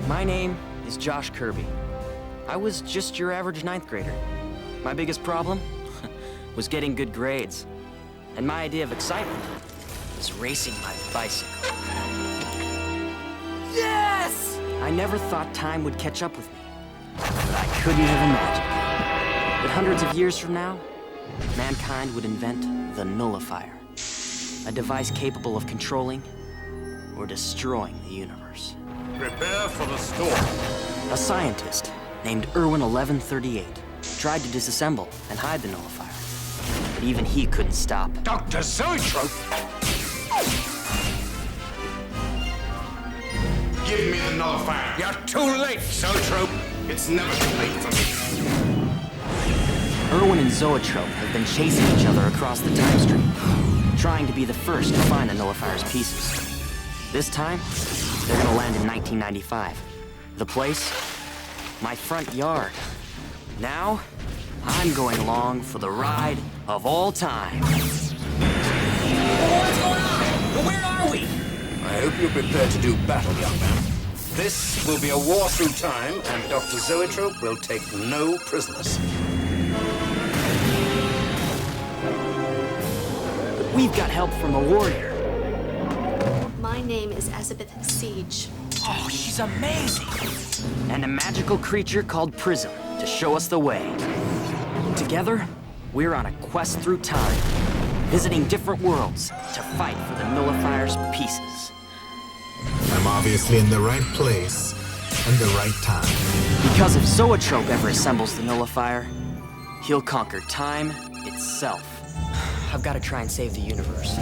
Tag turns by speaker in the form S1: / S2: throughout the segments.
S1: My name is Josh Kirby. I was just your average 9th grader. My biggest problem was getting good grades. And my idea of excitement was racing my bicycle. Yes! I never thought time would catch up with me. But I couldn't have imagined that hundreds of years from now, mankind would invent the nullifier. A device capable of controlling or destroying the universe.
S2: Prepare for the storm.
S1: A scientist named Irwin 1138 tried to disassemble and hide the nullifier. But even he couldn't stop.
S2: Dr. Zoetrope! Give me the nullifier. You're too late, Zoetrope. It's never too late for me.
S1: Irwin and Zoetrope have been chasing each other across the time stream, trying to be the first to find the nullifier's pieces. This time, they're gonna land in 1995. The place? My front yard. Now, I'm going along for the ride of all time.
S3: What's going on? Where are we?
S2: I hope you're prepared to do battle, young man. This will be a war through time, and Dr. Zoetrope will take no prisoners.
S1: We've got help from a warrior.
S4: My name is Elizabeth Siege.
S1: Oh, she's amazing! And a magical creature called Prism to show us the way. Together, we're on a quest through time, visiting different worlds to fight for the nullifier's pieces.
S5: I'm obviously in the right place and the right time.
S1: Because if Zoetrope ever assembles the nullifier, he'll conquer time itself. I've got to try and save the universe.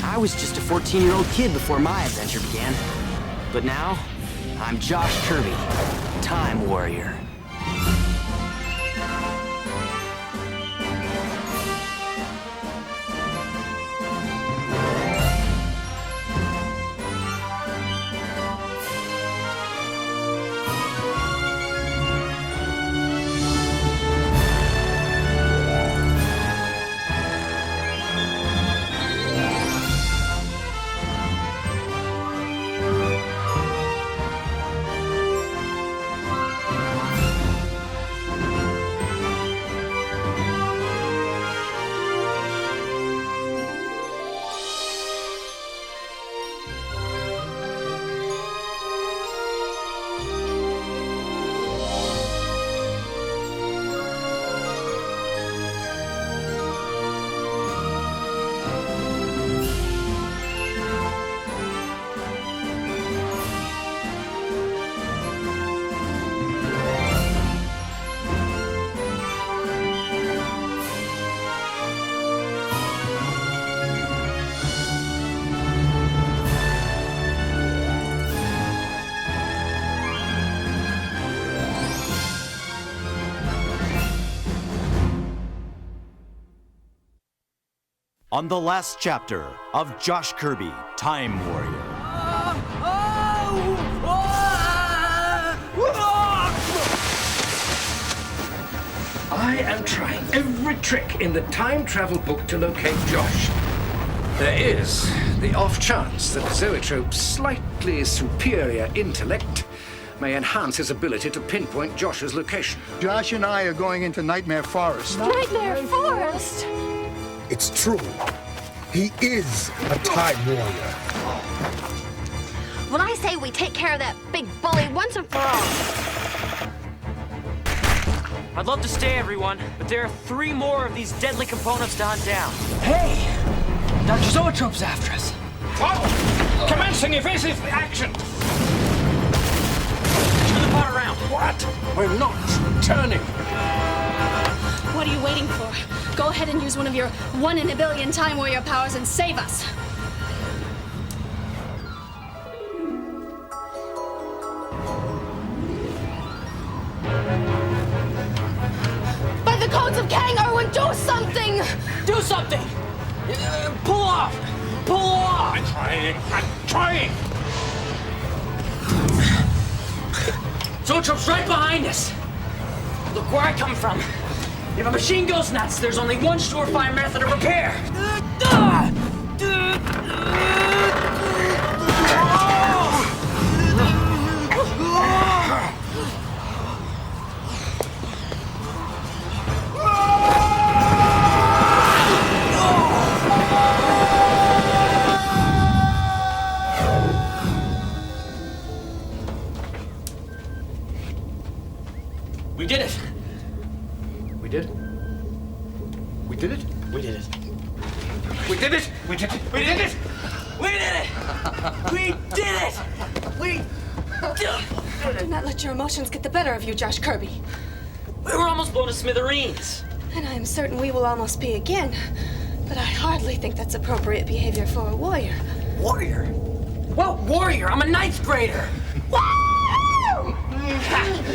S1: I was just a 14-year-old kid before my adventure began. But now, I'm Josh Kirby, Time Warrior.
S6: On the last chapter of Josh Kirby, Time Warrior.
S7: I am trying every trick in the time travel book to locate Josh. There is the off chance that Zoetrope's slightly superior intellect may enhance his ability to pinpoint Josh's location.
S8: Josh and I are going into Nightmare Forest.
S4: Nightmare Forest?
S5: It's true. He is a Time Warrior.
S4: When I say we take care of that big bully once and for all.
S1: I'd love to stay, everyone, but there are 3 more of these deadly components to hunt down.
S3: Hey! Dr. Zoetrope's after us.
S7: What? Commencing evasive action!
S1: Turn the pod around.
S7: What? We're not turning.
S4: What are you waiting for? Go ahead and use one of your 1 in a billion Time Warrior powers and save us. By the codes of Kang, Erwin, do something!
S3: Do something! Pull off! Pull off!
S7: I'm trying!
S3: Zoetrope's right behind us! Look where I come from. If a machine goes nuts, there's only one surefire method of repair. We did it.
S7: We did? We did it?
S3: We did it.
S7: We did it? We did it? We did it?
S3: We did it! We did it! We
S4: Do not let your emotions get the better of you, Josh Kirby.
S3: We were almost blown to smithereens.
S4: And I am certain we will almost be again. But I hardly think that's appropriate behavior for a warrior.
S3: Warrior? What warrior? I'm a 9th grader.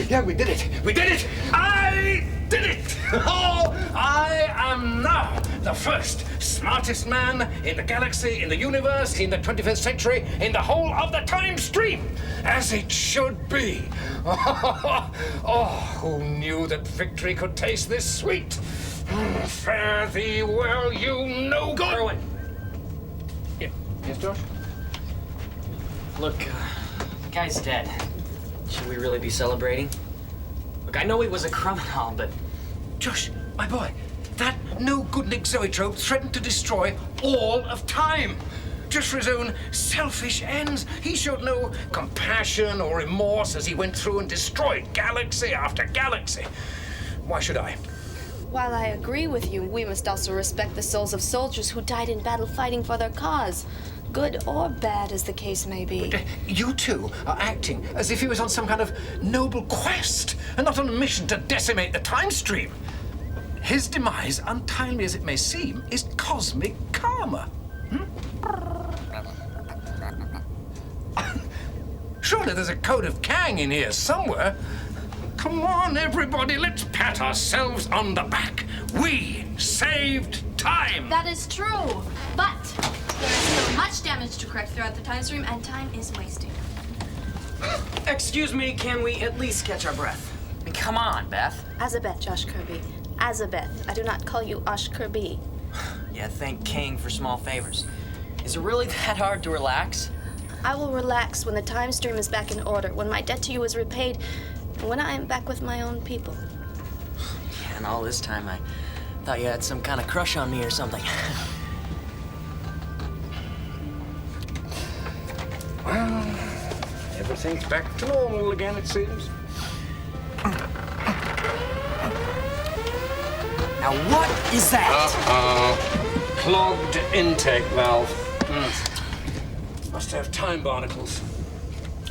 S7: Yeah, we did it. We did it. I did it. Oh, I am now the first smartest man in the galaxy, in the universe, in the 21st century, in the whole of the time stream, as it should be. Oh, who knew that victory could taste this sweet? Fare thee well, you no good.
S3: Erwin.
S7: Yeah. Yes, Josh?
S3: Look, the guy's dead. Should we really be celebrating? Look, I know he was a criminal, but...
S7: Josh, my boy, that no-good Nick Zoetrope threatened to destroy all of time. Just for his own selfish ends. He showed no compassion or remorse as he went through and destroyed galaxy after galaxy. Why should I?
S4: While I agree with you, we must also respect the souls of soldiers who died in battle fighting for their cause. Good or bad, as the case may be.
S7: But, you two are acting as if he was on some kind of noble quest and not on a mission to decimate the time stream. His demise, untimely as it may seem, is cosmic karma. Surely there's a code of Kang in here somewhere. Come on, everybody, let's pat ourselves on the back. We saved time.
S4: That is true, but there is still much damage to correct throughout the time stream, and time is wasting.
S3: Excuse me, can we at least catch our breath? I mean, come on, Beth.
S4: Azabeth, Josh Kirby. Azabeth. I do not call you Osh Kirby.
S3: Yeah, thank King for small favors. Is it really that hard to relax?
S4: I will relax when the time stream is back in order, when my debt to you is repaid, and when I am back with my own people.
S3: Yeah, and all this time I thought you had some kind of crush on me or something.
S7: Well, everything's back to normal again, it seems.
S3: Now what is that?
S7: Clogged intake valve. Must have time barnacles.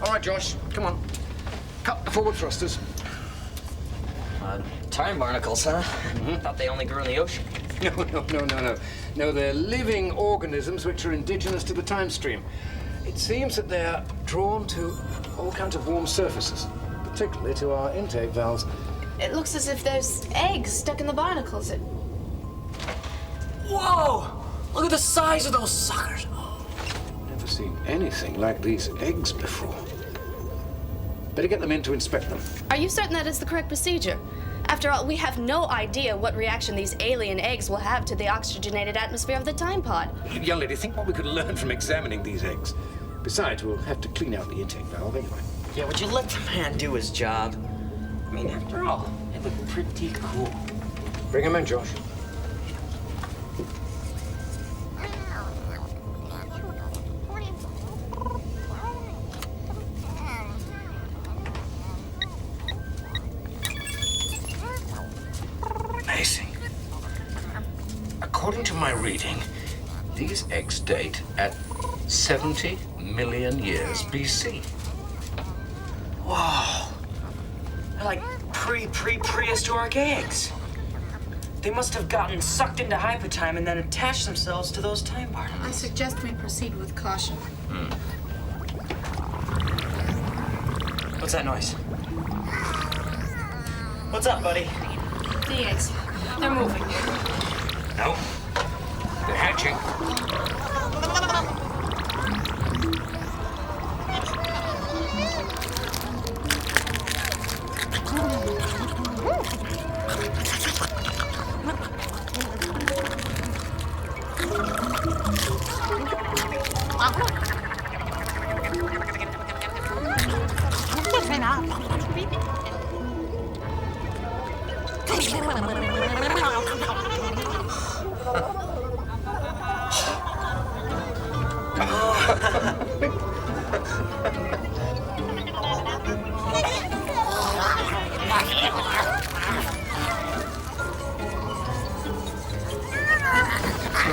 S7: All right, Josh, come on. Cut the forward thrusters.
S3: Time barnacles, huh? Thought they only grew in the ocean.
S7: No, they're living organisms which are indigenous to the time stream. It seems that they're drawn to all kinds of warm surfaces, particularly to our intake valves.
S4: It looks as if there's eggs stuck in the barnacles.
S3: Whoa! Look at the size of those suckers.
S7: Never seen anything like these eggs before. Better get them in to inspect them.
S4: Are you certain that is the correct procedure? After all, we have no idea what reaction these alien eggs will have to the oxygenated atmosphere of the time pod.
S7: Young lady, think what we could learn from examining these eggs. Besides, we'll have to clean out the intake valve anyway.
S3: Yeah, would you let the man do his job? I mean, after all, it looked pretty cool.
S7: Bring him in, Josh. Amazing. According to my reading, these eggs date at 70 million years BC. Wow.
S3: They're like prehistoric eggs. They must have gotten sucked into hypertime and then attached themselves to those time particles.
S4: I suggest we proceed with caution.
S3: What's that noise? What's up, buddy?
S4: The eggs. They're moving.
S7: No. They're hatching.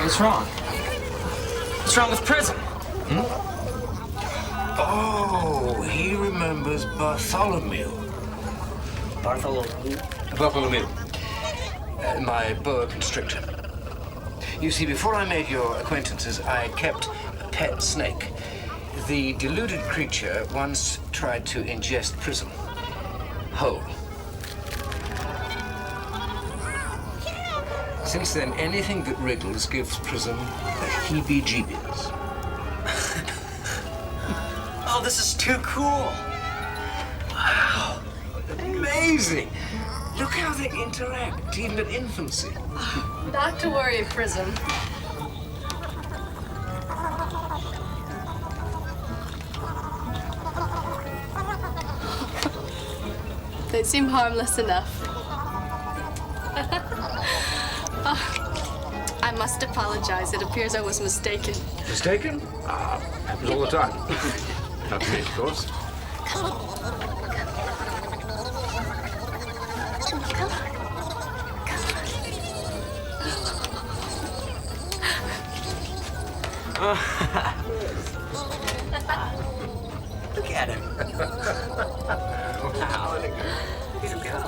S3: What's wrong? What's wrong with Prism?
S7: Oh, he remembers Bartholomew. Bartholomew. My boa constrictor. You see, before I made your acquaintances, I kept a pet snake. The deluded creature once tried to ingest Prism. Whole. Since then, anything that wriggles gives Prism the heebie-jeebies.
S3: Oh, this is too cool.
S7: Wow. Amazing. Look how they interact, even at infancy.
S4: Not to worry, Prism. They seem harmless enough. I must apologize. It appears I was mistaken.
S7: Mistaken? Happens all the time. Not me, of course.
S3: Look at him.
S7: Wow, look at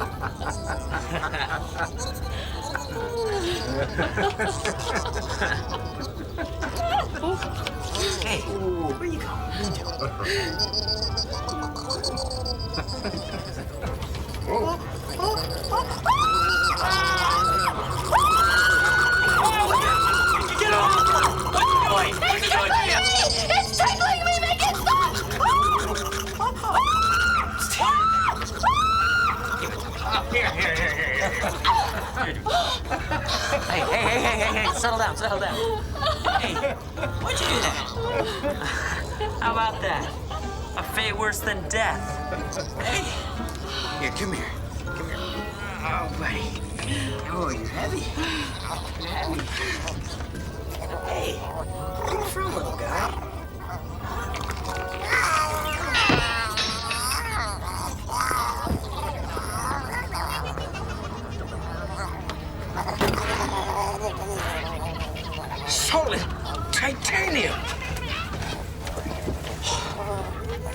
S3: Hey, where you going? What are you Get off! What are you doing?
S4: It's tickling me! Make it stop!
S3: Here. Hey, settle down. Hey, why'd you do that? How about that? A fate worse than death. Hey, here, come here. Oh, buddy. Oh, you're heavy. Hey, where you from, little guy?
S7: solid titanium.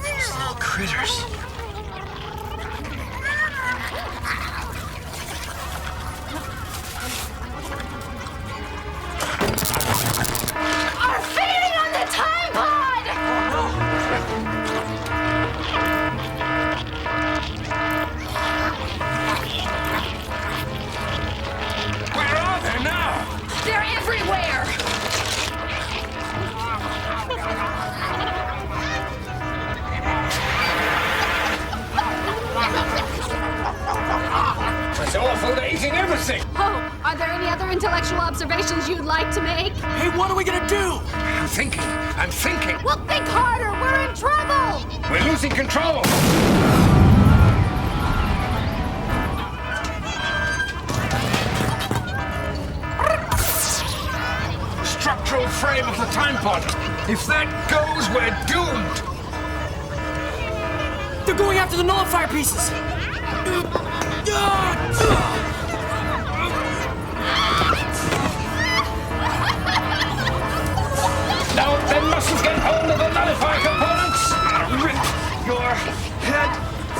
S3: Those little critters.
S4: Are feeding on the time pod!
S7: Where are they now?
S4: They're everywhere!
S7: It's awful, they're eating everything.
S9: Oh, are there any other intellectual observations you'd like to make?
S3: Hey, what are we gonna do?
S7: I'm thinking.
S9: Well, think harder. We're in trouble.
S7: We're losing control. Structural frame of the time pod. If that goes, we're doomed.
S3: They're going after the nullifier pieces.
S7: Now they mustn't get hold of the nullifier components. I'll rip your head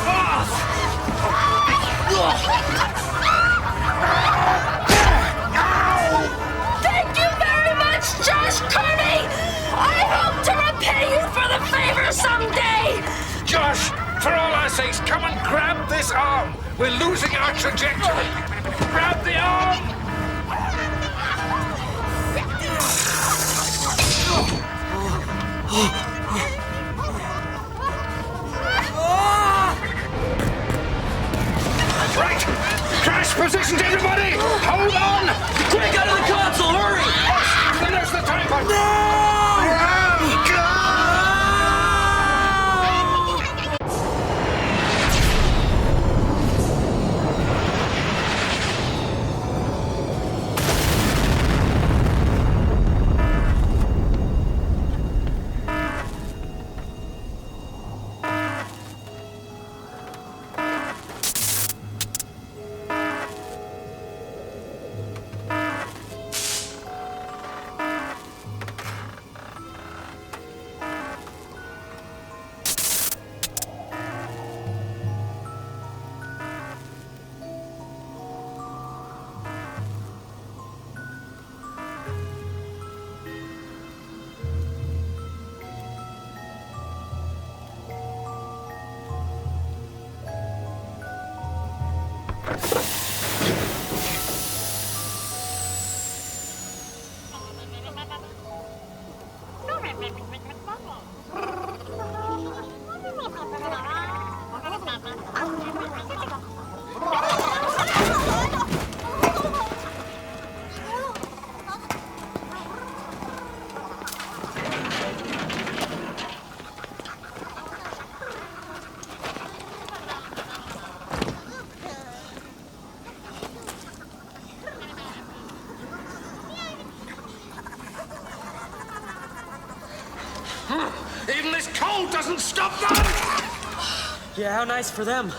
S7: off. sakes, come and grab this arm! We're losing our trajectory! Grab the arm! Right! Crash positions, everybody! Hold on!
S3: Quick, out of the console, hurry!
S7: Then there's the time pipe! Even this cold doesn't stop them!
S3: Yeah, how nice for them.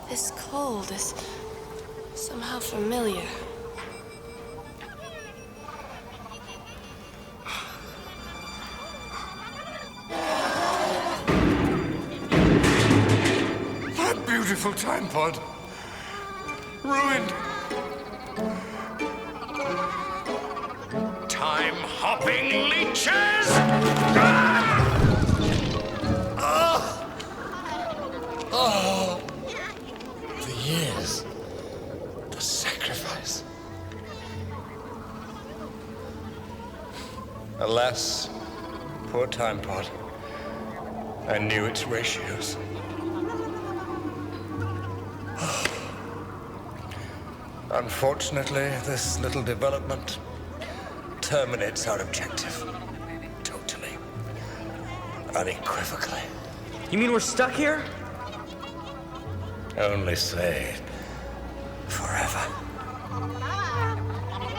S4: This cold is somehow familiar.
S7: My beautiful time pod. Ruined. Time-hopping leeches! The years. The sacrifice. Alas, poor time pod. I knew its ratios. Unfortunately, this little development terminates our objective. Totally. Unequivocally.
S3: You mean we're stuck here?
S7: Only say forever.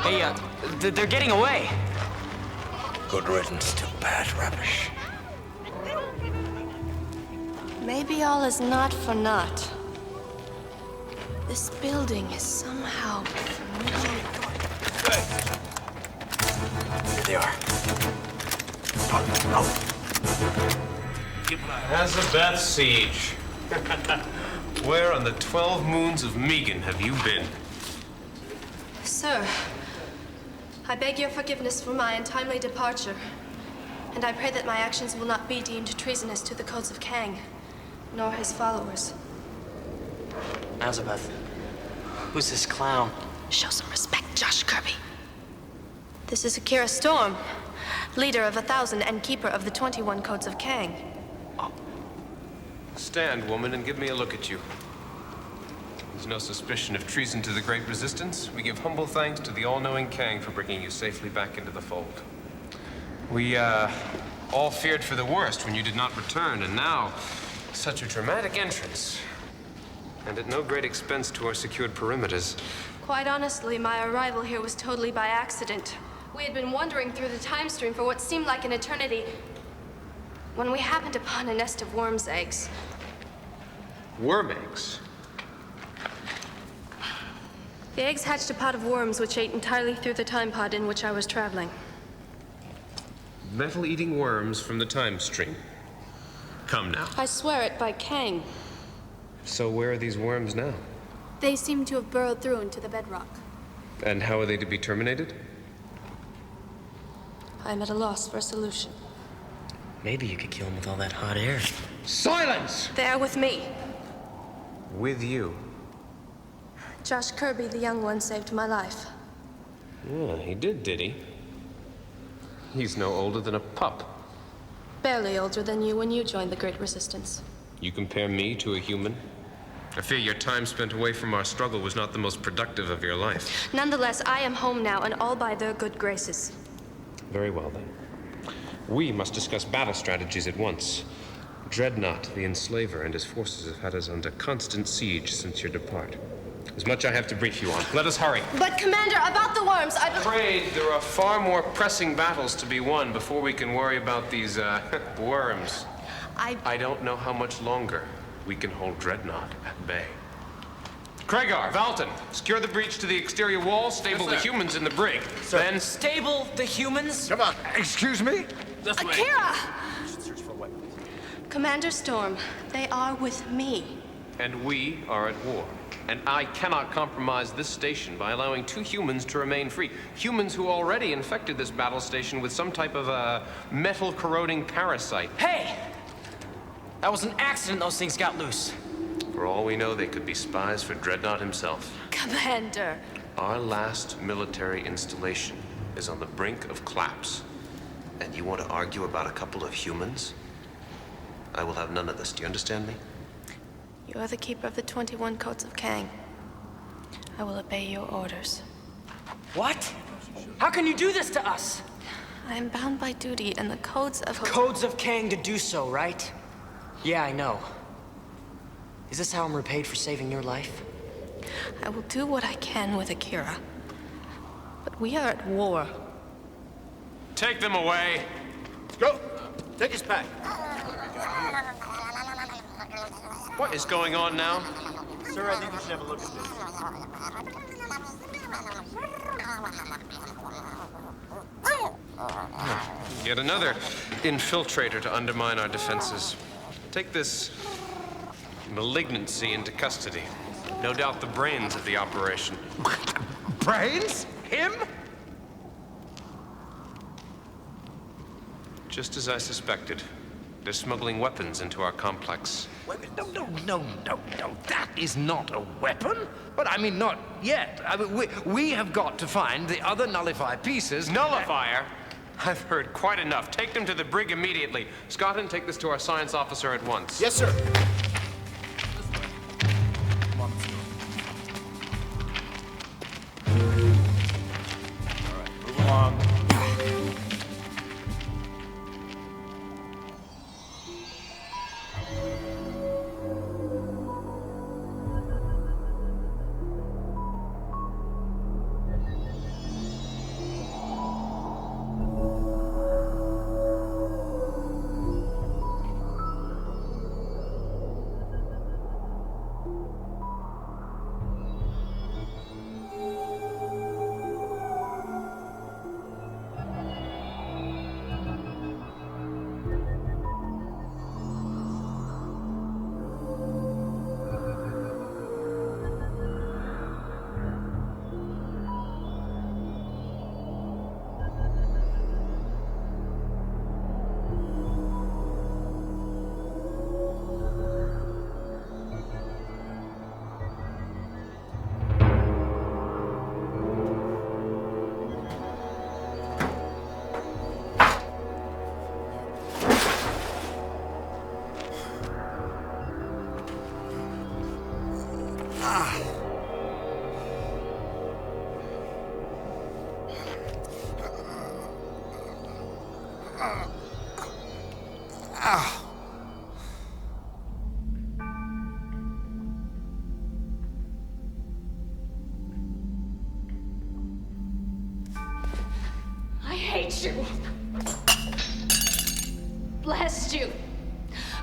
S3: Hey, they're getting away.
S7: Good riddance to bad rubbish.
S4: Maybe all is not for naught. This building is somehow familiar.
S7: Here they are.
S10: Azabeth Siege. Where on the 12 moons of Megan have you been?
S9: Sir, I beg your forgiveness for my untimely departure, and I pray that my actions will not be deemed treasonous to the codes of Kang, nor his followers.
S1: Azabeth, who's this clown?
S4: Show some respect, Josh Kirby. This is Akira Storm, leader of 1,000 and keeper of the 21 codes of Kang.
S10: Stand, woman, and give me a look at you. There's no suspicion of treason to the Great Resistance. We give humble thanks to the all-knowing Kang for bringing you safely back into the fold. We, all feared for the worst when you did not return, and now, such a dramatic entrance. And at no great expense to our secured perimeters.
S9: Quite honestly, my arrival here was totally by accident. We had been wandering through the time stream for what seemed like an eternity when we happened upon a nest of worms' eggs.
S10: Worm eggs?
S9: The eggs hatched a pot of worms which ate entirely through the time pod in which I was traveling.
S10: Metal-eating worms from the time stream. Come now.
S9: I swear it by Kang.
S10: So where are these worms now?
S9: They seem to have burrowed through into the bedrock.
S10: And how are they to be terminated?
S9: I'm at a loss for a solution.
S3: Maybe you could kill him with all that hot air.
S7: Silence!
S9: They're with me.
S10: With you?
S9: Josh Kirby, the young one, saved my life.
S10: Yeah, he did he? He's no older than a pup.
S9: Barely older than you when you joined the Great Resistance.
S10: You compare me to a human? I fear your time spent away from our struggle was not the most productive of your life.
S9: Nonetheless, I am home now, and all by their good graces.
S10: Very well, then. We must discuss battle strategies at once. Dreadnought, the enslaver, and his forces have had us under constant siege since your depart. There's much I have to brief you on. Let us hurry.
S9: But, Commander, about the worms,
S10: I'm afraid there are far more pressing battles to be won before we can worry about these, worms. I don't know how much longer we can hold Dreadnought at bay. Kragar, Valton, secure the breach to the exterior wall, stable the humans in the brig.
S3: Sir.
S10: Then
S3: Stable the humans?
S8: Come on. Excuse me?
S3: This way.
S9: Akira! Commander Storm, they are with me.
S10: And we are at war. And I cannot compromise this station by allowing 2 humans to remain free. Humans who already infected this battle station with some type of metal-corroding parasite.
S3: Hey! That was an accident those things got loose.
S10: For all we know, they could be spies for Dreadnought himself.
S9: Commander.
S10: Our last military installation is on the brink of collapse. And you want to argue about a couple of humans? I will have none of this. Do you understand me?
S9: You are the keeper of the 21 coats of Kang. I will obey your orders.
S3: What? How can you do this to us?
S9: I am bound by duty and the codes of...
S3: Codes of Kang to do so, right? Yeah, I know. Is this how I'm repaid for saving your life?
S9: I will do what I can with Akira. But we are at war.
S10: Take them away.
S8: Go. Take his pack.
S10: What is going on now?
S6: Sir, I think you should have a look at this.
S10: Yet another infiltrator to undermine our defenses. Take this malignancy into custody. No doubt the brains of the operation.
S7: Brains? Him?
S10: Just as I suspected. They're smuggling weapons into our complex.
S7: No. That is not a weapon. But I mean, not yet. I mean, we have got to find the other nullify pieces.
S10: Nullifier? I've heard quite enough. Take them to the brig immediately. Scotland, take this to our science officer at once.
S8: Yes, sir.
S6: Move along.
S4: I hate you. Bless you.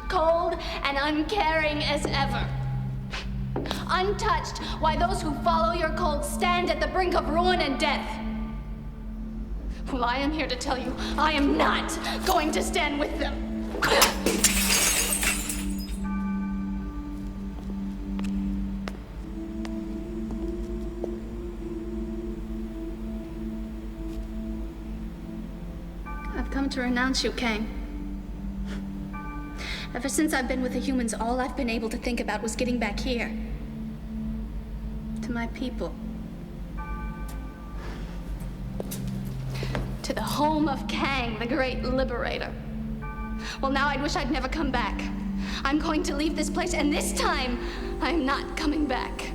S4: Cold and uncaring as ever. Untouched, why those who follow your code stand at the brink of ruin and death. Well, I am here to tell you, I am not going to stand with them. I've come to renounce you, Kang.
S9: Ever since I've been with the humans, all I've been able to think about was getting back here. To my people. To the home of Kang, the great liberator. Well, now I wish I'd never come back. I'm going to leave this place, and this time, I'm not coming back.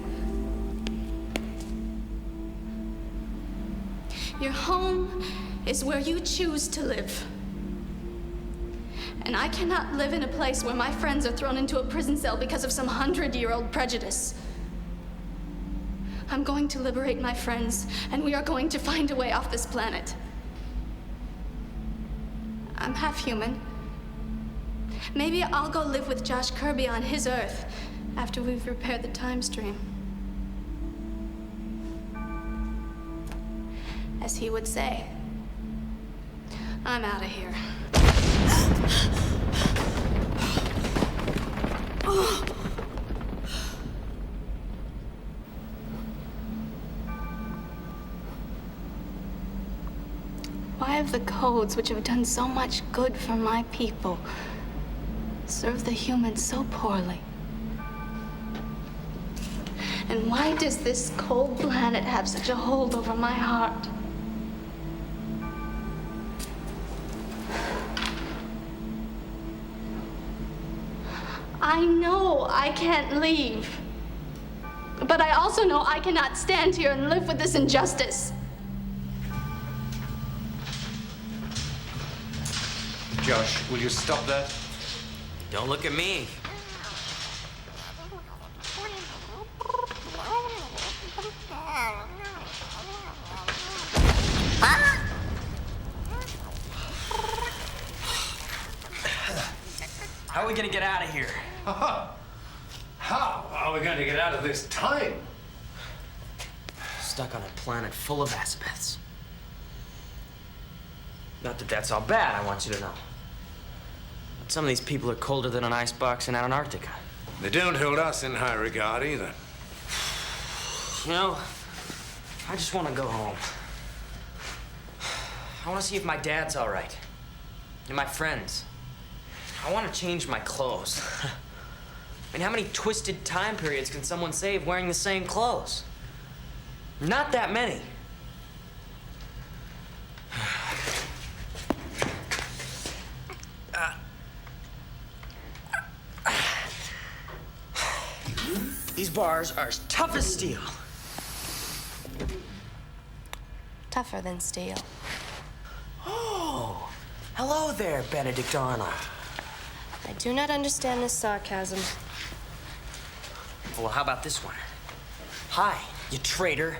S9: Your home is where you choose to live. And I cannot live in a place where my friends are thrown into a prison cell because of some 100-year-old prejudice. I'm going to liberate my friends, and we are going to find a way off this planet. I'm half human. Maybe I'll go live with Josh Kirby on his Earth after we've repaired the time stream. As he would say, I'm out of here. Why have the codes, which have done so much good for my people, served the humans so poorly? And why does this cold planet have such a hold over my heart? I know I can't leave. But I also know I cannot stand here and live with this injustice.
S2: Josh, will you stop that?
S3: Don't look at me. How are we gonna get out of here?
S7: How are we going to get out of this time?
S3: Stuck on a planet full of aspects. Not that that's all bad, I want you to know. But some of these people are colder than an icebox in Antarctica.
S2: They don't hold us in high regard either.
S3: You know, I just want to go home. I want to see if my dad's all right. And my friends. I want to change my clothes. I mean, how many twisted time periods can someone save wearing the same clothes? Not that many. These bars are as tough as steel.
S4: Tougher than steel.
S3: Oh, hello there, Benedict Arnold.
S4: I do not understand this sarcasm.
S3: Well, how about this one? Hi, you traitor.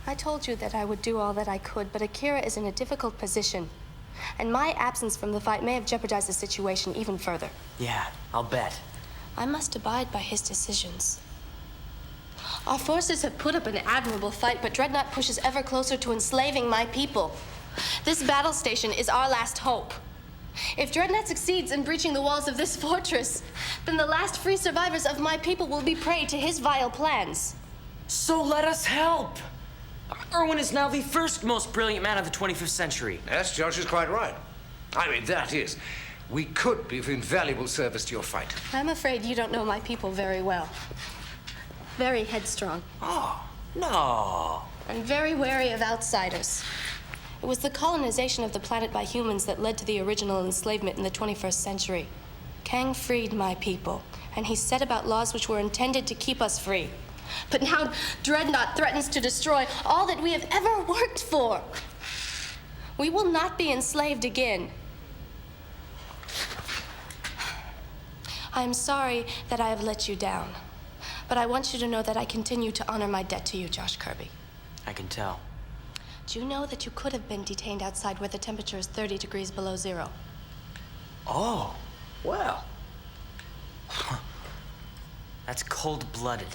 S4: I told you that I would do all that I could, but Akira is in a difficult position. And my absence from the fight may have jeopardized the situation even further.
S3: Yeah, I'll bet.
S4: I must abide by his decisions. Our forces have put up an admirable fight, but Dreadnought pushes ever closer to enslaving my people. This battle station is our last hope. If Dreadnought succeeds in breaching the walls of this fortress, then the last free survivors of my people will be prey to his vile plans.
S3: So let us help. Erwin is now the first most brilliant man of the 25th century.
S2: Yes, Josh is quite right. I mean, that is, we could be of invaluable service to your fight.
S4: I'm afraid you don't know my people very well. Very headstrong.
S3: Oh, no.
S4: And very wary of outsiders. It was the colonization of the planet by humans that led to the original enslavement in the 21st century. Kang freed my people, and he set about laws which were intended to keep us free. But now Dreadnought threatens to destroy all that we have ever worked for. We will not be enslaved again. I am sorry that I have let you down, but I want you to know that I continue to honor my debt to you, Josh Kirby.
S3: I can tell.
S4: Do you know that you could have been detained outside where the temperature is 30 degrees below zero?
S3: Oh, well. That's cold-blooded.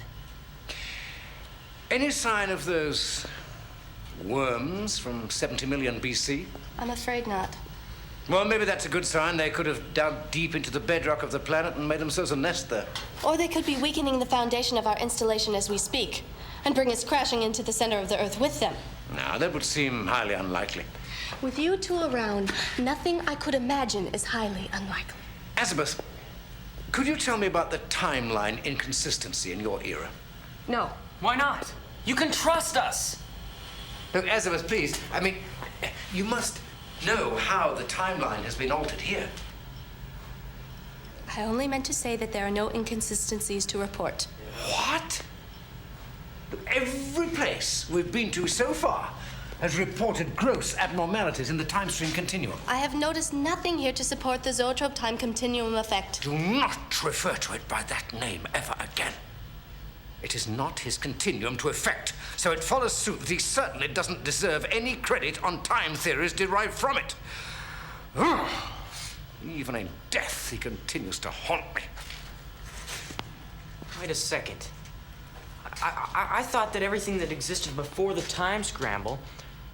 S2: Any sign of those worms from 70 million B.C.?
S4: I'm afraid not.
S2: Well, maybe that's a good sign. They could have dug deep into the bedrock of the planet and made themselves a nest there.
S4: Or they could be weakening the foundation of our installation as we speak, and bring us crashing into the center of the Earth with them.
S2: Now, that would seem highly unlikely.
S4: With you two around, nothing I could imagine is highly unlikely.
S7: Azabeth, could you tell me about the timeline inconsistency in your era?
S3: No. Why not? You can trust us.
S7: Look, Azabeth, please. I mean, you must know how the timeline has been altered here.
S4: I only meant to say that there are no inconsistencies to report.
S7: What? Look, every place we've been to so far has reported gross abnormalities in the time stream continuum.
S4: I have noticed nothing here to support the zoetrope time continuum effect.
S7: Do not refer to it by that name ever again. It is not his continuum to effect, so it follows suit that he certainly doesn't deserve any credit on time theories derived from it. Ugh. Even in death, he continues to haunt me.
S3: Wait a second. I thought that everything that existed before the time scramble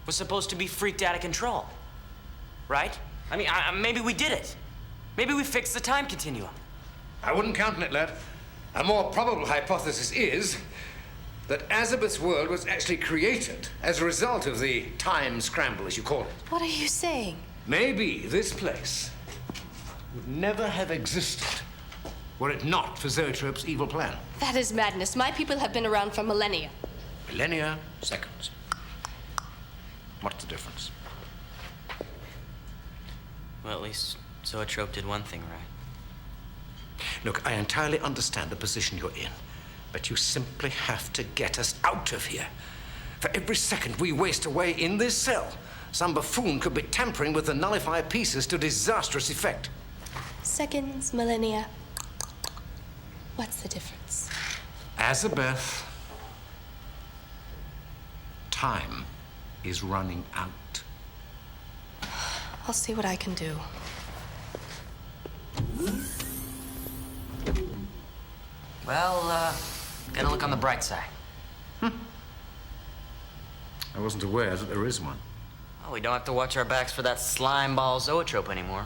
S3: was supposed to be freaked out of control. Right? I mean, maybe we did it. Maybe we fixed the time continuum.
S7: I wouldn't count on it, lad. A more probable hypothesis is that Azabeth's world was actually created as a result of the time scramble, as you call it.
S4: What are you saying?
S7: Maybe this place would never have existed were it not for Zoetrope's evil plan.
S4: That is madness. My people have been around for millennia.
S7: Millennia, seconds. What's the difference?
S3: Well, at least Zoetrope did one thing right.
S7: Look, I entirely understand the position you're in, but you simply have to get us out of here. For every second we waste away in this cell, some buffoon could be tampering with the nullifier pieces to disastrous effect.
S4: Seconds, millennia. What's the difference?
S7: Azabeth, time is running out.
S4: I'll see what I can do.
S3: Well, gotta look on the bright side.
S7: I wasn't aware that there is one.
S3: Well, we don't have to watch our backs for that slime ball zoetrope anymore.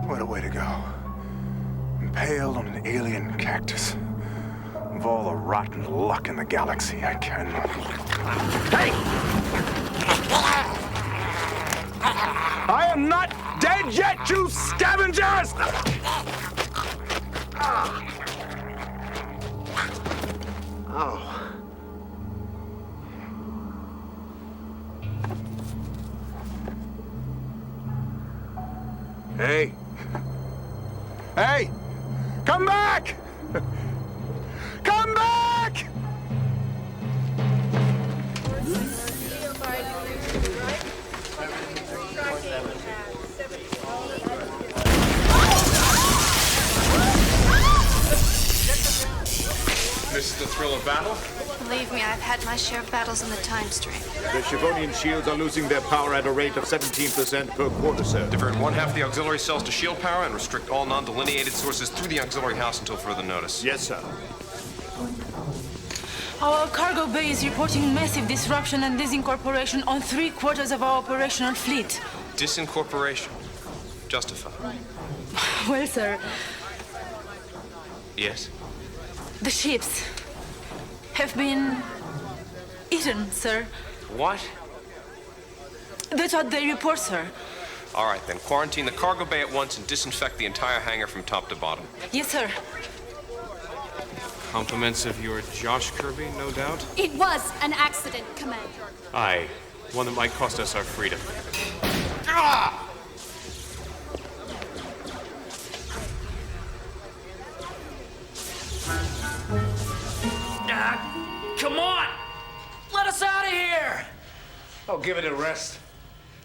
S8: What a way to go. Impaled on an alien cactus. Of all the rotten luck in the galaxy, I can... Hey! I am not dead yet, you scavengers! Oh. Hey. Hey! Come back! Come back!
S10: This is the thrill of battle?
S9: Believe me, I've had my share of battles in the time stream.
S11: The Chivonian shields are losing their power at a rate of 17% per quarter, sir.
S10: Divert one half the auxiliary cells to shield power and restrict all non-delineated sources through the auxiliary house until further notice.
S11: Yes, sir.
S12: Our cargo bay is reporting massive disruption and disincorporation on 3/4 of our operational fleet.
S10: Disincorporation. Justify.
S12: Well, sir,
S10: Yes?
S12: the ships have been eaten, sir.
S10: What?
S12: That's what they report, sir.
S10: All right, then. Quarantine the cargo bay at once and disinfect the entire hangar from top to bottom.
S12: Yes, sir.
S10: Compliments of your Josh Kirby, no doubt?
S13: It was an accident, Commander.
S10: Aye. One that might cost us our freedom.
S3: Come on! Let us out of here!
S7: Oh, give it a rest.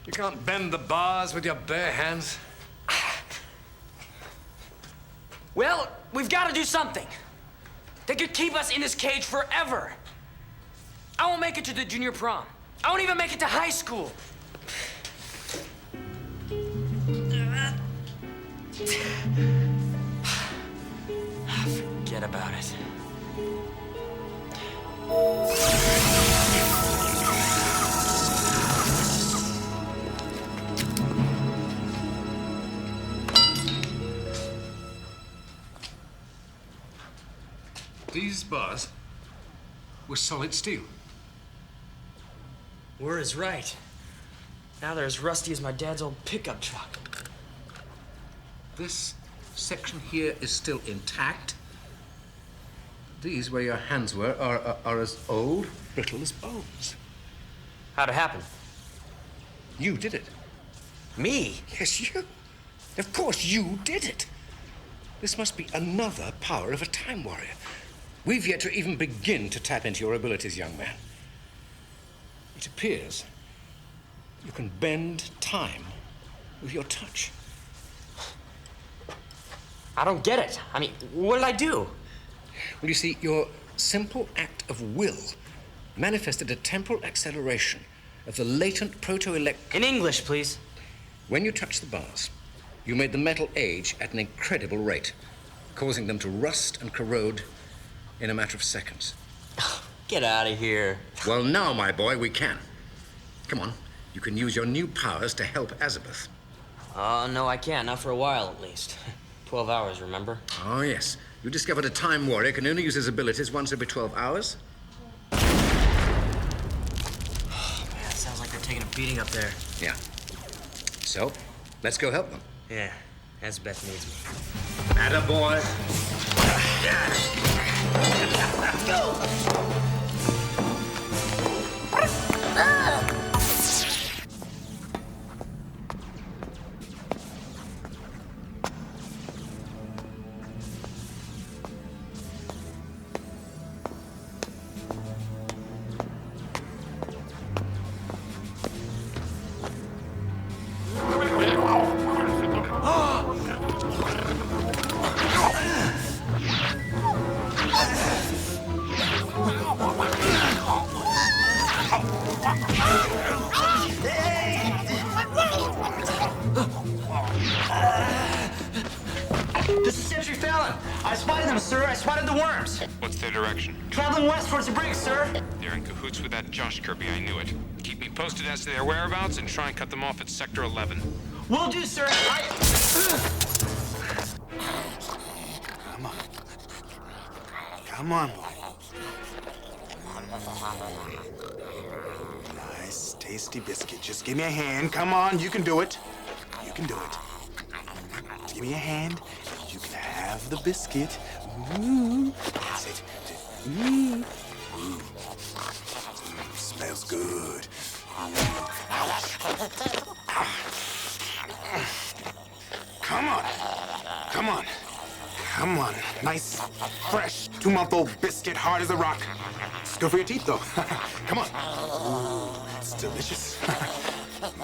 S7: You can't bend the bars with your bare hands.
S3: Well, we've got to do something. They could keep us in this cage forever. I won't make it to the junior prom. I won't even make it to high school. Forget about it.
S7: These bars were solid steel.
S3: Word is right. Now they're as rusty as my dad's old pickup truck.
S7: This section here is still intact. These, where your hands were, are as old, brittle as bones.
S3: How'd it happen?
S7: You did it.
S3: Me?
S7: Yes, you. Of course, you did it. This must be another power of a time warrior. We've yet to even begin to tap into your abilities, young man. It appears you can bend time with your touch.
S3: I don't get it. I mean, what did I do?
S7: Well, you see, your simple act of will manifested a temporal acceleration of the latent proto-elect...
S3: In English, please.
S7: When you touched the bars, you made the metal age at an incredible rate, causing them to rust and corrode in a matter of seconds.
S3: Get out of here.
S7: Well, now, my boy, we can. Come on, you can use your new powers to help Azabeth.
S3: No, I can't. Not for a while, at least. 12 hours, remember?
S7: Oh, yes. You discovered a time warrior can only use his abilities once every 12 hours?
S3: Oh, man, it sounds like they're taking a beating up there.
S7: Yeah. So, let's go help them.
S3: Yeah, Azabeth needs me.
S7: Attaboy.
S3: Go!
S14: This is Sentry Fallon. I spotted them, sir. I spotted the worms.
S10: What's their direction?
S14: Traveling west towards the brig, sir.
S10: They're in cahoots with that Josh Kirby, I knew it. Keep me posted as to their whereabouts and try and cut them off at Sector 11.
S14: Will do, sir.
S8: Come on. Come on, boy. Nice, tasty biscuit. Just give me a hand. Come on, you can do it. You can do it. Just give me a hand. You can have the biscuit. Ooh. That's it. Ooh. Ooh. Smells good. Come on. Come on. Come on. Nice, fresh, 2-month-old biscuit, hard as a rock. It's good for your teeth, though. Come on. Ooh, it's delicious.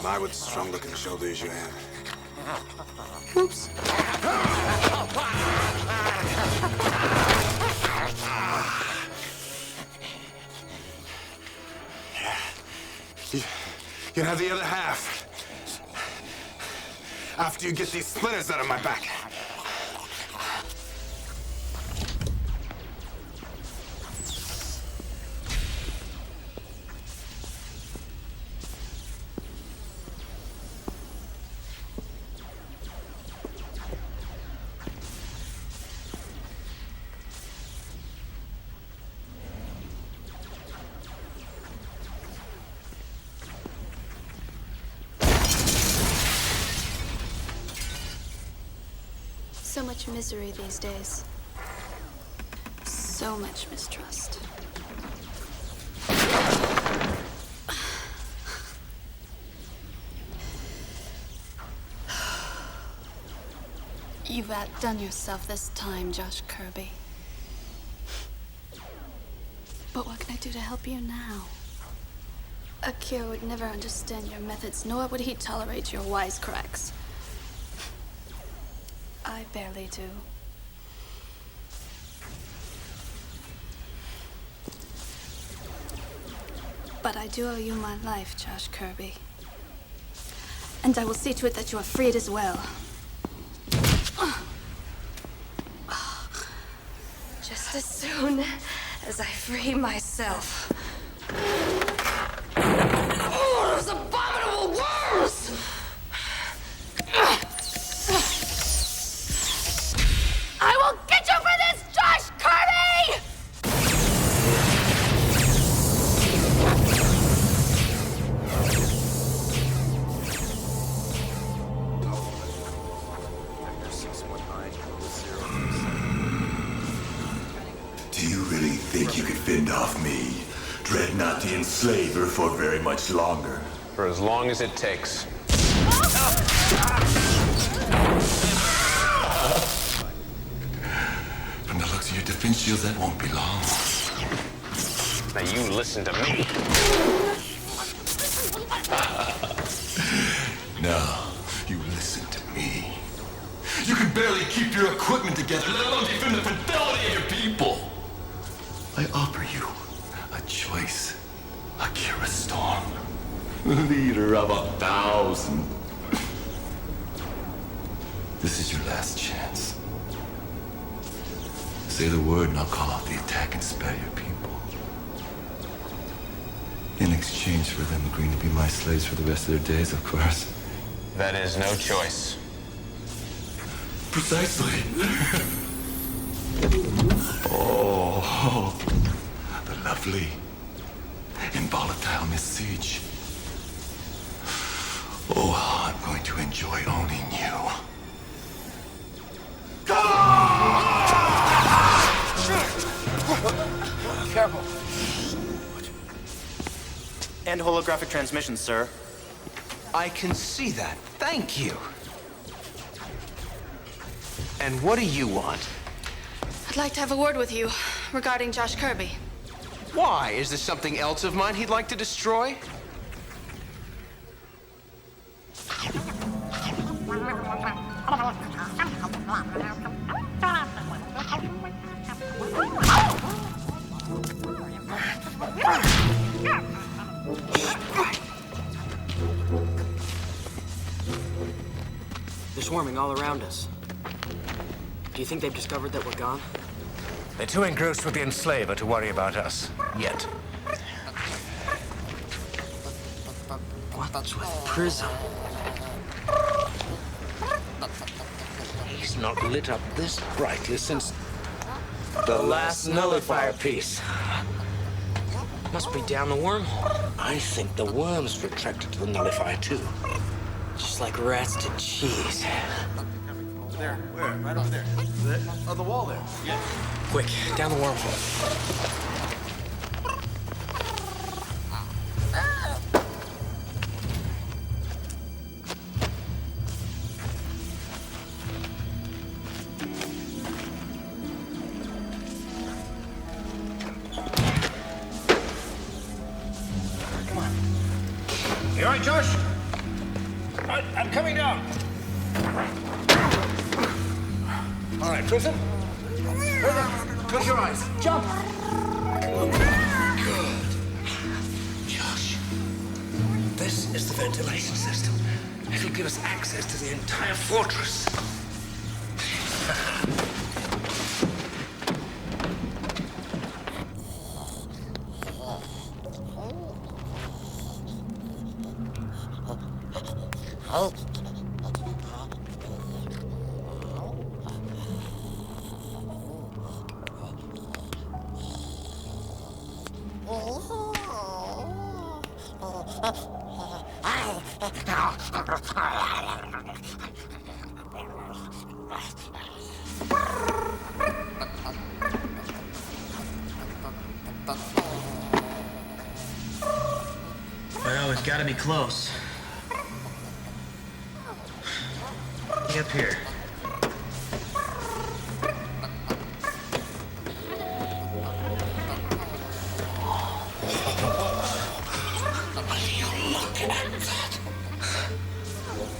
S8: My, what strong-looking shoulders you have. Oops. You can have the other half. After you get these splinters out of my back.
S9: So much misery these days. So much mistrust. You've outdone yourself this time, Josh Kirby. But what can I do to help you now? Akira would never understand your methods, nor would he tolerate your wisecracks. I barely do. But I do owe you my life, Josh Kirby. And I will see to it that you are freed as well. Just as soon as I free myself. Oh, those abominable worms! I will get you for this, Josh Kirby!
S15: you could fend off me, dread not the enslaver for very much longer.
S10: For as long as it takes.
S15: From the looks of your defense shields, that won't be long.
S10: Now you listen to me.
S15: No, you listen to me. You can barely keep your equipment together, let alone defend the fidelity of your people. I offer you a choice. Akira Storm, leader of 1,000. This is your last chance. Say the word and I'll call off the attack and spare your people. In exchange for them agreeing to be my slaves for the rest of their days, of course.
S10: That is no choice.
S15: Precisely. Oh, the lovely and volatile Miss Siege. Oh, how I'm going to enjoy owning you.
S1: Careful. And holographic transmission, sir.
S7: I can see that. Thank you. And what do you want?
S9: I'd like to have a word with you regarding Josh Kirby.
S7: Why? Is there something else of mine he'd like to destroy?
S1: They're swarming all around us. Do you think they've discovered that we're gone?
S2: They're too engrossed with the enslaver to worry about us. Yet.
S1: What's with Prism?
S7: He's not lit up this brightly since the last nullifier piece.
S1: Must be down the wormhole.
S7: I think the worms retracted to the nullifier too.
S1: Just like rats to cheese.
S11: There, where? Right over there. On the wall there. Yeah.
S1: Quick, down the wormhole.
S2: Come on. You all right, Josh? I'm coming down. All right, Prism. Close your eyes.
S1: Jump!
S2: Good. Josh, this is the ventilation system. It'll give us access to the entire fortress.
S1: Well, we've got to be close. Get up here.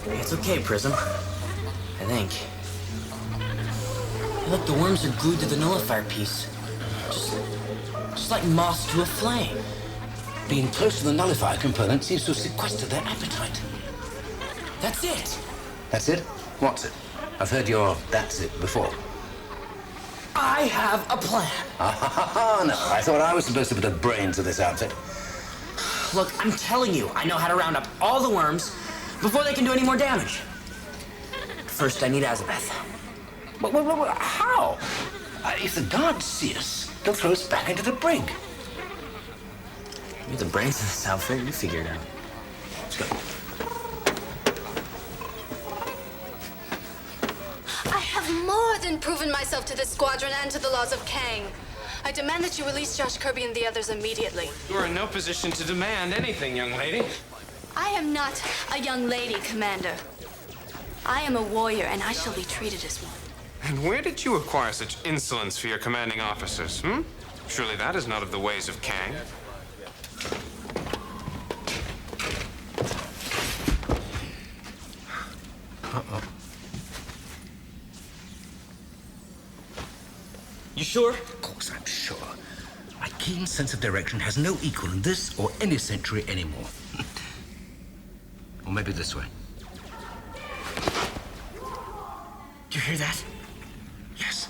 S1: It's okay, Prism. I think. Look, the worms are glued to the nullifier piece. Just like moths to a flame.
S7: Being close to the nullifier component seems to have sequestered their appetite.
S1: That's it!
S7: That's it? What's it? I've heard your "that's it" before.
S1: I have a plan.
S7: No, I thought I was supposed to put the brains to this outfit.
S1: Look, I'm telling you, I know how to round up all the worms before they can do any more damage. First, I need Azabeth.
S7: How? If the guards see us, they'll throw us back into the brig.
S1: You're the brains of this outfit. You figure it out. Let's go.
S9: I have more than proven myself to this squadron and to the laws of Kang.
S4: I demand that you release Josh Kirby and the others immediately.
S10: You are in no position to demand anything, young lady.
S4: I am not a young lady, Commander. I am a warrior, and I shall be treated as one.
S10: And where did you acquire such insolence for your commanding officers, hmm? Surely that is not of the ways of Kang.
S14: Uh-oh.
S16: You sure?
S14: Of course I'm sure. My keen sense of direction has no equal in this or any century anymore. Or maybe this way. Do you hear that? Yes.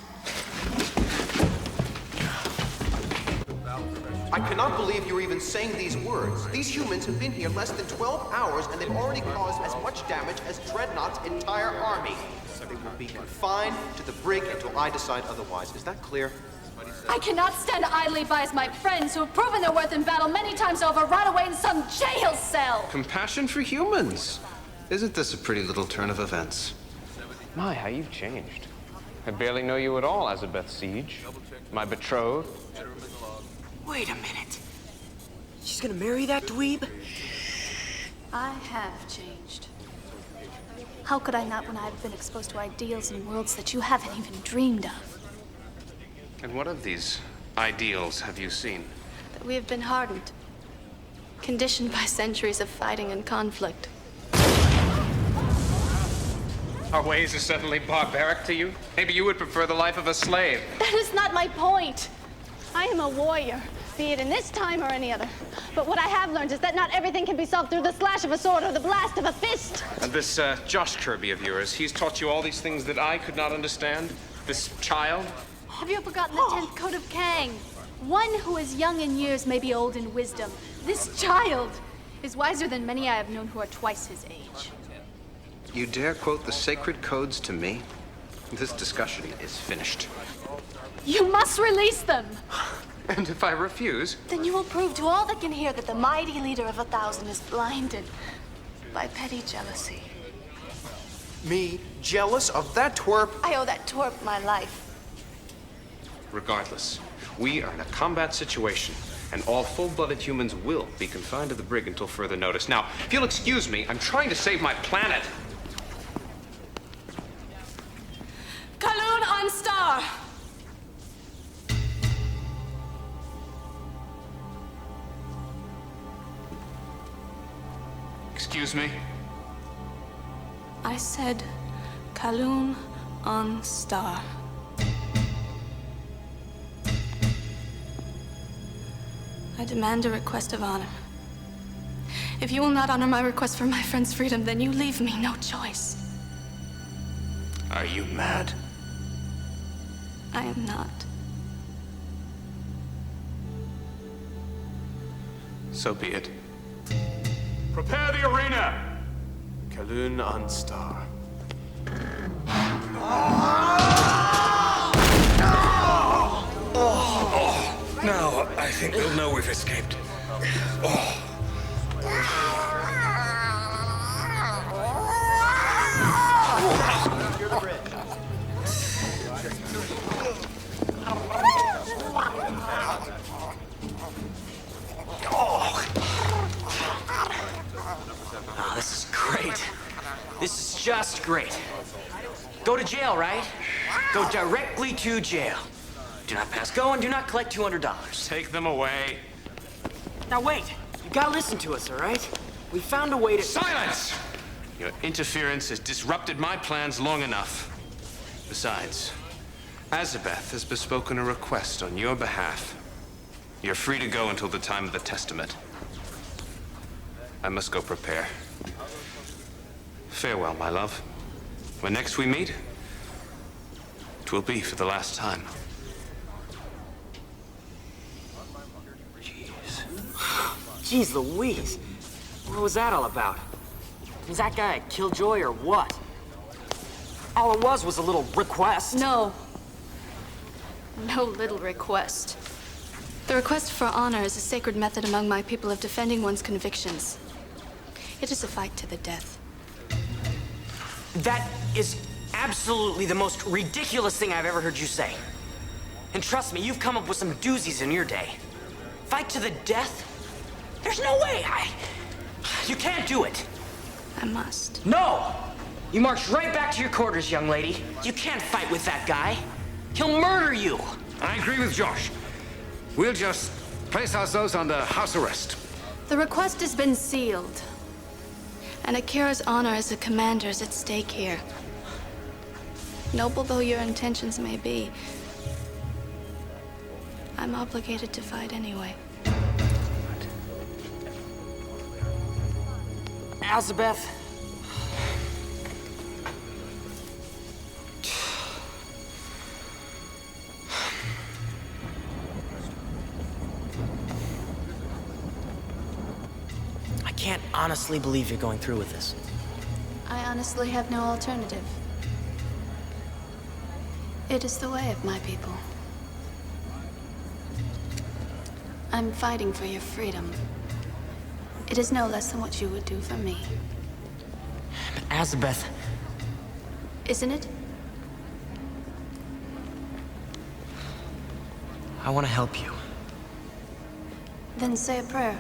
S17: I cannot believe you're even saying these words. These humans have been here less than 12 hours, and they've already caused as much damage as Dreadnought's entire army. They will be confined to the brig until I decide otherwise. Is that clear?
S13: I cannot stand idly by as my friends, who have proven their worth in battle many times over, rot away in some jail cell.
S10: Compassion for humans. Isn't this a pretty little turn of events? My, how you've changed. I barely know you at all, Azabeth Siege. My betrothed.
S1: Wait a minute. She's gonna marry that dweeb?
S13: I have changed. How could I not when I have been exposed to ideals and worlds that you haven't even dreamed of?
S10: And what of these ideals have you seen?
S4: That we have been hardened, conditioned by centuries of fighting and conflict.
S10: Our ways are suddenly barbaric to you? Maybe you would prefer the life of a slave.
S13: That is not my point. I am a warrior, be it in this time or any other. But what I have learned is that not everything can be solved through the slash of a sword or the blast of a fist.
S10: And this Josh Kirby of yours, he's taught you all these things that I could not understand? This child?
S13: Have you forgotten the 10th code of Kang? One who is young in years may be old in wisdom. This child is wiser than many I have known who are twice his age.
S10: You dare quote the sacred codes to me? This discussion is finished.
S13: You must release them!
S10: And if I refuse?
S4: Then you will prove to all that can hear that the mighty leader of 1,000 is blinded by petty jealousy.
S17: Me? Jealous of that twerp?
S4: I owe that twerp my life.
S10: Regardless, we are in a combat situation, and all full-blooded humans will be confined to the brig until further notice. Now, if you'll excuse me, I'm trying to save my planet.
S4: Kaloon on Star!
S10: Excuse me?
S4: I said Kaloon on Star. I demand a request of honor. If you will not honor my request for my friend's freedom, then you leave me no choice.
S10: Are you mad?
S4: I am not.
S10: So be it.
S11: Prepare the arena! Kaloon on Star.
S14: Now, I think they'll know we've escaped.
S1: Oh, this is great. This is just great. Go to jail, right? Go directly to jail. Do not pass go and do not collect $200.
S10: Take them away.
S1: Now wait, you gotta listen to us, all right? We found a way to—
S10: Silence! Your interference has disrupted my plans long enough. Besides, Azabeth has bespoken a request on your behalf. You're free to go until the time of the testament. I must go prepare. Farewell, my love. When next we meet, it will be for the last time.
S1: Jeez Louise, what was that all about? Was that guy a killjoy or what? All it was a little request.
S4: No. No little request. The request for honor is a sacred method among my people of defending one's convictions. It is a fight to the death.
S1: That is absolutely the most ridiculous thing I've ever heard you say. And trust me, you've come up with some doozies in your day. Fight to the death? There's no way. You can't do it.
S4: I must.
S1: No! You march right back to your quarters, young lady. You can't fight with that guy. He'll murder you.
S7: I agree with Josh. We'll just place ourselves under house arrest.
S4: The request has been sealed. And Akira's honor as a commander is at stake here. Noble though your intentions may be, I'm obligated to fight anyway.
S1: Elizabeth. I can't honestly believe you're going through with this.
S4: I honestly have no alternative. It is the way of my people. I'm fighting for your freedom. It is no less than what you would do for me.
S1: But Elizabeth...
S4: Isn't it?
S1: I want to help you.
S4: Then say a prayer.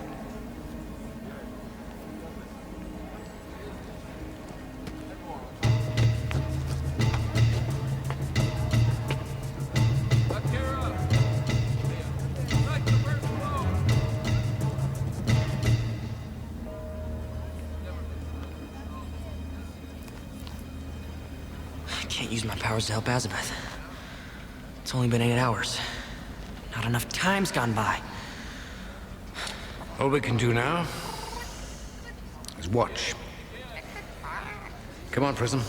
S1: I can't use my powers to help Elizabeth. It's only been 8 hours. Not enough time's gone by.
S7: All we can do now is watch. Come on, Prism.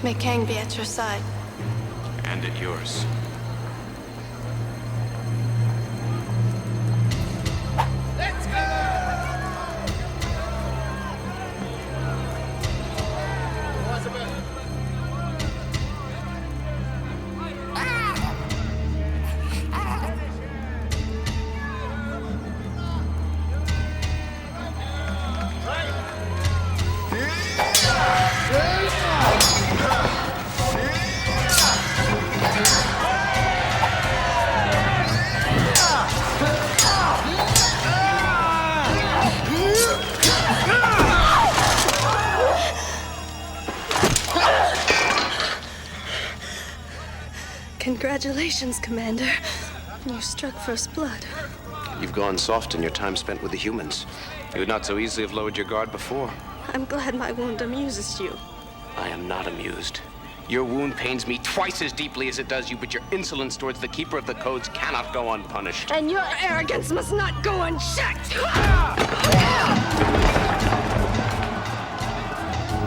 S4: May Kang be at your side.
S10: And at yours.
S15: Let's go!
S4: Congratulations, Commander. You struck first blood.
S17: You've gone soft in your time spent with the humans. You would not so easily have lowered your guard before.
S4: I'm glad my wound amuses you.
S17: I am not amused. Your wound pains me twice as deeply as it does you, but your insolence towards the Keeper of the Codes cannot go unpunished.
S4: And your arrogance must not go unchecked!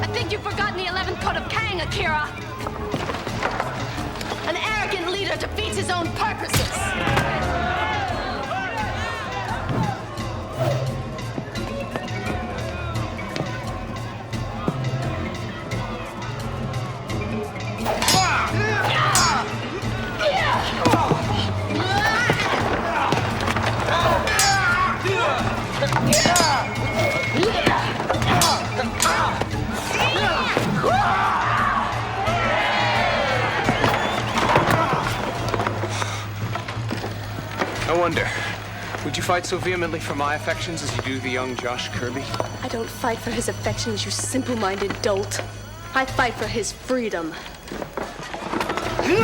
S4: I think you've forgotten the 11th Code of Kang, Akira! An arrogant leader defeats his own purposes!
S10: I wonder, would you fight so vehemently for my affections as you do the young Josh Kirby?
S4: I don't fight for his affections, you simple-minded dolt. I fight for his freedom.
S10: You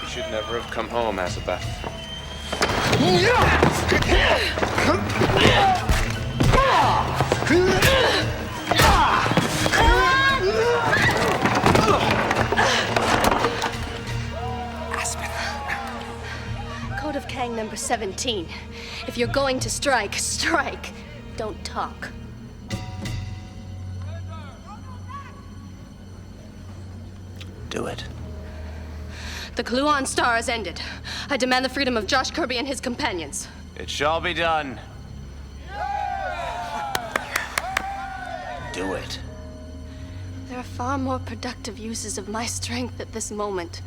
S10: should never have come home, Elizabeth.
S1: Aspen.
S9: Kang number 17. If you're going to strike, strike. Don't talk.
S3: Do it.
S9: The Kaluan Star has ended. I demand the freedom of Josh Kirby and his companions.
S10: It shall be done.
S3: Do it.
S9: There are far more productive uses of my strength at this moment.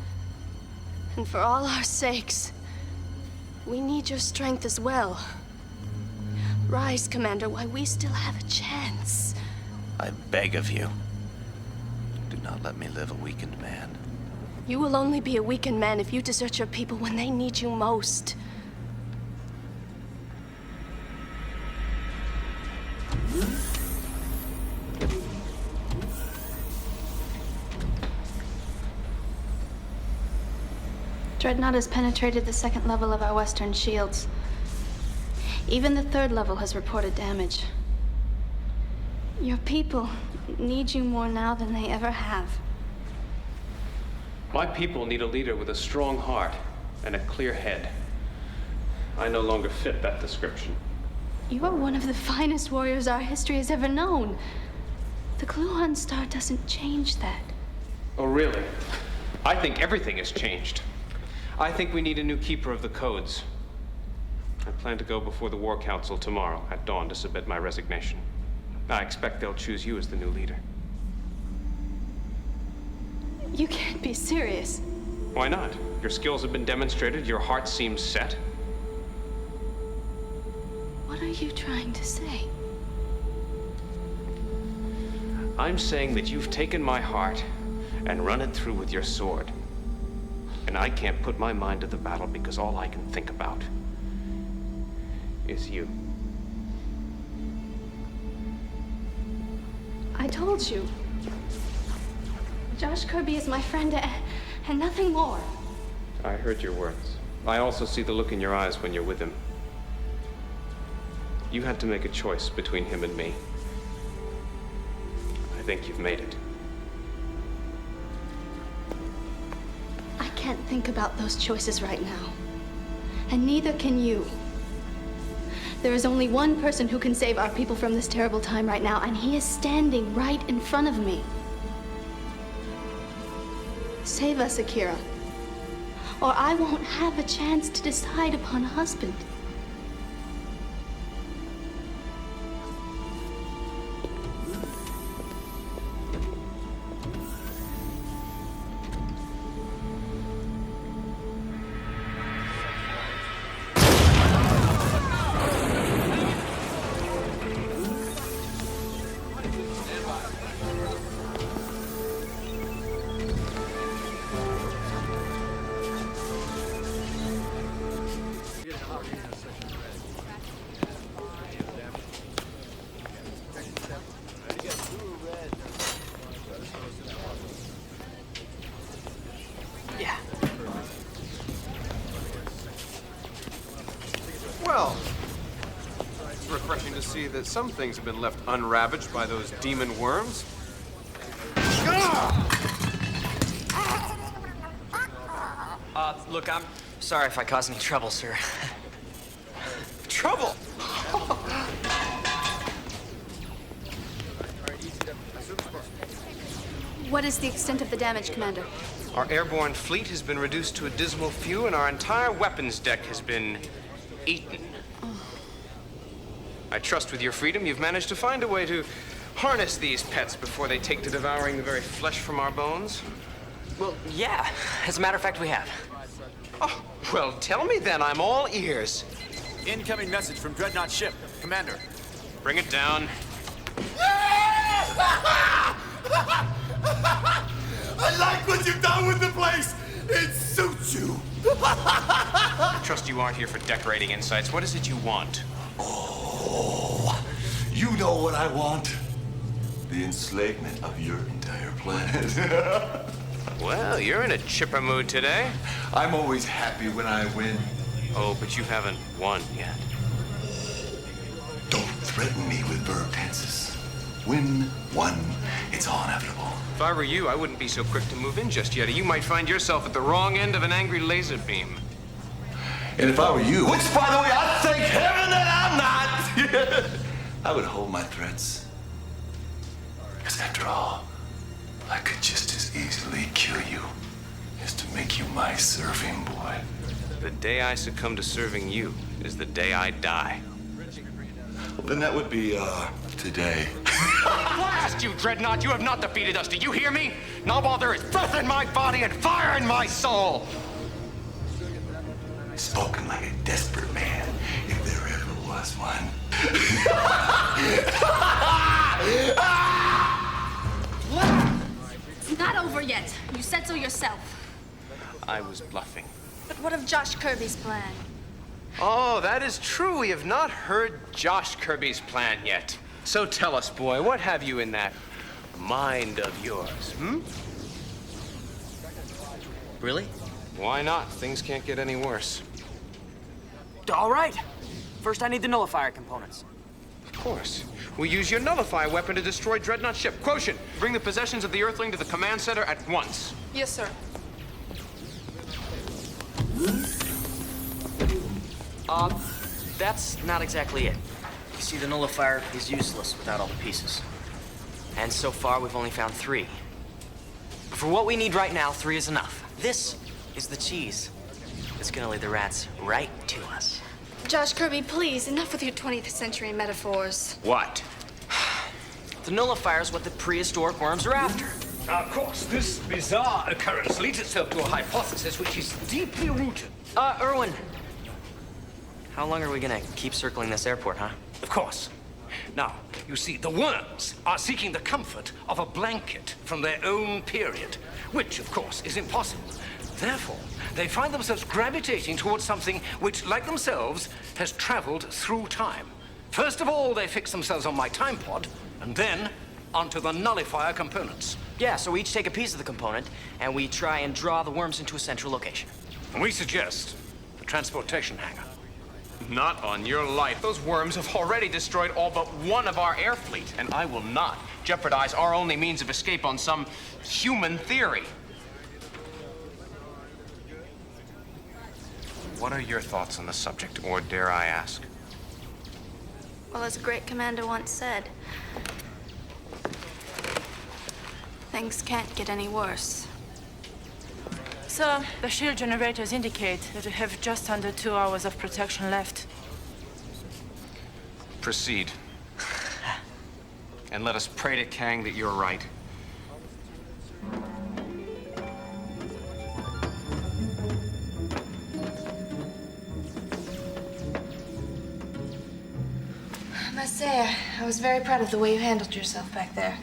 S9: And for all our sakes, we need your strength as well. Rise, Commander, while we still have a chance.
S3: I beg of you. Do not let me live a weakened man.
S9: You will only be a weakened man if you desert your people when they need you most.
S13: Dreadnought has penetrated the second level of our western shields. Even the third level has reported damage. Your people need you more now than they ever have.
S10: My people need a leader with a strong heart and a clear head. I no longer fit that description.
S13: You are one of the finest warriors our history has ever known. The Kaluan Star doesn't change that.
S10: Oh, really? I think everything has changed. I think we need a new keeper of the codes. I plan to go before the War Council tomorrow at dawn to submit my resignation. I expect they'll choose you as the new leader.
S13: You can't be serious.
S10: Why not? Your skills have been demonstrated, your heart seems set.
S13: What are you trying to say?
S10: I'm saying that you've taken my heart and run it through with your sword. And I can't put my mind to the battle because all I can think about is you.
S13: I told you. Josh Kirby is my friend and nothing more.
S10: I heard your words. I also see the look in your eyes when you're with him. You had to make a choice between him and me. I think you've made it.
S13: I can't think about those choices right now. And neither can you. There is only one person who can save our people from this terrible time right now, and he is standing right in front of me. Save us, Akira. Or I won't have a chance to decide upon a husband.
S10: Well, it's refreshing to see that some things have been left unravaged by those demon worms.
S1: Look, I'm sorry if I caused any trouble, sir.
S10: Trouble?
S13: What is the extent of the damage, Commander?
S10: Our airborne fleet has been reduced to a dismal few, and our entire weapons deck has been eaten. I trust with your freedom you've managed to find a way to harness these pets before they take to devouring the very flesh from our bones.
S1: Well, yeah. As a matter of fact, we have.
S10: Oh, well, tell me then. I'm all ears.
S6: Incoming message from Dreadnought ship. Commander.
S10: Bring it down.
S15: I like what you've done with the place. It suits you.
S10: I trust you aren't here for decorating insights. What is it you want?
S15: Oh, you know what I want. The enslavement of your entire planet.
S10: Well, you're in a chipper mood today.
S15: I'm always happy when I win.
S10: Oh, but you haven't won yet.
S15: Don't threaten me with verb tenses. Win, won, it's all inevitable.
S10: If I were you, I wouldn't be so quick to move in just yet, or you might find yourself at the wrong end of an angry laser beam.
S15: And if I were you, which, by the way, I thank heaven that I'm not, I would hold my threats. Because after all, I could just as easily kill you as to make you my serving boy.
S10: The day I succumb to serving you is the day I die.
S15: Well, then that would be, today.
S17: Blast you, Dreadnought! You have not defeated us, do you hear me? Now while there is breath in my body and fire in my soul!
S15: Spoken like a desperate man, if there ever was one.
S9: It's not over yet. You said so yourself.
S10: I was bluffing.
S9: But what of Josh Kirby's plan?
S10: Oh, that is true. We have not heard Josh Kirby's plan yet. So tell us, boy, what have you in that mind of yours, hmm?
S1: Really?
S10: Why not? Things can't get any worse.
S1: All right. First, I need the nullifier components.
S10: Of course. We use your nullify weapon to destroy Dreadnought's ship. Quotient, bring the possessions of the Earthling to the command center at once.
S9: Yes, sir.
S1: That's not exactly it. You see, the nullifier is useless without all the pieces. And so far, we've only found 3. But for what we need right now, 3 is enough. This is the cheese. It's gonna lead the rats right to us.
S9: Josh Kirby, please, enough with your 20th century metaphors.
S10: What?
S1: The nullifier is what the prehistoric worms are after.
S7: Of course, this bizarre occurrence leads itself to a hypothesis which is deeply rooted.
S1: Erwin. How long are we gonna keep circling this airport, huh?
S7: Of course. Now, you see, the worms are seeking the comfort of a blanket from their own period, which, of course, is impossible. Therefore, they find themselves gravitating towards something which, like themselves, has traveled through time. First of all, they fix themselves on my time pod, and then onto the nullifier components.
S1: Yeah, so we each take a piece of the component, and we try and draw the worms into a central location.
S7: And we suggest the transportation hangar.
S10: Not on your life. Those worms have already destroyed all but one of our air fleet, and I will not jeopardize our only means of escape on some human theory. What are your thoughts on the subject, or dare I ask?
S9: Well, as a great commander once said, things can't get any worse.
S12: So, the shield generators indicate that we have just under 2 hours of protection left.
S10: Proceed. And let us pray to Kang that you're right.
S9: I must say, I was very proud of the way you handled yourself back there.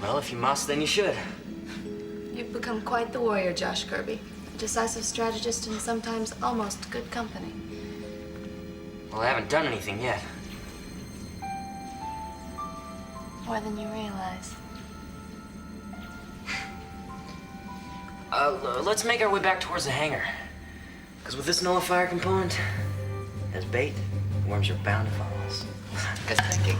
S1: Well, if you must, then you should.
S9: You've become quite the warrior, Josh Kirby. A decisive strategist and sometimes almost good company.
S1: Well, I haven't done anything yet.
S9: More than you realize.
S1: Let's make our way back towards the hangar. Because with this nullifier component, as bait, worms are bound to follow us.
S9: Good thinking.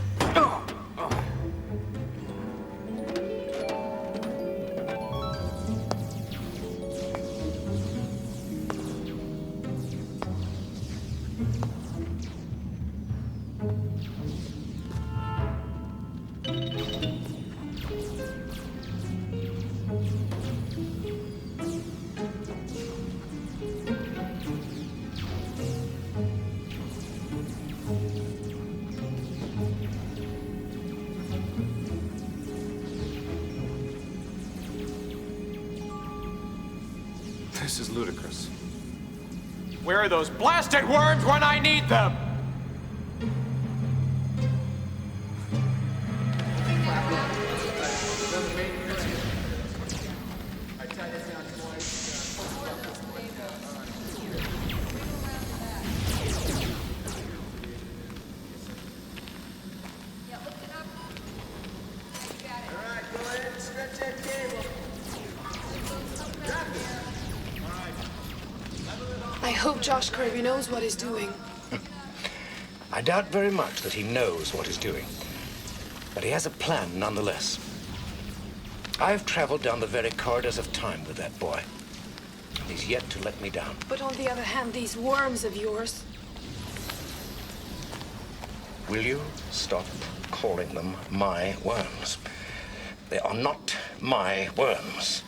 S10: This is ludicrous. Where are those blasted worms when I need them?
S16: I hope Josh Kirby knows what he's doing.
S7: I doubt very much that he knows what he's doing. But he has a plan nonetheless. I've traveled down the very corridors of time with that boy. He's yet to let me down.
S16: But on the other hand, these worms of yours...
S7: Will you stop calling them my worms? They are not my worms.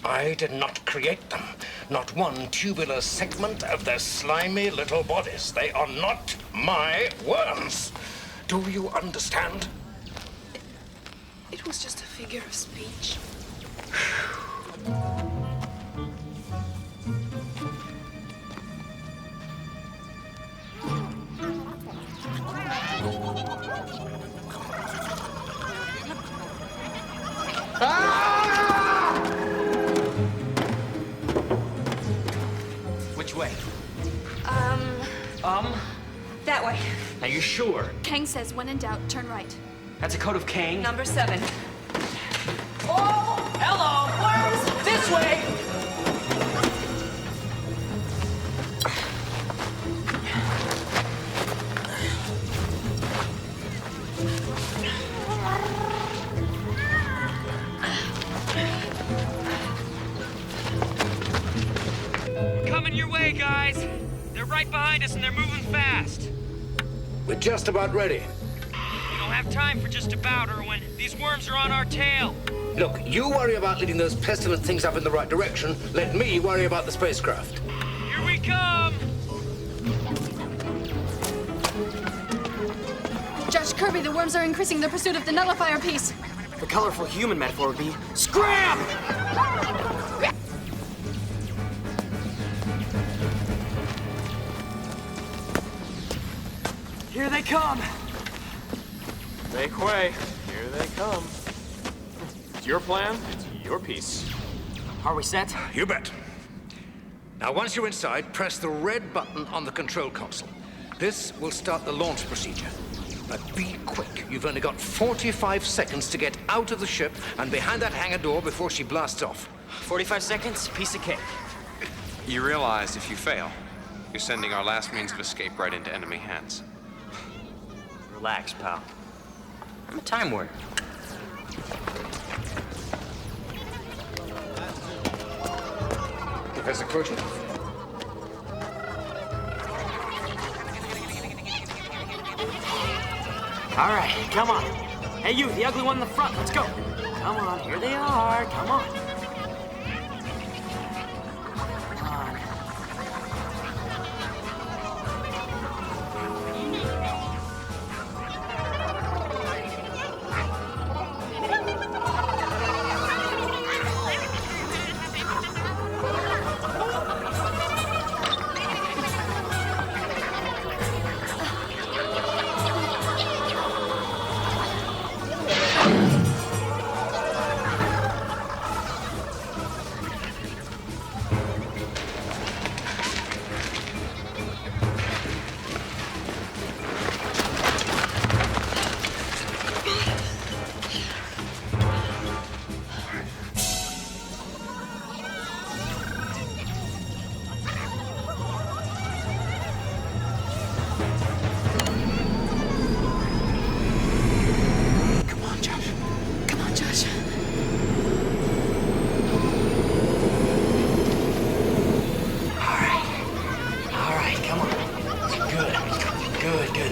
S7: I did not create them. Not one tubular segment of their slimy little bodies. They are not my worms. Do you understand?
S16: It was just a figure of speech.
S3: Which way?
S18: That way.
S3: Are you sure?
S18: Kang says, when in doubt, turn right.
S3: That's a code of Kang?
S18: Number 7.
S3: Oh! Hello! Worms! This way!
S19: Coming your way, guys. They're right behind us and they're moving fast.
S7: We're just about ready.
S19: We don't have time for just about, Erwin. These worms are on our tail.
S7: Look, you worry about leading those pestilent things up in the right direction. Let me worry about the spacecraft.
S19: Here we come!
S18: Judge Kirby, the worms are increasing their pursuit of the nullifier piece.
S1: The colorful human metaphor would be scram!
S3: Here they come!
S10: Make way. Here they come. It's your plan, it's your piece.
S1: Are we set?
S7: You bet. Now, once you're inside, press the red button on the control console. This will start the launch procedure. But be quick. You've only got 45 seconds to get out of the ship and behind that hangar door before she blasts off.
S1: 45 seconds, piece of cake.
S10: You realize if you fail, you're sending our last means of escape right into enemy hands.
S1: Relax, pal. I'm a time warrior.
S7: Professor Crochet.
S1: All right, come on. Hey, you, the ugly one in the front, let's go. Come on, here they are, come on. Come on.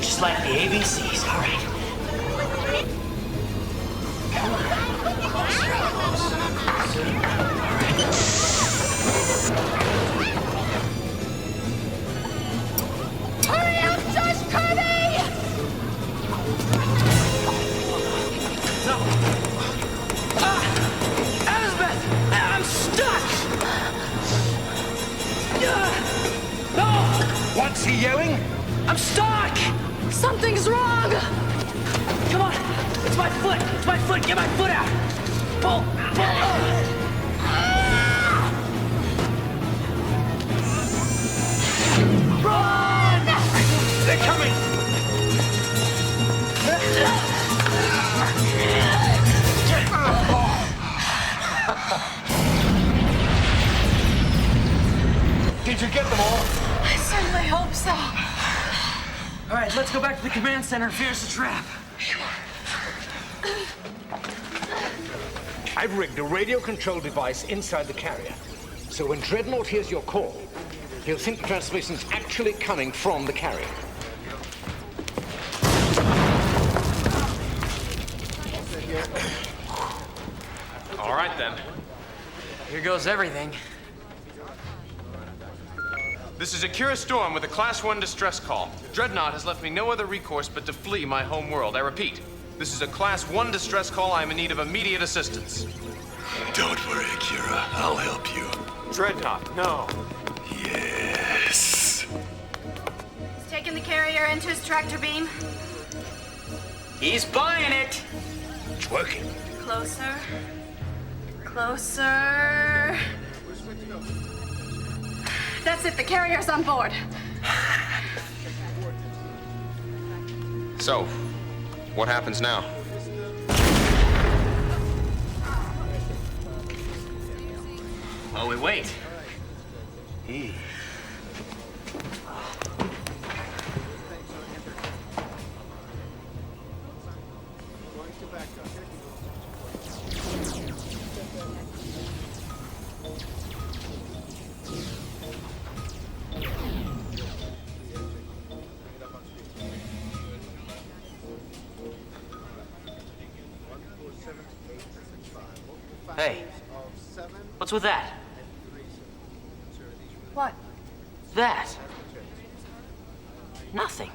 S1: Just like the ABCs, all right. Come on. Closer, closer. All right.
S18: Hurry up, Judge Kirby!
S3: No. Elizabeth! I'm stuck! No!
S7: What's he yelling?
S3: I'm stuck!
S18: Something's wrong!
S3: Come on! It's my foot! It's my foot! Get my foot out! Pull! Pull!
S18: Run!
S3: They're coming!
S7: Did you get them all?
S18: I certainly hope so.
S3: All right, let's go back to the command center and finish the trap.
S7: I've rigged a radio control device inside the carrier. So when Dreadnought hears your call, he'll think the transmission's actually coming from the carrier.
S10: All right, then.
S3: Here goes everything.
S10: This is Akira Storm with a Class 1 distress call. Dreadnought has left me no other recourse but to flee my home world. I repeat, this is a Class 1 distress call. I am in need of immediate assistance.
S15: Don't worry, Akira. I'll help you.
S10: Dreadnought, no.
S15: Yes.
S18: He's taking the carrier into his tractor beam.
S3: He's buying it.
S7: It's working.
S18: Closer. Closer. That's it, the carrier's on board.
S10: So, what happens now?
S3: Oh, we wait. Hey, what's with that?
S18: What?
S3: That? Nothing.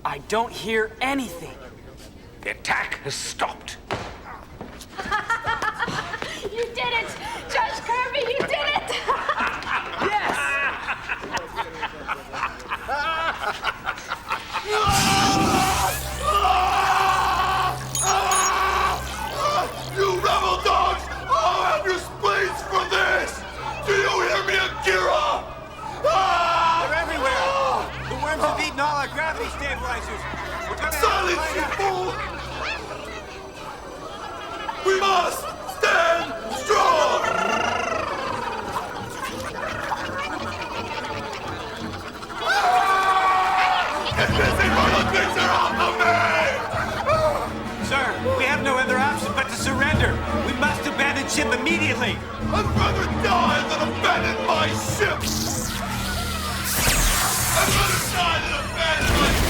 S3: I don't hear anything.
S7: The attack has stopped.
S18: You did it! Josh Kirby, you did it!
S3: Yes!
S15: You rebel dogs! I'll have your spleens for this! Do you hear me, Akira?
S20: They're everywhere! The worms have eaten all our gravity stabilizers! We're gonna
S15: Silence, you fool! We must stand strong! Get this infernal creature off of me!
S20: Sir, we have no other option but to surrender. We must abandon ship immediately.
S15: I'd rather die than abandon my ship! I'd rather die than abandon my ship!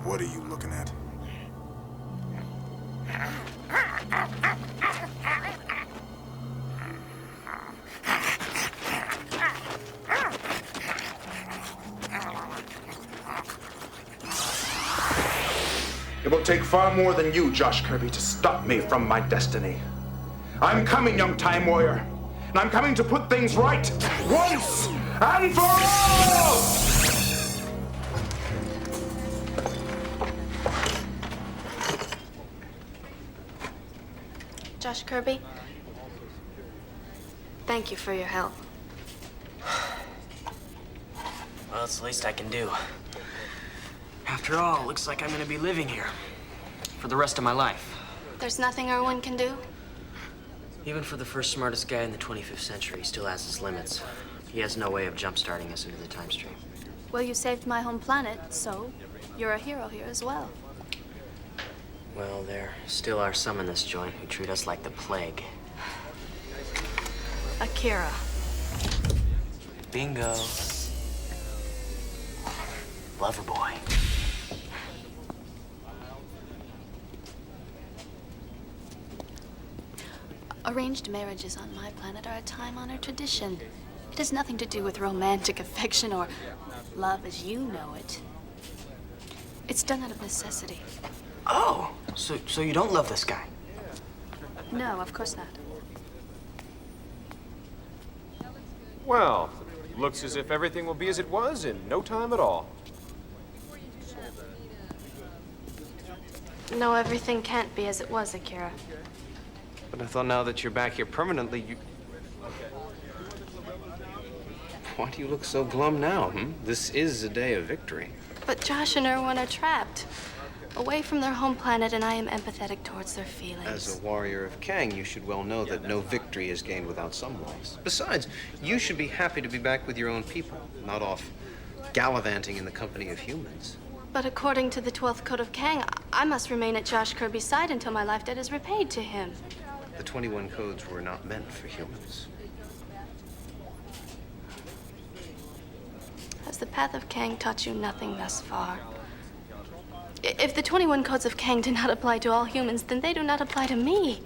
S5: What are you looking at?
S8: It will take far more than you, Josh Kirby, to stop me from my destiny. I'm coming, young Time Warrior, and I'm coming to put things right once and for all!
S9: Josh Kirby, thank you for your help.
S3: Well, it's the least I can do. After all, it looks like I'm gonna be living here for the rest of my life.
S9: There's nothing Erwin can do?
S3: Even for the first smartest guy in the 25th century, he still has his limits. He has no way of jump-starting us into the time stream.
S9: Well, you saved my home planet, so you're a hero here as well.
S3: Well, there still are some in this joint who treat us like the plague.
S9: Akira.
S3: Bingo. Lover boy.
S9: Arranged marriages on my planet are a time-honored tradition.
S18: It has nothing to do with romantic affection or love as you know it. It's done out of necessity.
S1: Oh, so you don't love this guy?
S18: No, of course not.
S10: Well, looks as if everything will be as it was in no time at all.
S4: No, everything can't be as it was, Akira.
S10: But I thought now that you're back here permanently, you... Why do you look so glum now, This is a day of victory.
S4: But Josh and Erwin are trapped, away from their home planet, and I am empathetic towards their feelings.
S10: As a warrior of Kang, you should well know that no victory is gained without some loss. Besides, you should be happy to be back with your own people, not off gallivanting in the company of humans.
S4: But according to the 12th Code of Kang, I must remain at Josh Kirby's side until my life debt is repaid to him.
S10: The 21 codes were not meant for humans.
S4: Has the path of Kang taught you nothing thus far? If the 21 codes of Kang do not apply to all humans, then they do not apply to me.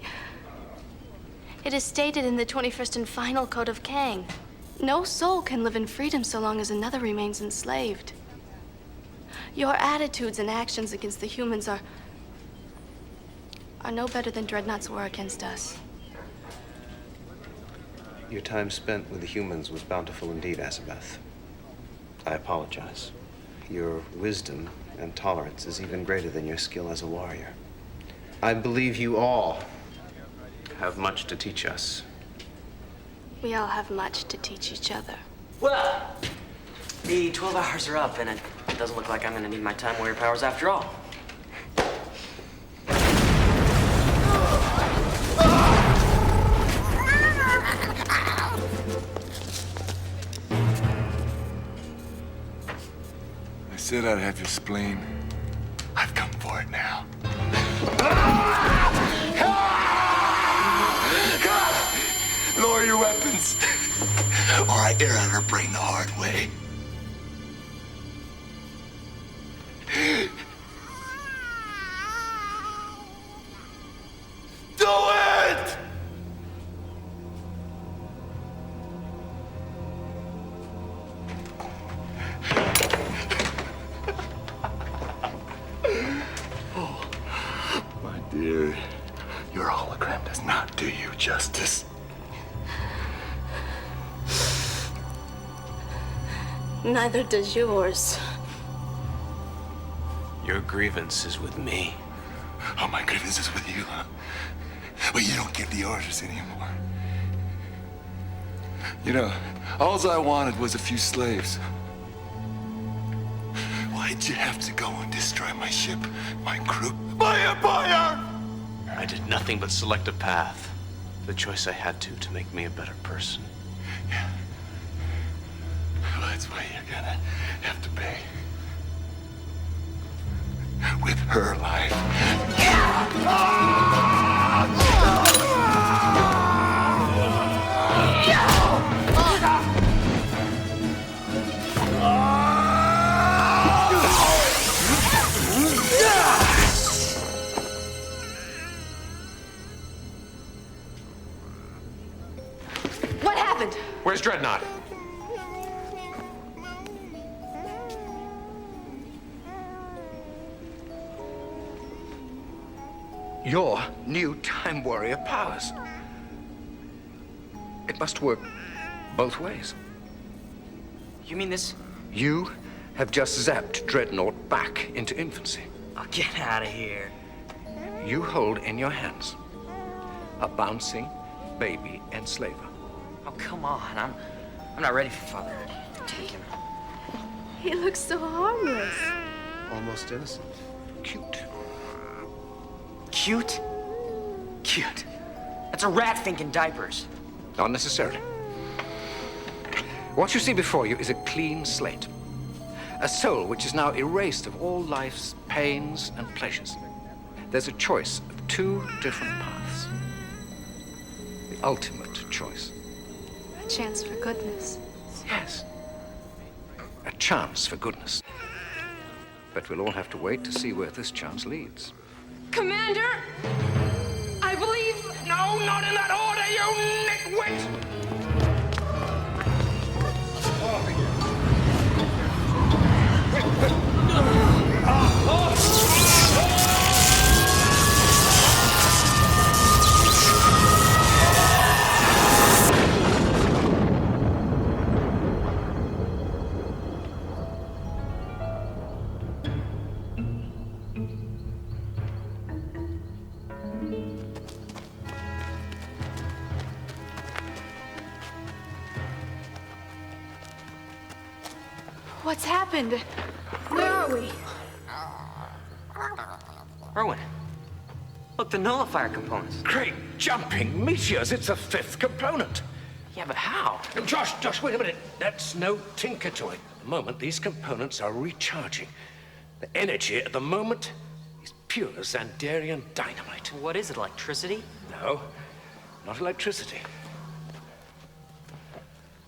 S4: It is stated in the 21st and final code of Kang. No soul can live in freedom so long as another remains enslaved. Your attitudes and actions against the humans are no better than Dreadnought's war against us.
S10: Your time spent with the humans was bountiful indeed, Azabeth. I apologize. Your wisdom and tolerance is even greater than your skill as a warrior. I believe you all have much to teach us.
S4: We all have much to teach each other.
S1: Well, the 12 hours are up, and it doesn't look like I'm gonna need my Time Warrior powers after all.
S15: I said I'd have your spleen. I've come for it now. Lower your weapons, or I air out her brain the hard way. Do it! Oh, my dear, your hologram does not do you justice.
S4: Neither does yours.
S10: Your grievance is with me.
S15: Oh, my grievance is with you, huh? Well, you don't give the orders anymore. You know, all I wanted was a few slaves. Why'd you have to go and destroy my ship, my crew, my empire?
S10: I did nothing but select a path. The choice I had to make me a better person.
S15: Yeah. Well, that's why you're gonna have to pay. With her life.
S4: What happened?
S10: Where's Dreadnought?
S7: Your new Time Warrior powers. It must work both ways.
S1: You mean this?
S7: You have just zapped Dreadnought back into infancy.
S1: Oh, get out of here.
S7: You hold in your hands a bouncing baby enslaver.
S1: Oh, come on. I'm not ready for father. Take him.
S4: He looks so harmless.
S10: Almost innocent.
S7: Cute.
S1: Cute? Cute. That's a rat thinking diapers.
S7: Not necessarily. What you see before you is a clean slate. A soul which is now erased of all life's pains and pleasures. There's a choice of two different paths. The ultimate choice.
S4: A chance for goodness.
S7: Yes. A chance for goodness. But we'll all have to wait to see where this chance leads.
S19: Commander! I believe... No, not in that order, you nitwit!
S9: What's happened? Where are we?
S3: Erwin, look, the nullifier components.
S7: Great jumping meteors! It's a fifth component.
S3: Yeah, but how?
S7: Josh, wait a minute. That's no tinker toy. At the moment, these components are recharging. The energy at the moment is pure Xandarian dynamite.
S3: What is it, electricity?
S7: No, not electricity.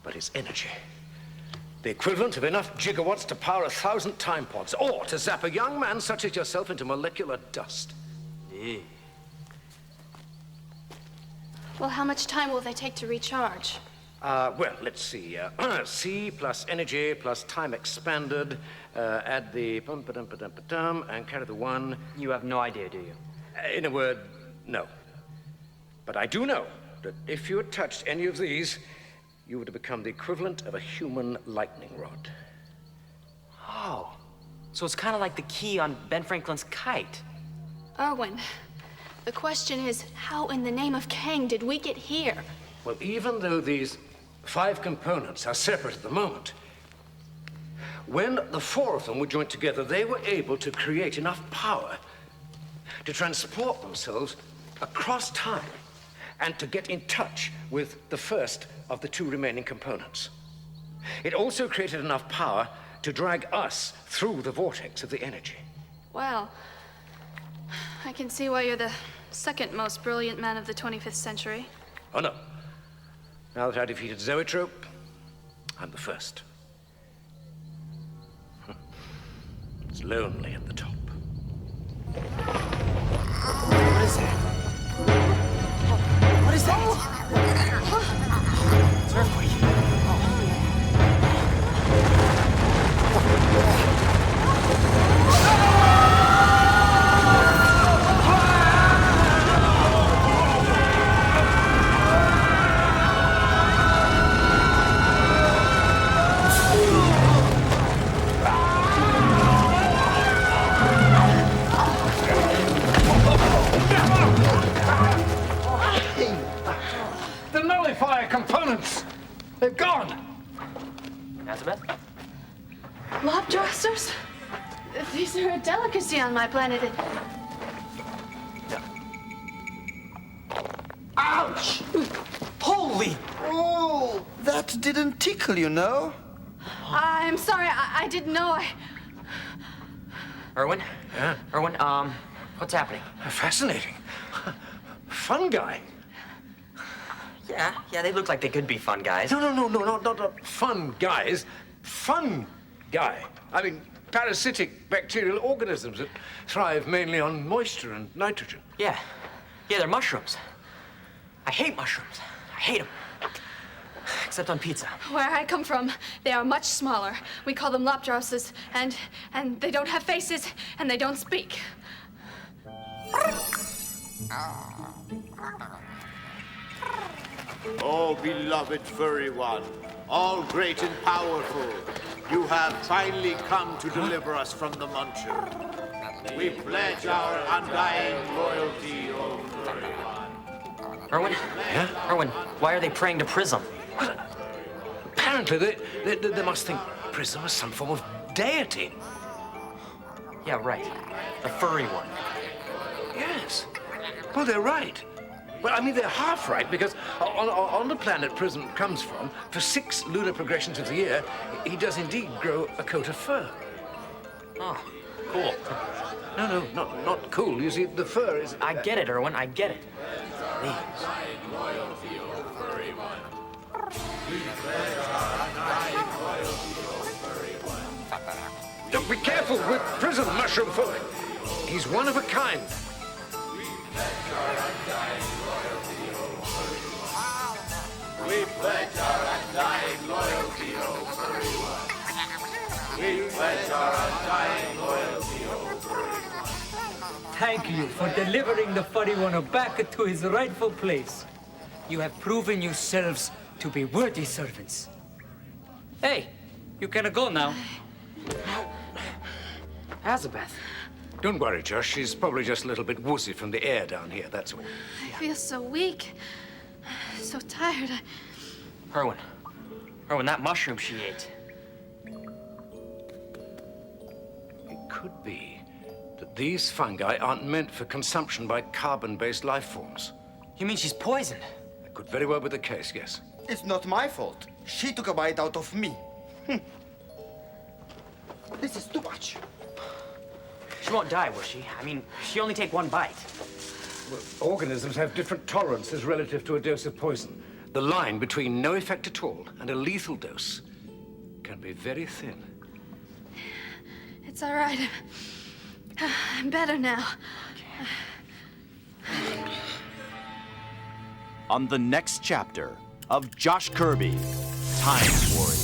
S7: But it's energy. The equivalent of enough gigawatts to power 1,000 time pods, or to zap a young man such as yourself into molecular dust.
S9: Well, how much time will they take to recharge?
S7: Well, let's see. C plus energy plus time expanded, add the pum-pa-dum-pa-dum-pa-dum, and carry the 1.
S3: You have no idea, do you?
S7: In a word, no. But I do know that if you had touched any of these, you would have become the equivalent of a human lightning rod.
S3: Oh, so it's kind of like the key on Ben Franklin's kite.
S9: Erwin, the question is, how in the name of Kang did we get here?
S7: Well, even though these 5 components are separate at the moment, when the 4 of them were joined together, they were able to create enough power to transport themselves across time and to get in touch with the first of the 2 remaining components. It also created enough power to drag us through the vortex of the energy.
S9: Well, I can see why you're the second most brilliant man of the 25th century.
S7: Oh, no. Now that I defeated Zoetrope, I'm the first. It's lonely at the top.
S3: What is that? What is that? It's an earthquake.
S7: The nullifier components! They're gone!
S3: Elizabeth?
S9: Lobdrosters? These are a delicacy on my planet.
S3: Ouch! Holy!
S21: Oh, that didn't tickle, you know?
S9: I'm sorry, I didn't know.
S3: Erwin?
S7: Yeah?
S3: Erwin, what's happening?
S7: Fascinating. Fun guy.
S3: Yeah, they look like they could be fun guys.
S7: No, not fun guys. Fun guy. I mean, parasitic bacterial organisms that thrive mainly on moisture and nitrogen.
S3: Yeah, they're mushrooms. I hate mushrooms. I hate them. Except on pizza.
S9: Where I come from, they are much smaller. We call them lobdrosses, and they don't have faces, and they don't speak.
S11: Oh, beloved furry one, all great and powerful, you have finally come to deliver us from the Muncher. We pledge our undying loyalty, O furry one.
S3: Erwin?
S7: Yeah?
S3: Erwin, why are they praying to Prism?
S7: Apparently, they must think Prism is some form of deity.
S3: Yeah, right. The furry one.
S7: Yes. Well, they're right. Well, I mean, they're half right, because on the planet Prism comes from, for 6 lunar progressions of the year, he does indeed grow a coat of fur.
S3: Oh, cool.
S7: No, not cool. You see, the fur is...
S3: I get it, Erwin, I get it. Please.
S7: Don't be careful with Prism, mushroom folk. He's one of a kind.
S11: We pledge our undying loyalty, O furry one. We pledge our undying loyalty.
S2: Thank you for delivering the furry one back to his rightful place. You have proven yourselves to be worthy servants. Hey, you can go now.
S7: Elizabeth. Don't worry, Josh. She's probably just a little bit woozy from the air down here, that's all.
S9: I feel so weak. So tired.
S1: Erwin, that mushroom she ate.
S7: It could be that these fungi aren't meant for consumption by carbon-based life forms.
S1: You mean she's poisoned?
S7: That could very well be the case, yes.
S21: It's not my fault. She took a bite out of me. This is too much.
S1: She won't die, will she? I mean, she only take one bite.
S7: Well, organisms have different tolerances relative to a dose of poison. The line between no effect at all and a lethal dose can be very thin.
S9: It's all right. I'm better now.
S6: On the next chapter of Josh Kirby, Time Warrior.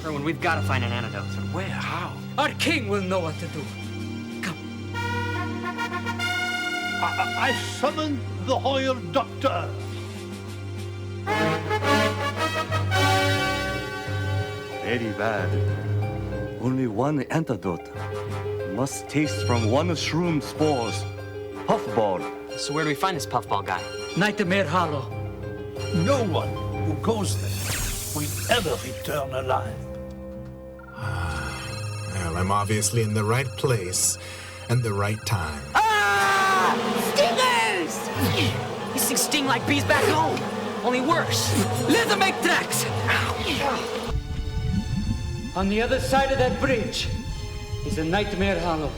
S1: Erwin, we've got to find an antidote.
S7: Where? How?
S2: Our king will know what to do.
S22: I summon the Royal Doctor.
S23: Very bad. Only one antidote. Must taste from one shroom spores. Puffball.
S1: So where do we find this puffball guy?
S2: Nightmare Hollow.
S22: No one who goes there will ever return alive.
S5: Well, I'm obviously in the right place and the right time.
S1: Ah! Stingers! These things sting like bees back home. Only worse.
S2: Let them make tracks! On the other side of that bridge is a Nightmare Hollow.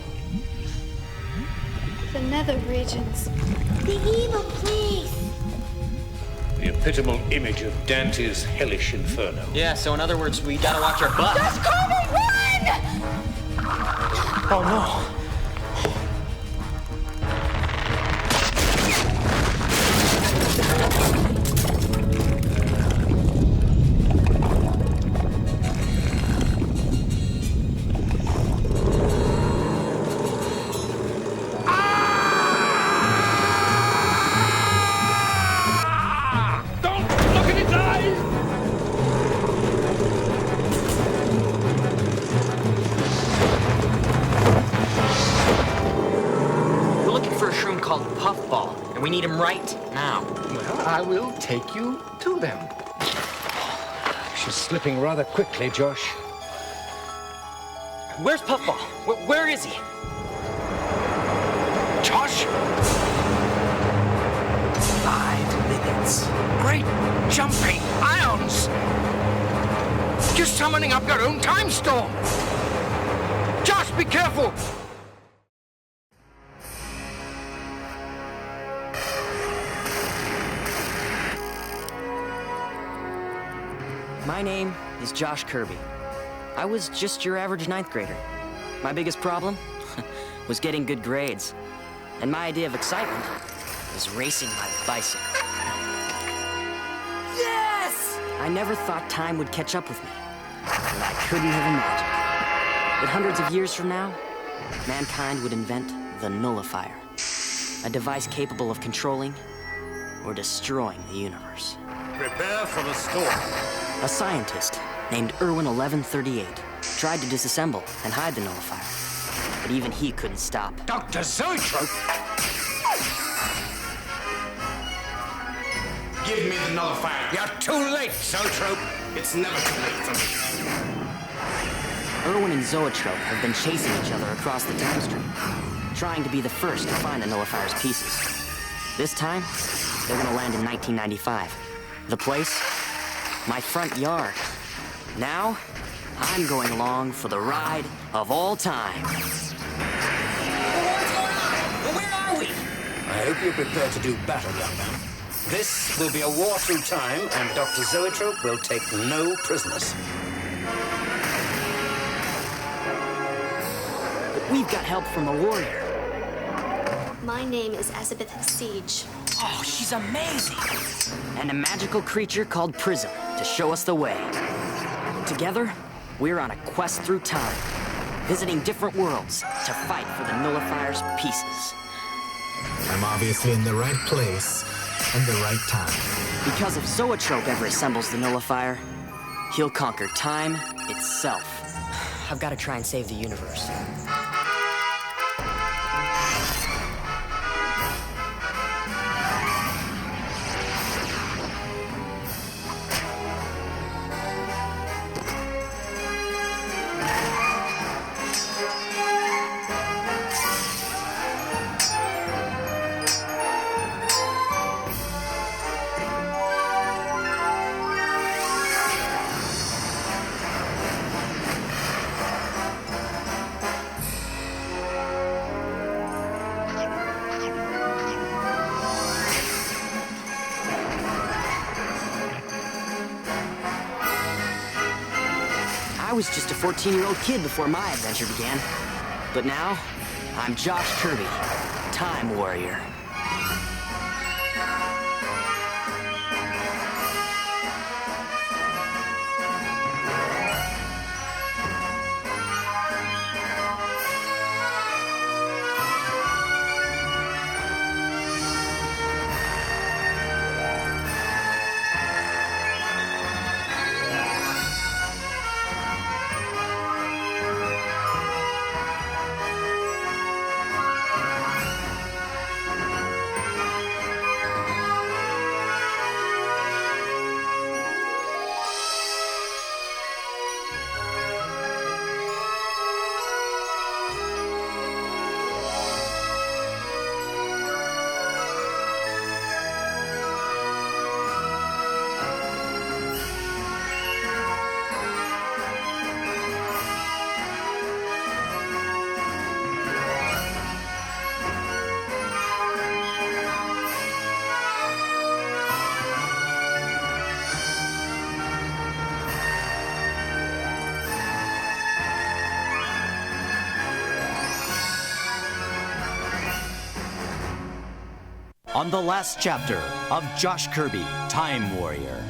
S9: The nether regions.
S24: The evil place.
S14: The epitomal image of Dante's hellish inferno.
S1: Yeah, so in other words, we gotta watch our butt.
S24: Just Corbin, run!
S1: Oh no. We need him right now.
S7: Well, I will take you to them. She's slipping rather quickly, Josh.
S1: Where's Puffball? Where is he?
S7: Josh!
S1: 5 minutes.
S7: Great jumping ions! You're summoning up your own time storm! Josh, be careful!
S1: My name is Josh Kirby. I was just your average 9th grader. My biggest problem was getting good grades. And my idea of excitement was racing my bicycle. Yes! I never thought time would catch up with me. And I couldn't have imagined that hundreds of years from now, mankind would invent the nullifier. A device capable of controlling or destroying the universe.
S14: Prepare for the storm.
S1: A scientist named Erwin 1138 tried to disassemble and hide the nullifier, but even he couldn't stop.
S7: Dr. Zoetrope!
S8: Give me the nullifier.
S7: You're too late, Zoetrope.
S8: It's never too late for me.
S1: Erwin and Zoetrope have been chasing each other across the time stream, trying to be the first to find the nullifier's pieces. This time, they're gonna land in 1995. The place? My front yard. Now, I'm going along for the ride of all time.
S3: What's going on? Where are we?
S14: I hope you're prepared to do battle, young man. This will be a war through time, and Dr. Zoetrope will take no prisoners.
S1: But we've got help from a warrior.
S24: My name is Elizabeth Siege.
S1: Oh, she's amazing! And a magical creature called Prism to show us the way. Together, we're on a quest through time, visiting different worlds to fight for the Nullifier's pieces.
S5: I'm obviously in the right place and the right time.
S1: Because if Zoetrope ever assembles the Nullifier, he'll conquer time itself. I've got to try and save the universe. I was just a 14-year-old kid before my adventure began. But now, I'm Josh Kirby, Time Warrior.
S6: On the last chapter of Josh Kirby, Time Warrior.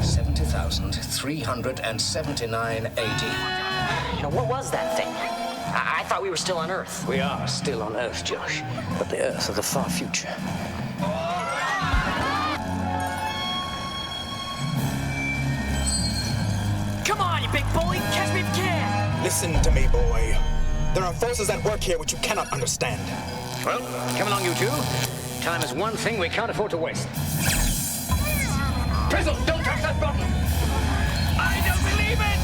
S14: 70,379 AD.
S1: You know, what was that thing? I thought we were still on Earth.
S14: We are still on Earth, Josh, but the Earth of the far future.
S1: Come on, you big bully! Catch me if you can!
S8: Listen to me, boy. There are forces at work here which you cannot understand.
S14: Well, come along, you two. Time is one thing we can't afford to waste. Prism, don't touch that button!
S19: I don't believe it!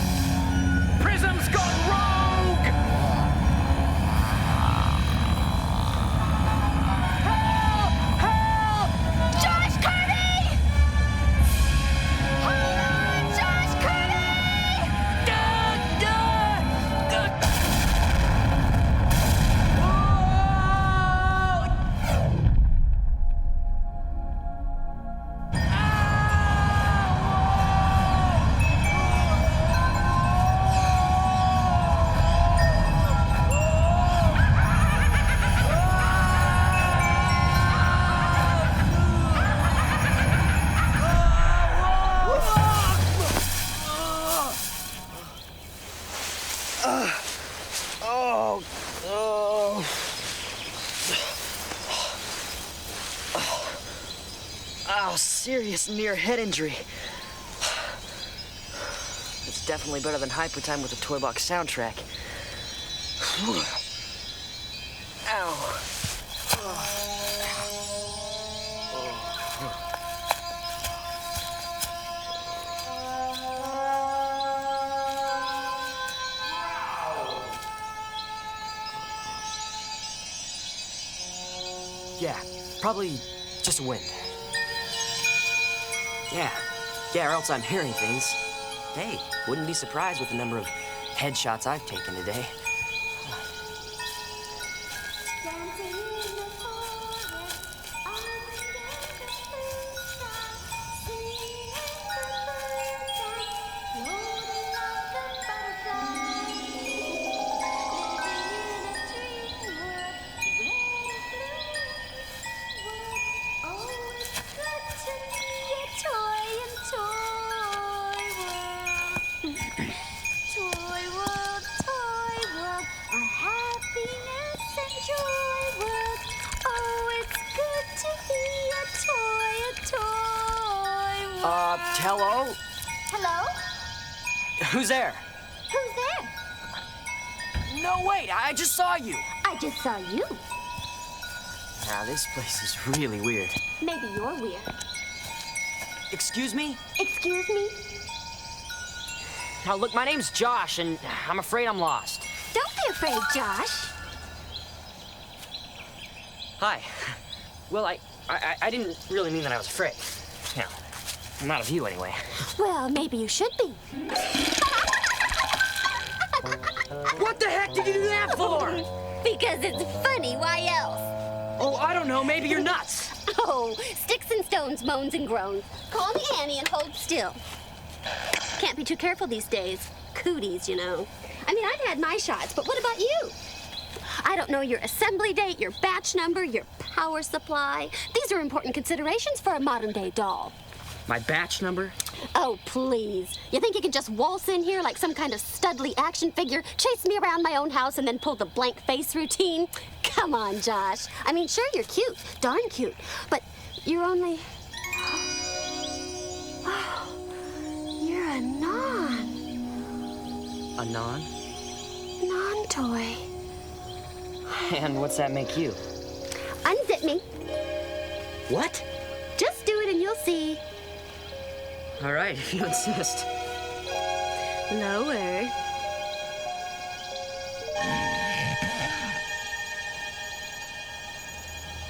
S19: Prism's gone rogue! Help! Help! Josh Kirby! Hold on, Josh Kirby!
S1: Serious near head injury. It's definitely better than hypertime with the toy box soundtrack. Ow. Yeah, probably just wind. Yeah, or else I'm hearing things. Hey, wouldn't be surprised with the number of headshots I've taken today. Hello?
S24: Hello?
S1: Who's there?
S24: Who's there?
S1: No, wait, I just saw you.
S24: I just saw you.
S1: Now, this place is really weird.
S24: Maybe you're weird.
S1: Excuse me?
S24: Excuse me?
S1: Now, look, my name's Josh, and I'm afraid I'm lost.
S24: Don't be afraid, Josh.
S1: Hi. Well, I didn't really mean that I was afraid. No, not of you, anyway.
S24: Well, maybe you should be.
S1: What the heck did you do that for?
S24: Because it's funny. Why else?
S1: Oh, I don't know. Maybe you're nuts.
S24: Oh, sticks and stones, moans and groans. Call me Annie and hold still. Can't be too careful these days. Cooties, you know. I mean, I've had my shots, but what about you? I don't know your assembly date, your batch number, your power supply. These are important considerations for a modern-day doll.
S1: My batch number?
S24: Oh, please. You think you can just waltz in here like some kind of studly action figure, chase me around my own house, and then pull the blank face routine? Come on, Josh. I mean, sure, you're cute. Darn cute. But you're only... Oh, you're a non.
S1: A non?
S24: Non-toy.
S1: And what's that make you?
S24: Unzip me.
S1: What?
S24: Just do it and you'll see.
S1: All right, if you insist.
S24: Lower.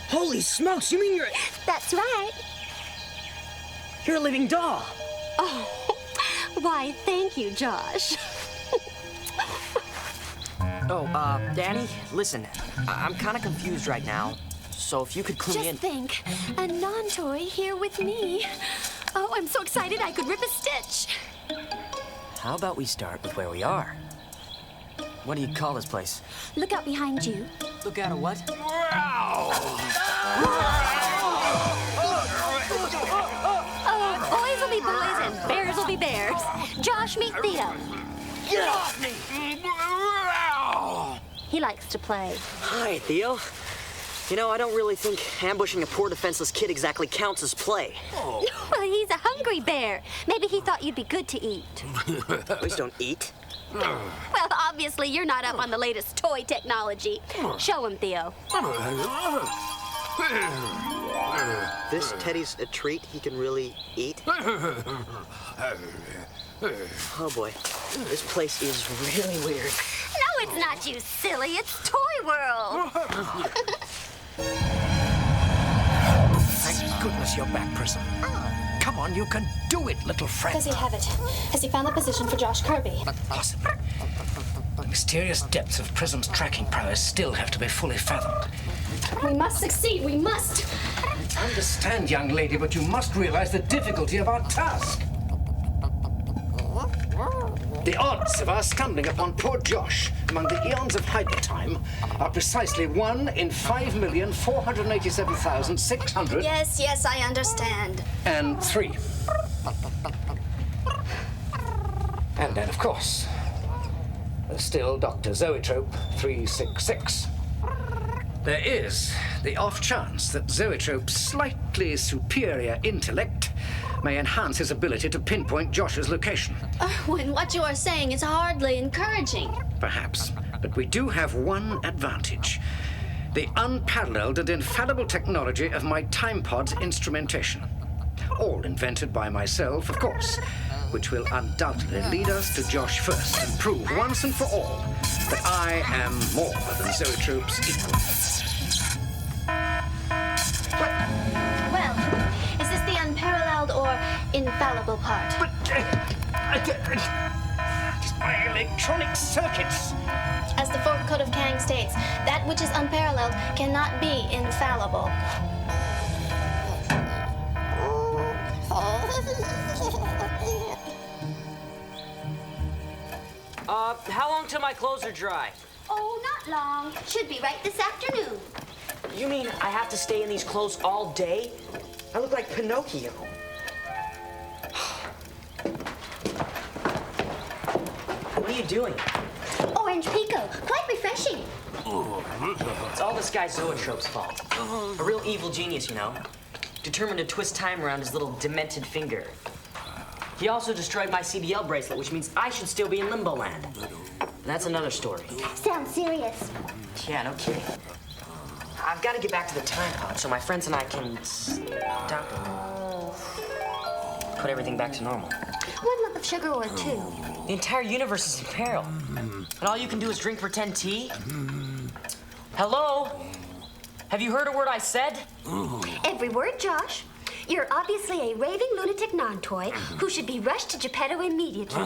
S1: Holy smokes, you mean you're...
S24: That's right.
S1: You're a living doll.
S24: Oh, why, thank you, Josh.
S1: Oh, Danny, listen, I'm kind of confused right now. So if you could clue me in...
S24: Just think, a non-toy here with me. Oh, I'm so excited I could rip a stitch.
S1: How about we start with where we are? What do you call this place?
S24: Look out behind you.
S1: Look out at what?
S24: Oh, boys will be boys and bears will be bears. Josh, meet Theo.
S1: Get off me!
S24: He likes to play.
S1: Hi, Theo. You know, I don't really think ambushing a poor defenseless kid exactly counts as play.
S24: Well, he's a hungry bear. Maybe he thought you'd be good to eat.
S1: Please don't eat.
S24: Well, obviously, you're not up on the latest toy technology. Show him, Theo.
S1: This Teddy's a treat he can really eat? Oh, boy. This place is really weird.
S24: No, it's not, you silly. It's Toyworld.
S7: Thank goodness you're back, Prism. Come on, you can do it, little friend.
S4: Does he have it? Has he found the position for Josh Kirby?
S7: Possibly. The mysterious depths of Prism's tracking prowess still have to be fully fathomed.
S4: We must succeed. We must.
S7: Understand, young lady, but you must realize the difficulty of our task. The odds of our stumbling upon poor Josh among the eons of hypertime are precisely 1 in 5,487,600.
S24: Yes, I understand.
S7: And 3. And then, of course, there's still Dr. Zoetrope 366. There is the off chance that Zoetrope's slightly superior intellect may enhance his ability to pinpoint Josh's location.
S24: When what you are saying is hardly encouraging.
S7: Perhaps, but we do have one advantage. The unparalleled and infallible technology of my time pod's instrumentation. All invented by myself, of course, which will undoubtedly lead us to Josh first and prove once and for all that I am more than Zoetrope's equal.
S24: Well, is this the unparalleled or infallible part?
S7: But just my electronic circuits.
S4: As the fourth code of Kang states, that which is unparalleled cannot be infallible.
S1: How long till my clothes are dry?
S24: Oh, not long. Should be right this afternoon.
S1: You mean I have to stay in these clothes all day? I look like Pinocchio. What are you doing?
S24: Orange Pico. Quite refreshing.
S1: It's all this guy Zoetrope's fault. A real evil genius, you know. determined to twist time around his little demented finger. He also destroyed my CBL bracelet, which means I should still be in Limbo Land. And that's another story.
S24: Sounds serious.
S1: Yeah, no kidding. I've got to get back to the time pod so my friends and I can stop and put everything back to normal.
S24: 1 lump of sugar or 2?
S1: The entire universe is in peril. And all you can do is drink pretend tea? Hello? Have you heard a word I said?
S24: Every word, Josh. You're obviously a raving lunatic non-toy who should be rushed to Geppetto immediately.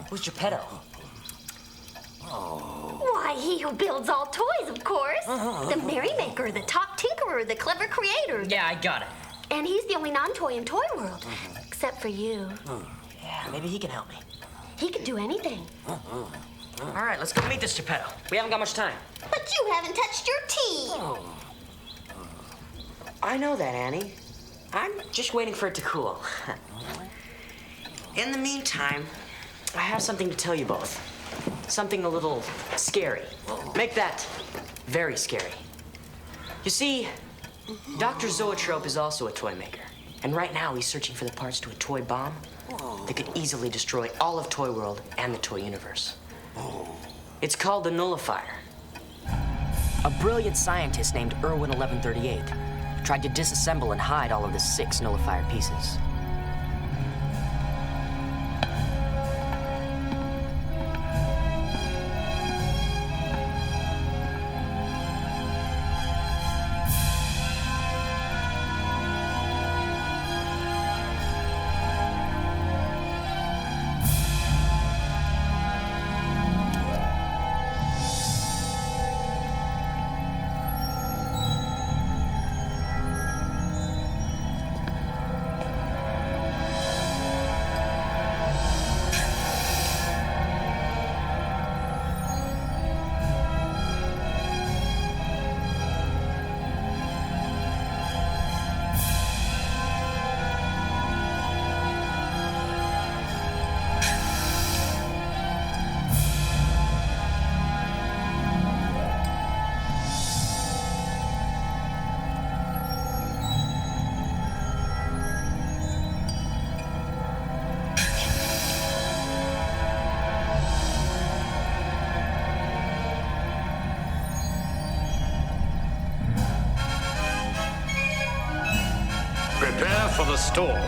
S1: Who's Geppetto?
S24: Why, he who builds all toys, of course. The merrymaker, the top tinkerer, the clever creator.
S1: Yeah, I got it.
S24: And he's the only non-toy in Toyworld. Except for you.
S1: Yeah, maybe he can help me.
S24: He can do anything.
S1: All right, let's go meet this Geppetto. We haven't got much time.
S24: But you haven't touched your tea.
S1: I know that, Annie. I'm just waiting for it to cool. In the meantime, I have something to tell you both. Something a little scary. Make that very scary. You see, Dr. Zoetrope is also a toy maker. And right now he's searching for the parts to a toy bomb that could easily destroy all of Toyworld and the toy universe. It's called the Nullifier. A brilliant scientist named Irwin 1138 tried to disassemble and hide all of the 6 nullifier pieces.
S12: Prepare for the storm.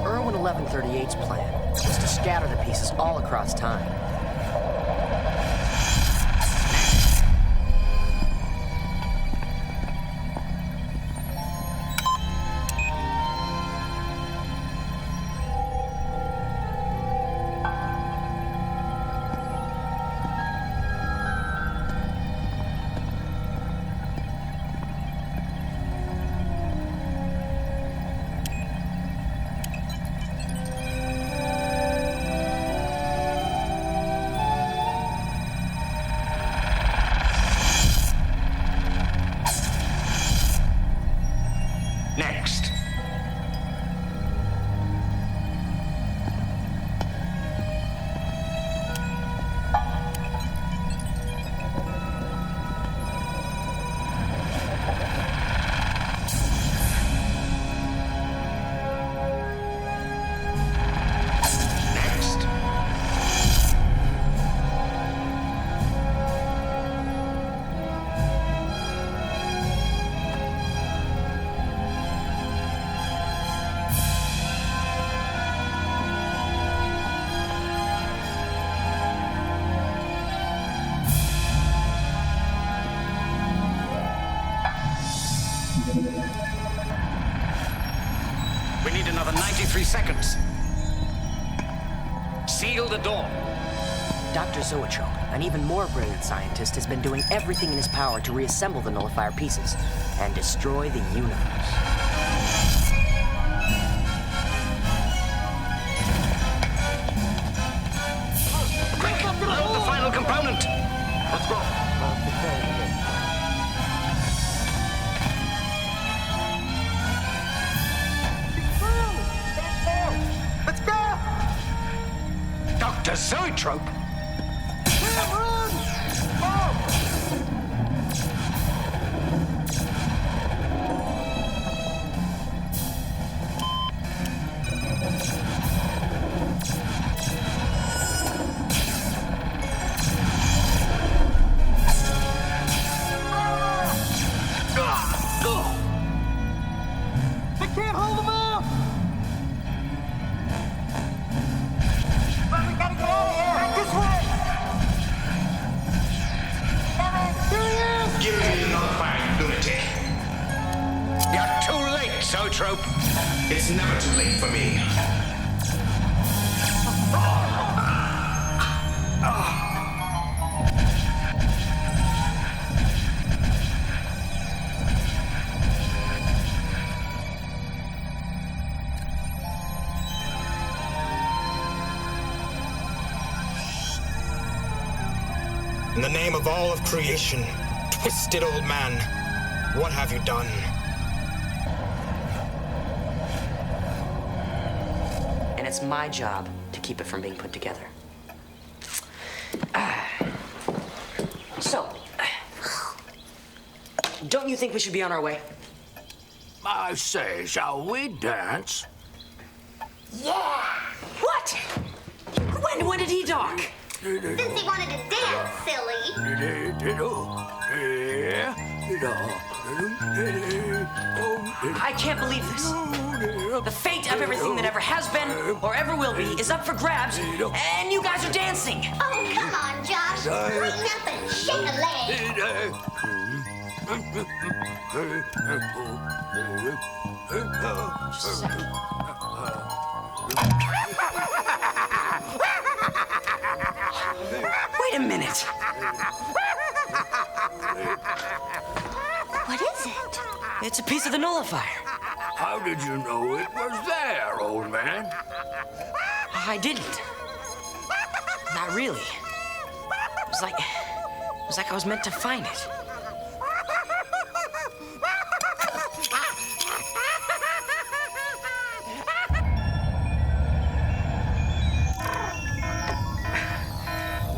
S1: Irwin 1138's plan was to scatter the pieces all across time.
S12: Next. We need another 93 seconds. Seal the door.
S1: Dr. Zoetrope, an even more brilliant scientist, has been doing everything in his power to reassemble the nullifier pieces and destroy the universe.
S7: Load the final component. Let's go. Let's go. Dr. Zoetrope.
S8: It's never too late for me.
S5: In the name of all of creation, twisted old man, what have you done?
S1: And it's my job to keep it from being put together. So, don't you think we should be on our way?
S20: I say, shall we dance?
S1: Yeah! What? When did he talk?
S24: Since he wanted to dance, silly.
S1: I can't believe this. The fate of everything that ever has been or ever will be is up for grabs, and you guys are dancing.
S24: Oh, come on, Josh. Lighten up and shake a leg.
S1: Just a second. Wait a minute.
S24: What is it?
S1: It's a piece of the nullifier.
S20: How did you know it was there, old man?
S1: I didn't. Not really. It was like I was meant to find it.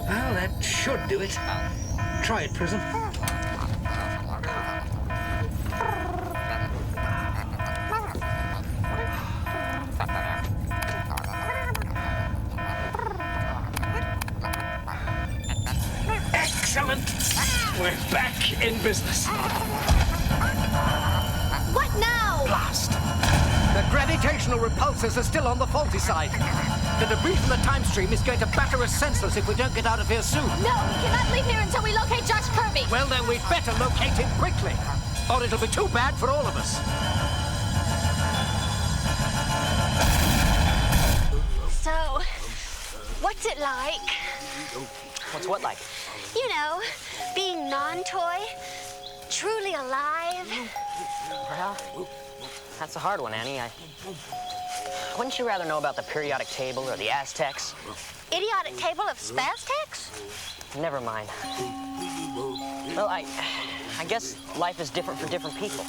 S7: Well, that should do it. Try it, Prism. Excellent! We're back in business.
S24: What now?
S7: Blast! The gravitational repulsors are still on the faulty side. The debris from the time stream is going to batter us senseless if we don't get out of here soon.
S24: No, we cannot leave here until we locate Josh Kirby.
S7: Well, then we'd better locate him quickly, or it'll be too bad for all of us.
S24: So, what's it like?
S1: What's what like?
S24: You know, being non-toy, truly alive.
S1: Well, that's a hard one, Annie. Wouldn't you rather know about the periodic table or the Aztecs?
S24: Idiotic table of spastics?
S1: Never mind. Well, I guess life is different for different people.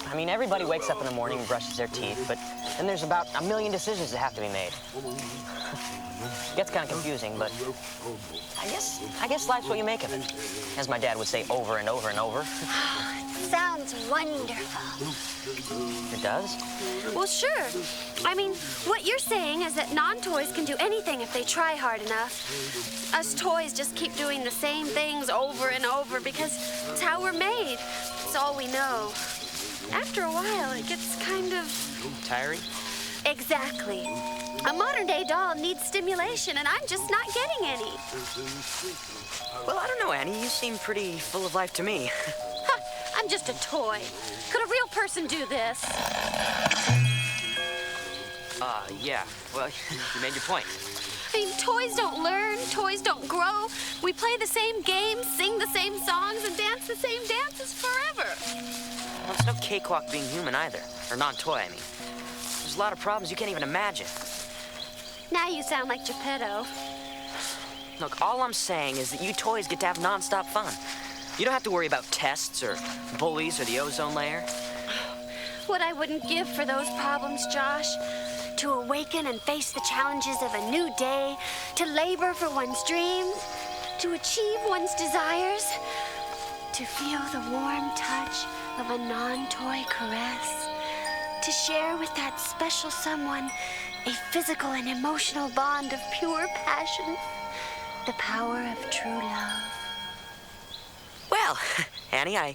S1: I mean, everybody wakes up in the morning and brushes their teeth, but then there's about 1 million decisions that have to be made. It gets kind of confusing, but I guess life's what you make of it. As my dad would say over and over and over.
S24: Sounds wonderful.
S1: It does?
S24: Well, sure. I mean, what you're saying is that non-toys can do anything if they try hard enough. Us toys just keep doing the same things over and over because it's how we're made. It's all we know. After a while, it gets kind of...
S1: tiring?
S24: Exactly. A modern-day doll needs stimulation, and I'm just not getting any.
S1: Well, I don't know, Annie. You seem pretty full of life to me.
S24: I'm just a toy. Could a real person do this?
S1: Yeah. Well, you made your point.
S18: I mean, toys don't learn, toys don't grow. We play the same games, sing the same songs, and dance the same dances forever.
S1: Well, it's no cakewalk being human either. Or non-toy, I mean. There's a lot of problems you can't even imagine.
S24: Now you sound like Geppetto.
S1: Look, all I'm saying is that you toys get to have non-stop fun. You don't have to worry about tests or bullies or the ozone layer.
S24: What I wouldn't give for those problems, Josh. To awaken and face the challenges of a new day, to labor for one's dreams, to achieve one's desires, to feel the warm touch of a non-toy caress, to share with that special someone a physical and emotional bond of pure passion, the power of true love.
S1: Well, Annie, I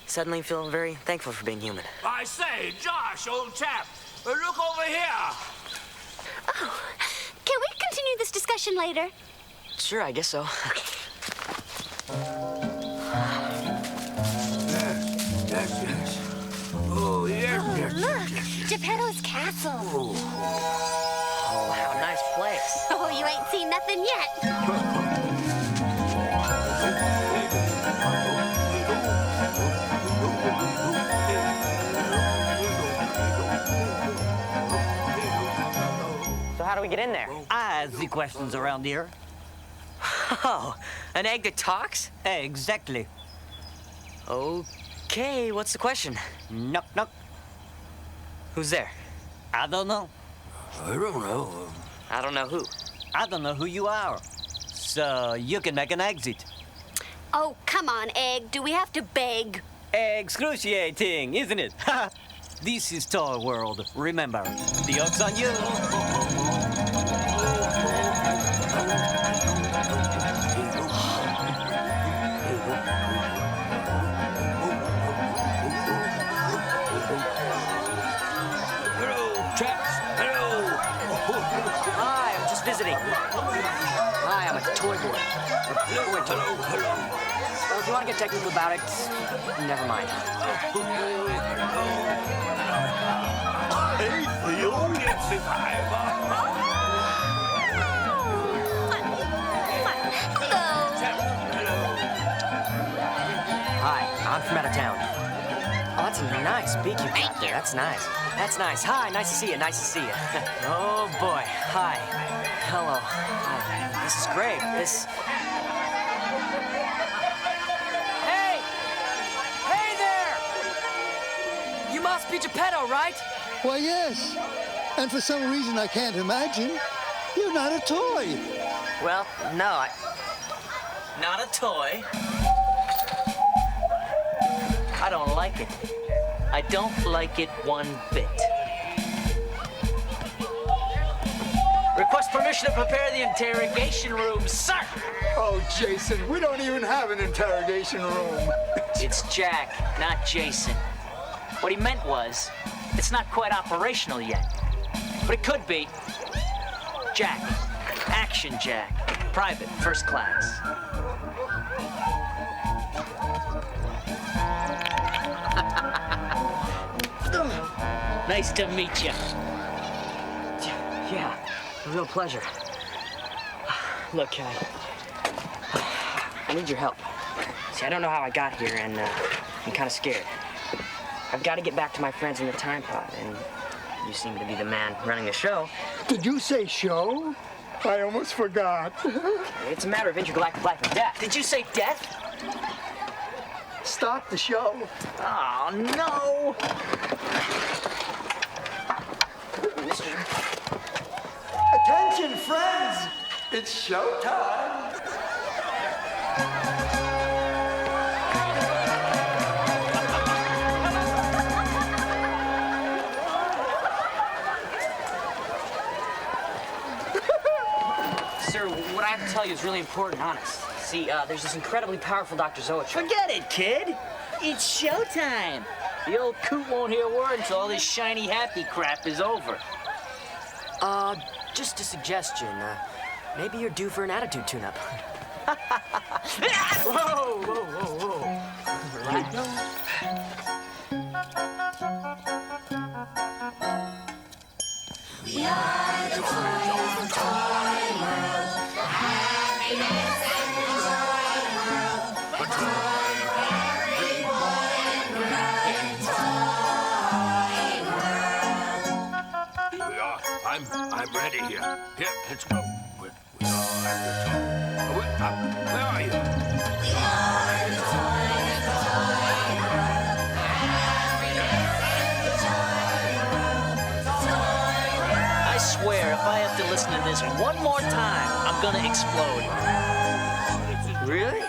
S1: suddenly feel very thankful for being human.
S20: I say, Josh, old chap, look over here.
S24: Oh, can we continue this discussion later?
S1: Sure, I guess so.
S20: Yes. Oh, yes.
S24: Look, Geppetto's castle.
S1: Oh, how nice place.
S24: Oh, you ain't seen nothing yet.
S1: So how do we get in there?
S12: I ask the questions around here.
S1: Oh, an egg that talks?
S12: Exactly.
S1: Okay, what's the question?
S12: Knock, knock.
S1: Who's there?
S12: I don't know.
S20: I don't know.
S1: I don't know who.
S12: I don't know who you are. So you can make an exit.
S24: Oh, come on, Egg. Do we have to beg?
S12: Excruciating, isn't it? This is Toyworld. Remember, the joke's on you.
S1: Hi, I'm just visiting. Hi, I'm a toy boy. Hello. Well, if you want to get technical about it, never mind.
S20: Hey, Theo, get me
S1: Hi, I'm from out of town. Oh, that's a nice beak you've got there. That's nice. That's nice. Hi, nice to see you. Nice to see you. Oh, boy. Hi. Hello. Hi. This is great. Hey! Hey there! You must be Geppetto, right?
S13: Why, yes. And for some reason I can't imagine, you're not a toy.
S1: Well, no, not a toy. I don't like it. I don't like it one bit. Request permission to prepare the interrogation room, sir!
S16: Oh, Jason, we don't even have an interrogation room.
S2: It's Jack, not Jason. What he meant was, it's not quite operational yet. But it could be. Jack. Action Jack. Private, first class. Nice to meet you.
S1: Yeah, a real pleasure.
S2: Look,
S1: I need your help. See, I don't know how I got here, and I'm kind of scared. I've got to get back to my friends in the time pod, and you seem to be the man running the show.
S16: Did you say show? I almost forgot.
S1: It's a matter of intergalactic life and death.
S2: Did you say death?
S16: Start the show.
S1: Oh, no!
S16: Attention, friends! It's showtime!
S1: Sir, what I have to tell you is really important, honest. See, there's this incredibly powerful Dr. Zoetrope.
S2: Forget it, kid. It's showtime. The old coot won't hear a word until all this shiny happy crap is over.
S1: Just a suggestion. Maybe you're due for an attitude tune-up.
S2: Whoa. Relax.
S17: We are the toys of toys.
S20: I'm ready here. Here, let's go. We are the toy. Where are you? We are the
S2: I swear, if I have to listen to this one more time, I'm gonna explode.
S3: Really?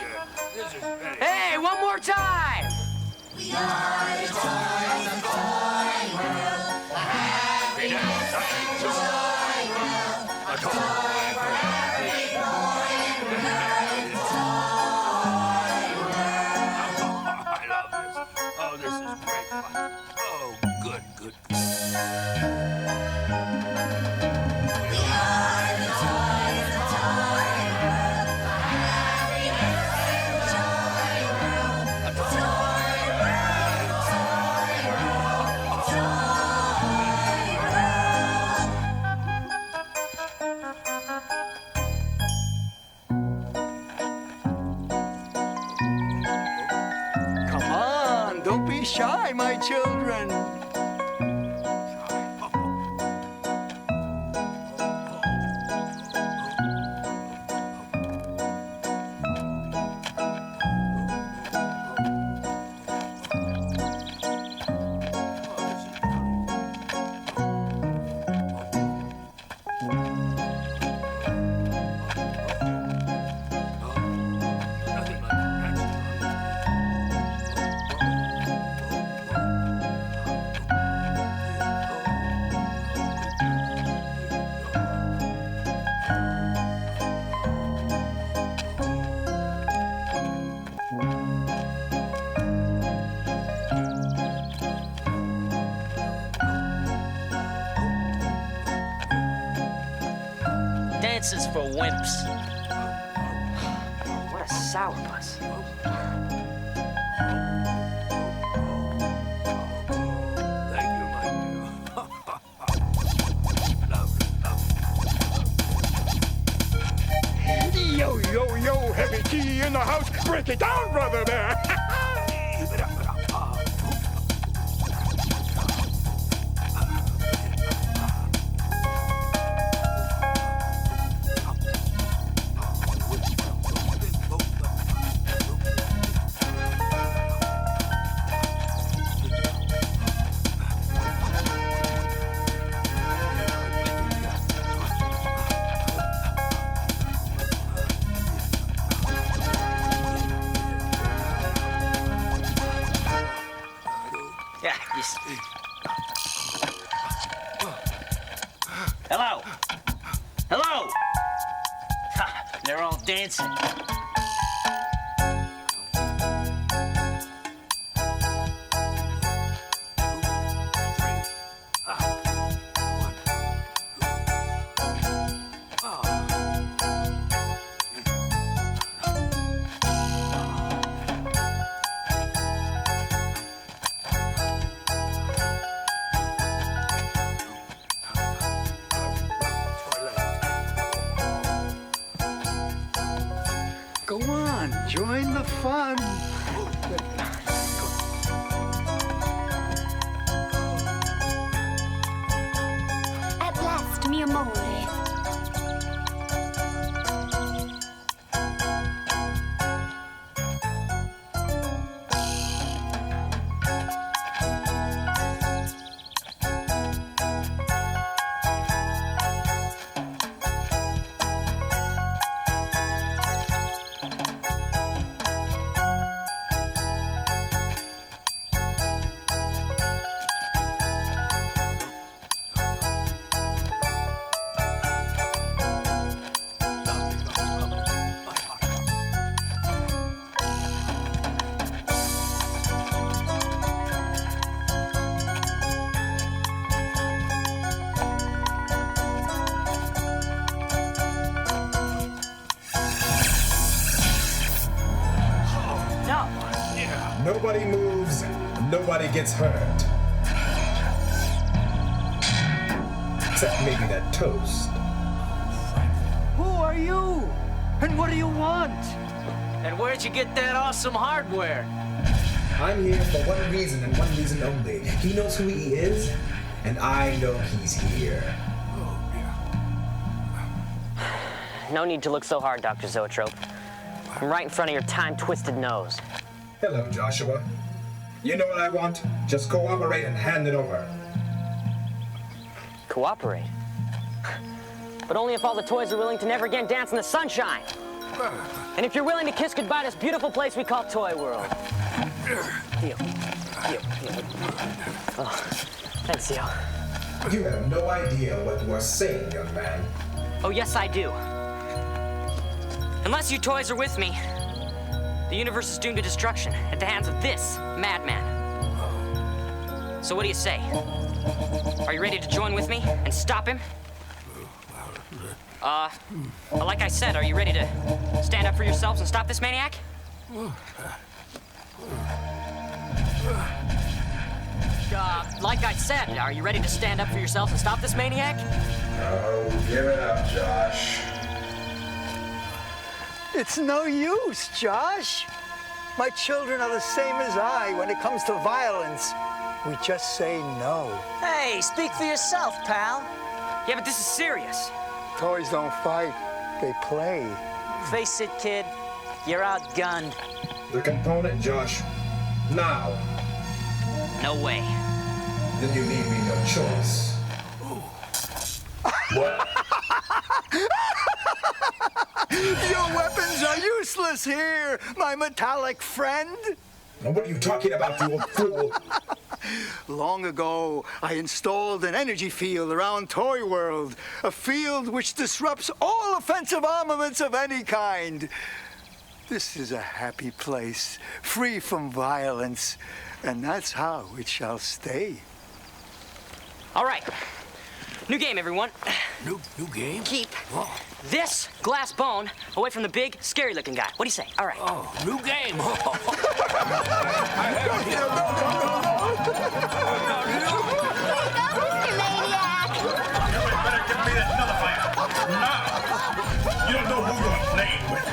S2: Hey, one more time!
S3: We are the toys of Toyworld. A happy Toyworld. A toy for every boy and girl. Toyworld.
S20: I love this. Oh, this is great fun. Oh, good, good, good.
S3: We are the toys of Toyworld. A happy Toyworld. A Toyworld. Toyworld.
S21: Come on, don't be shy, my children.
S2: Dances for wimps. What a sour bus.
S20: Thank you, my dear.
S16: Yo, yo, yo, heavy key in the house. Break it down, brother there.
S2: Yeah, Hello? Hello? Ha, they're all dancing.
S21: Go on, join the fun.
S18: At last, mi amore.
S5: Nobody moves, nobody gets hurt. Except maybe that toast.
S21: Who are you? And what do you want?
S2: And where'd you get that awesome hardware?
S5: I'm here for one reason and one reason only. He knows who he is, and I know he's here.
S20: Oh, yeah.
S1: No need to look so hard, Dr. Zoetrope. I'm right in front of your time-twisted nose.
S5: Hello, Joshua. You know what I want? Just cooperate and hand it over.
S1: Cooperate? But only if all the toys are willing to never again dance in the sunshine. And if you're willing to kiss goodbye to this beautiful place we call Toyworld. Deal. Oh, thanks, Theo.
S5: You have no idea what you are saying, young man.
S1: Oh, yes, I do. Unless you toys are with me, the universe is doomed to destruction at the hands of this madman. So what do you say? Are you ready to join with me and stop him? Like I said, are you ready to stand up for yourselves and stop this maniac? Like I said, are you ready to stand up for yourselves and stop this maniac?
S5: Oh, give it up, Josh.
S13: It's no use, Josh. My children are the same as I when it comes to violence. We just say no.
S2: Hey, speak for yourself, pal.
S1: Yeah, but this is serious.
S13: Toys don't fight, they play.
S2: Face it, kid. You're outgunned.
S5: The component, Josh. Now.
S1: No way.
S5: Then you leave me no choice. What?
S13: Your weapons are useless here, my metallic friend.
S5: Now, what are you talking about, you old fool?
S13: Long ago, I installed an energy field around Toyworld, a field which disrupts all offensive armaments of any kind. This is a happy place, free from violence, and that's how it shall stay.
S1: All right. New game, everyone.
S20: New game?
S1: Keep this glass bone away from the big, scary-looking guy. What do you say? All right.
S20: Oh, new game.
S18: Go, Mr. Maniac!
S8: You had better give me that nullifier. Now! You don't know who you're playing with.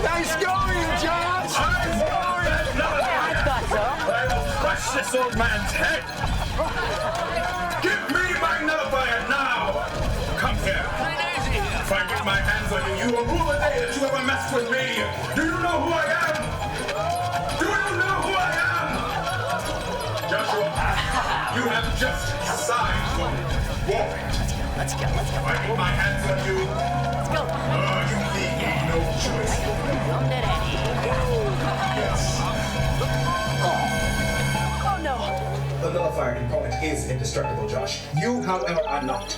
S13: Nice going, Josh!
S8: Nice going!
S1: I thought so.
S8: I will crush this old man's head. Give me my nullifier now! Come here. If I get my hands on you, you will rue the day that you ever messed with me. Do you know who I am? Do you know who I am? Joshua, you have just signed for warrant.
S1: Let's go.
S8: If I get my hands on you,
S1: Let's go.
S8: you leave no choice. Yes.
S1: Oh, no.
S5: The nullifier component is indestructible, Josh. You, however, are not.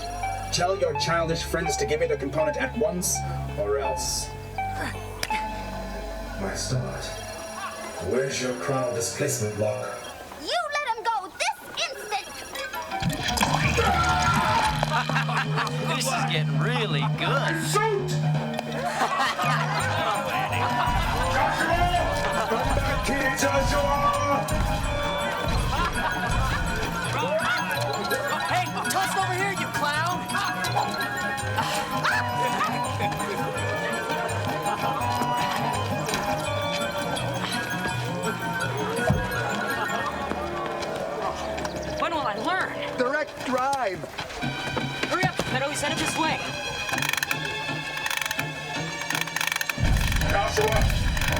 S5: Tell your childish friends to give me the component at once, or else. My stars. Where's your chronal displacement lock?
S24: You let him go this instant!
S12: This is getting really good.
S8: Shoot! Joshua! Come back here, Joshua!
S2: Hey, toss over here, you clown!
S1: When will I learn?
S13: Direct drive.
S1: Hurry up. I always headed this way.
S8: Joshua,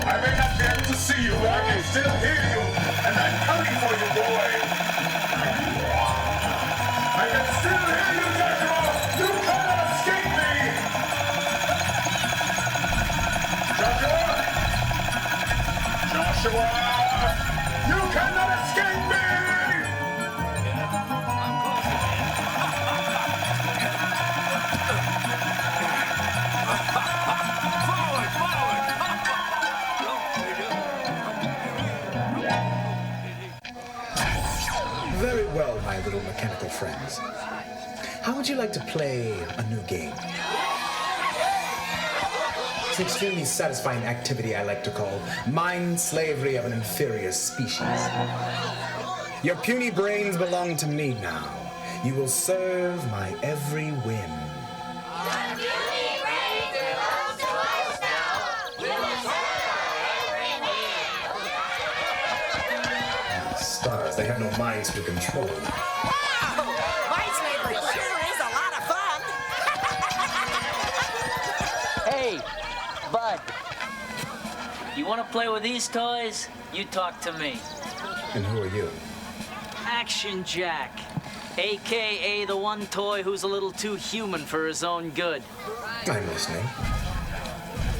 S8: I may not be able to see you, but I can still hear you, and I'm coming for you, boy. I can still hear you, Joshua. You cannot escape me. Joshua, you cannot escape me.
S5: Very well, my little mechanical friends. How would you like to play a new game? It's an extremely satisfying activity I like to call mind slavery of an inferior species. Your puny brains belong to me now. You will serve my every whim. Stars, they have no minds to control.
S2: Mind slavery sure is a lot of fun. You want to play with these toys? You talk to me.
S5: And who are you?
S2: Action Jack, a.k.a. the one toy who's a little too human for his own good.
S5: I'm listening.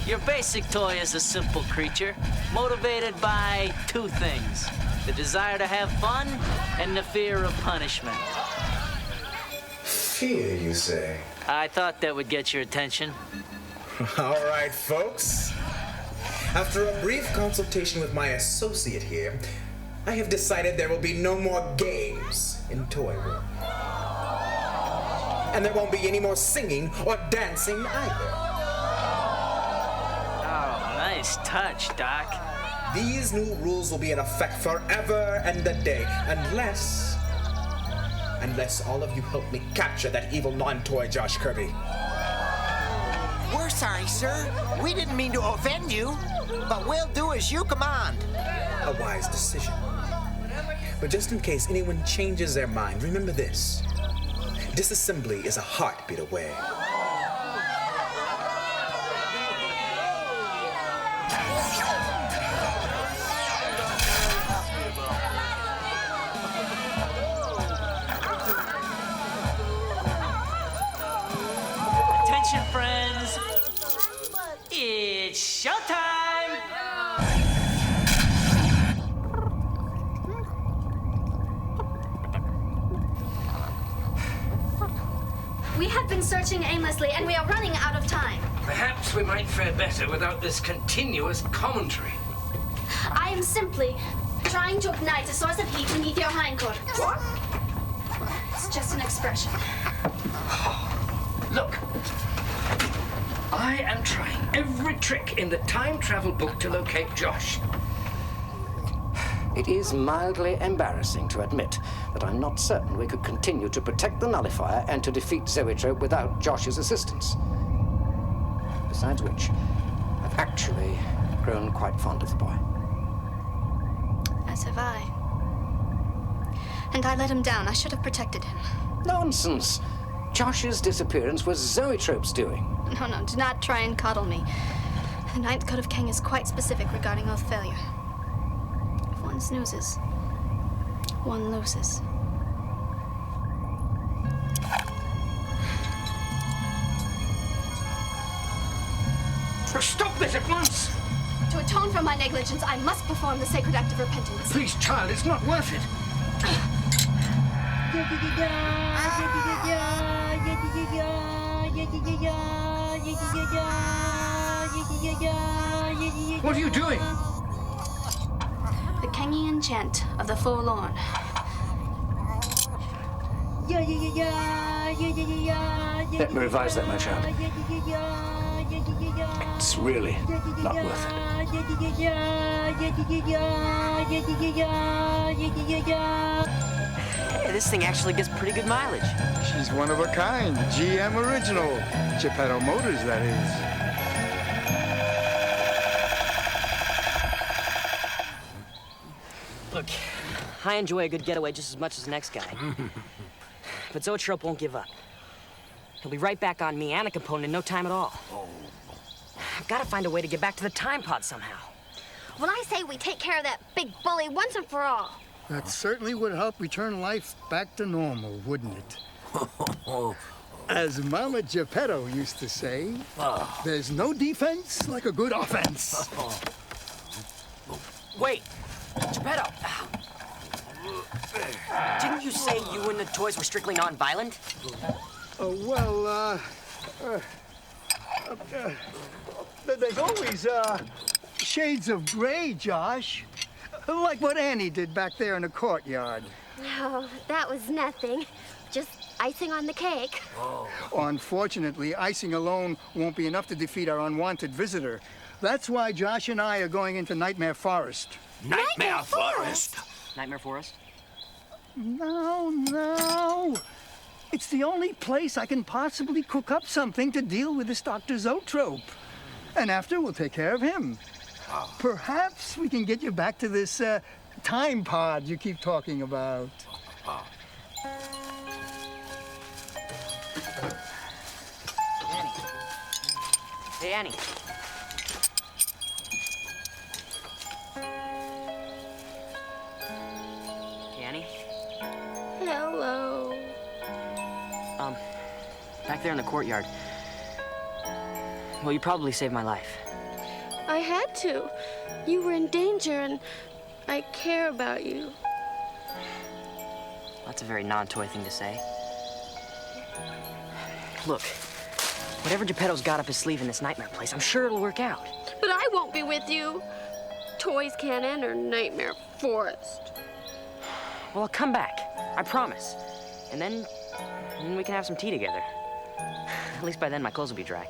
S2: Your basic toy is a simple creature, motivated by two things: the desire to have fun and the fear of punishment.
S5: Fear, you say?
S2: I thought that would get your attention.
S5: All right, folks. After a brief consultation with my associate here, I have decided there will be no more games in Toyworld. And there won't be any more singing or dancing either.
S2: Oh, nice touch, Doc.
S5: These new rules will be in effect forever and a day, unless all of you help me capture that evil non-toy Josh Kirby.
S10: We're sorry, sir. We didn't mean to offend you, but we'll do as you command.
S5: A wise decision. But just in case anyone changes their mind, remember this. Disassembly is a heartbeat away.
S2: Attention, friends. It's showtime!
S9: We have been searching aimlessly, and we are running out of time.
S7: Perhaps we might fare better without this continuous commentary.
S9: I am simply trying to ignite a source of heat beneath your hindquarters.
S7: What?
S9: It's just an expression.
S7: Look. I am trying every trick in the time travel book to locate Josh. It is mildly embarrassing to admit that I'm not certain we could continue to protect the nullifier and to defeat Zoetrope without Josh's assistance. Besides which, I've actually grown quite fond of the boy.
S9: As have I. And I let him down. I should have protected him.
S7: Nonsense! Josh's disappearance was Zoetrope's doing.
S9: No, do not try and coddle me. The Ninth Code of Kang is quite specific regarding oath failure. If one snoozes, one loses.
S7: Stop this at once!
S9: To atone for my negligence, I must perform the sacred act of repentance.
S7: Please, child, it's not worth it. What are you doing?
S9: The Kangian chant of the forlorn.
S7: Let me revise that, my child. It's really not worth it.
S1: Hey, this thing actually gets pretty good mileage.
S16: She's one of a kind. GM original. Geppetto Motors, that is.
S1: Look, I enjoy a good getaway just as much as the next guy. But Zoetrope won't give up. He'll be right back on me and a component in no time at all. I've got to find a way to get back to the time pod somehow.
S24: Well, I say we take care of that big bully once and for all.
S13: That certainly would help return life back to normal, wouldn't it? As Mama Geppetto used to say, there's no defense like a good offense.
S1: Wait, Geppetto. Didn't you say you and the toys were strictly non-violent?
S13: There's always shades of gray, Josh. Like what Annie did back there in the courtyard.
S24: Oh, that was nothing. Just icing on the cake.
S13: Unfortunately, icing alone won't be enough to defeat our unwanted visitor. That's why Josh and I are going into Nightmare Forest.
S20: Nightmare Forest?
S1: Nightmare Forest?
S13: No. It's the only place I can possibly cook up something to deal with this Dr. Zoetrope. And after, we'll take care of him. Perhaps we can get you back to this time pod you keep talking about.
S1: Hey, Annie. back there in the courtyard. Well, you probably saved my life.
S18: I had to. You were in danger, and I care about you.
S1: That's a very non-toy thing to say. Look, whatever Geppetto's got up his sleeve in this nightmare place, I'm sure it'll work out.
S18: But I won't be with you. Toys can't enter Nightmare Forest.
S1: Well, I'll come back. I promise. And then we can have some tea together. At least by then, my clothes will be dry.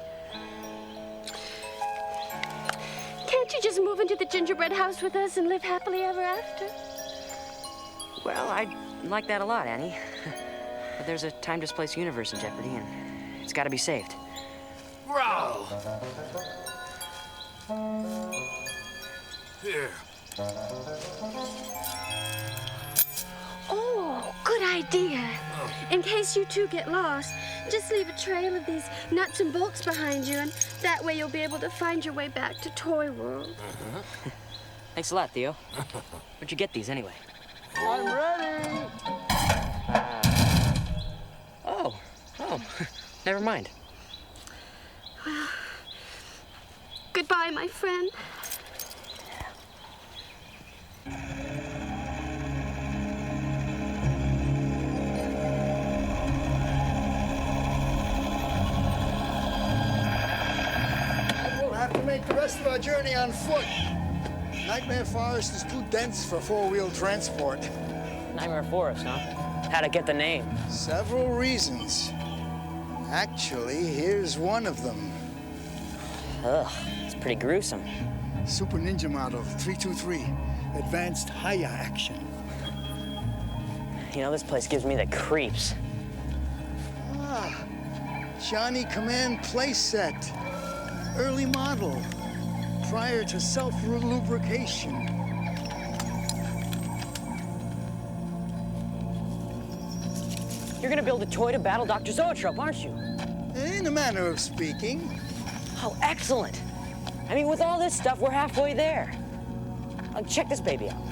S18: Can't you just move into the gingerbread house with us and live happily ever after?
S1: Well, I'd like that a lot, Annie. But there's a time-displaced universe in jeopardy, and it's got to be saved.
S20: Growl! Here.
S18: Oh, good idea. In case you two get lost, just leave a trail of these nuts and bolts behind you, and that way you'll be able to find your way back to Toyworld.
S1: Thanks a lot, Theo. Where'd you get these, anyway?
S21: I'm ready.
S1: Oh, never mind.
S18: Well, goodbye, my friend.
S13: We'll have to make the rest of our journey on foot. Nightmare Forest is too dense for four-wheel transport.
S1: Nightmare Forest, huh? How'd I get the name?
S13: Several reasons. Actually, here's one of them.
S1: Ugh, it's pretty gruesome.
S13: Super Ninja Model 323. Advanced Haya action.
S1: You know, this place gives me the creeps.
S13: Ah, Johnny Command playset. Early model. Prior to self-lubrication.
S1: You're gonna build a toy to battle Dr. Zoetrope, aren't you?
S13: In a manner of speaking.
S1: Oh, excellent. I mean, with all this stuff, we're halfway there. Check this baby out.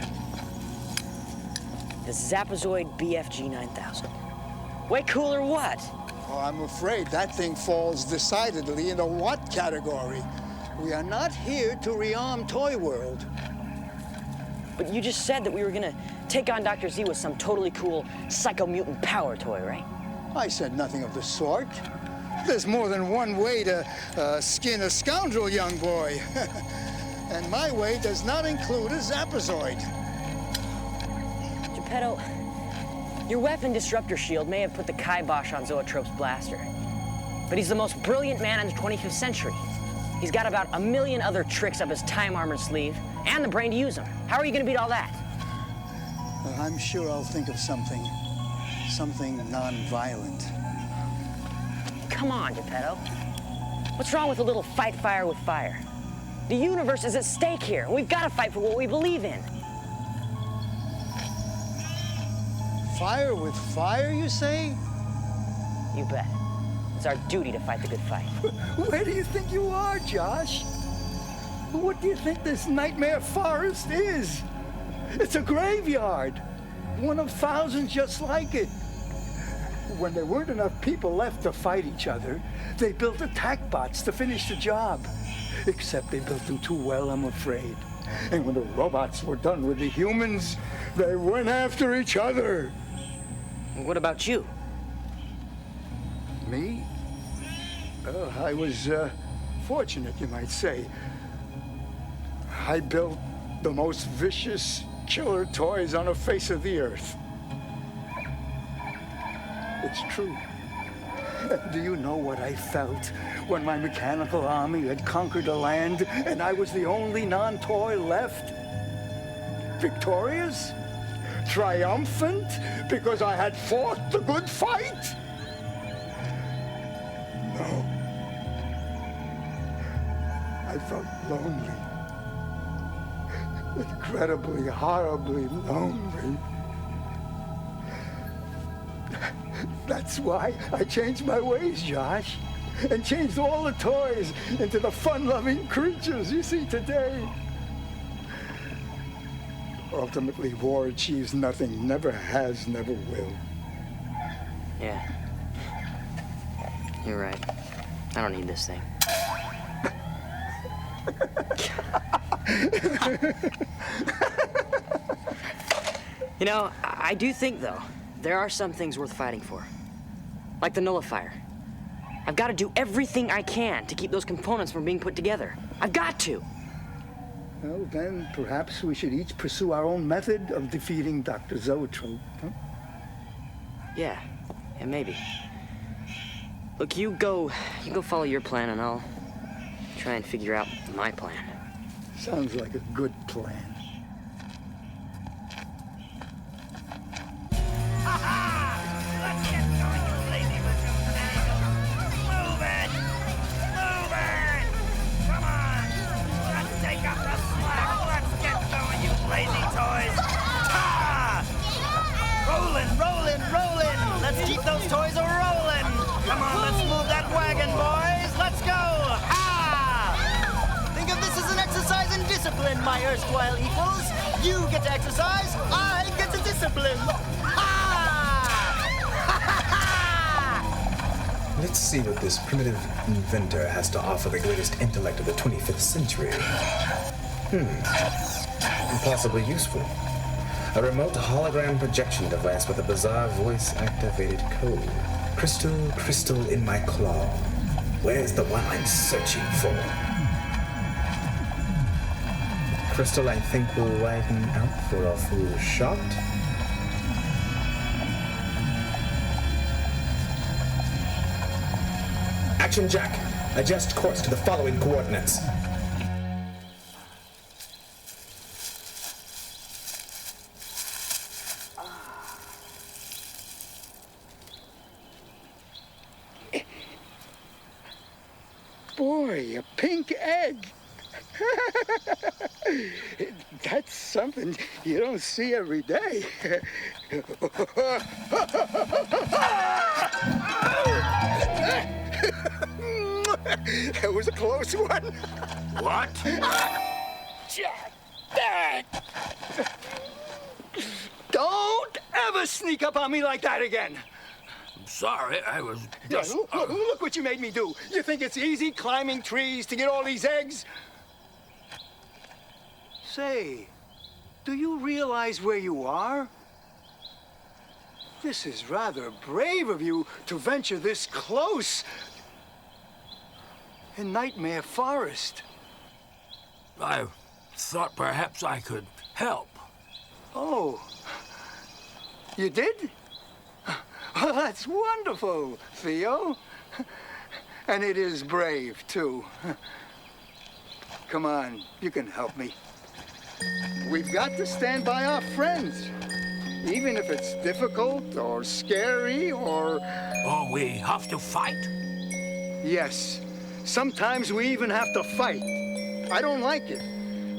S1: The Zapazoid BFG 9000. Way cool or what?
S13: Oh, I'm afraid that thing falls decidedly in the what category. We are not here to rearm Toyworld.
S1: But you just said that we were gonna take on Dr. Z with some totally cool psycho-mutant power toy, right?
S13: I said nothing of the sort. There's more than one way to skin a scoundrel, young boy. And my way does not include a Zapazoid.
S1: Geppetto, your weapon disruptor shield may have put the kibosh on Zoetrope's blaster. But he's the most brilliant man in the 25th century. He's got about 1 million other tricks up his time-armored sleeve, and the brain to use them. How are you gonna beat all that?
S13: Well, I'm sure I'll think of something. Something non-violent.
S1: Come on, Geppetto. What's wrong with a little fight fire with fire? The universe is at stake here, and we've got to fight for what we believe in.
S13: Fire with fire, you say?
S1: You bet. It's our duty to fight the good fight.
S13: Where do you think you are, Josh? What do you think this Nightmare Forest is? It's a graveyard. One of thousands just like it. When there weren't enough people left to fight each other, they built attack bots to finish the job. Except they built them too well, I'm afraid. And when the robots were done with the humans, they went after each other.
S1: What about you?
S13: Me? I was fortunate, you might say. I built the most vicious killer toys on the face of the earth. It's true. Do you know what I felt when my mechanical army had conquered a land and I was the only non-toy left? Victorious? Triumphant because I had fought the good fight? No. I felt lonely. Incredibly, horribly lonely. That's why I changed my ways, Josh, and changed all the toys into the fun-loving creatures you see today. Ultimately, war achieves nothing, never has, never will.
S1: Yeah. You're right. I don't need this thing. You know, I do think, though, there are some things worth fighting for. Like the nullifier. I've got to do everything I can to keep those components from being put together. I've got to!
S13: Well, then perhaps we should each pursue our own method of defeating Dr. Zoetrope, huh?
S1: Yeah, maybe. Look, you go follow your plan, and I'll try and figure out my plan.
S13: Sounds like a good plan.
S11: Let's keep those toys a-rolling. Come on, let's move that wagon, boys. Let's go. Ha! Think of this as an exercise in discipline, my erstwhile equals. You get to exercise, I get to discipline. Ha!
S5: Let's see what this primitive inventor has to offer the greatest intellect of the 25th century. Possibly useful. A remote hologram projection device with a bizarre voice-activated code. Crystal in my claw. Where's the one I'm searching for? Crystal, I think, will widen out for a full shot. Action, Jack. Adjust course to the following coordinates.
S13: Boy, a pink egg. That's something you don't see every day. That was a close one.
S20: What?
S13: Don't ever sneak up on me like that again.
S20: I'm sorry, I was just...
S13: Look what you made me do. You think it's easy climbing trees to get all these eggs? Say, do you realize where you are? This is rather brave of you to venture this close in Nightmare Forest.
S20: I thought perhaps I could help.
S13: Oh, you did? Well, that's wonderful, Theo. And it is brave, too. Come on, you can help me. We've got to stand by our friends, even if it's difficult or scary or...
S20: Oh, we have to fight?
S13: Yes. Sometimes we even have to fight. I don't like it,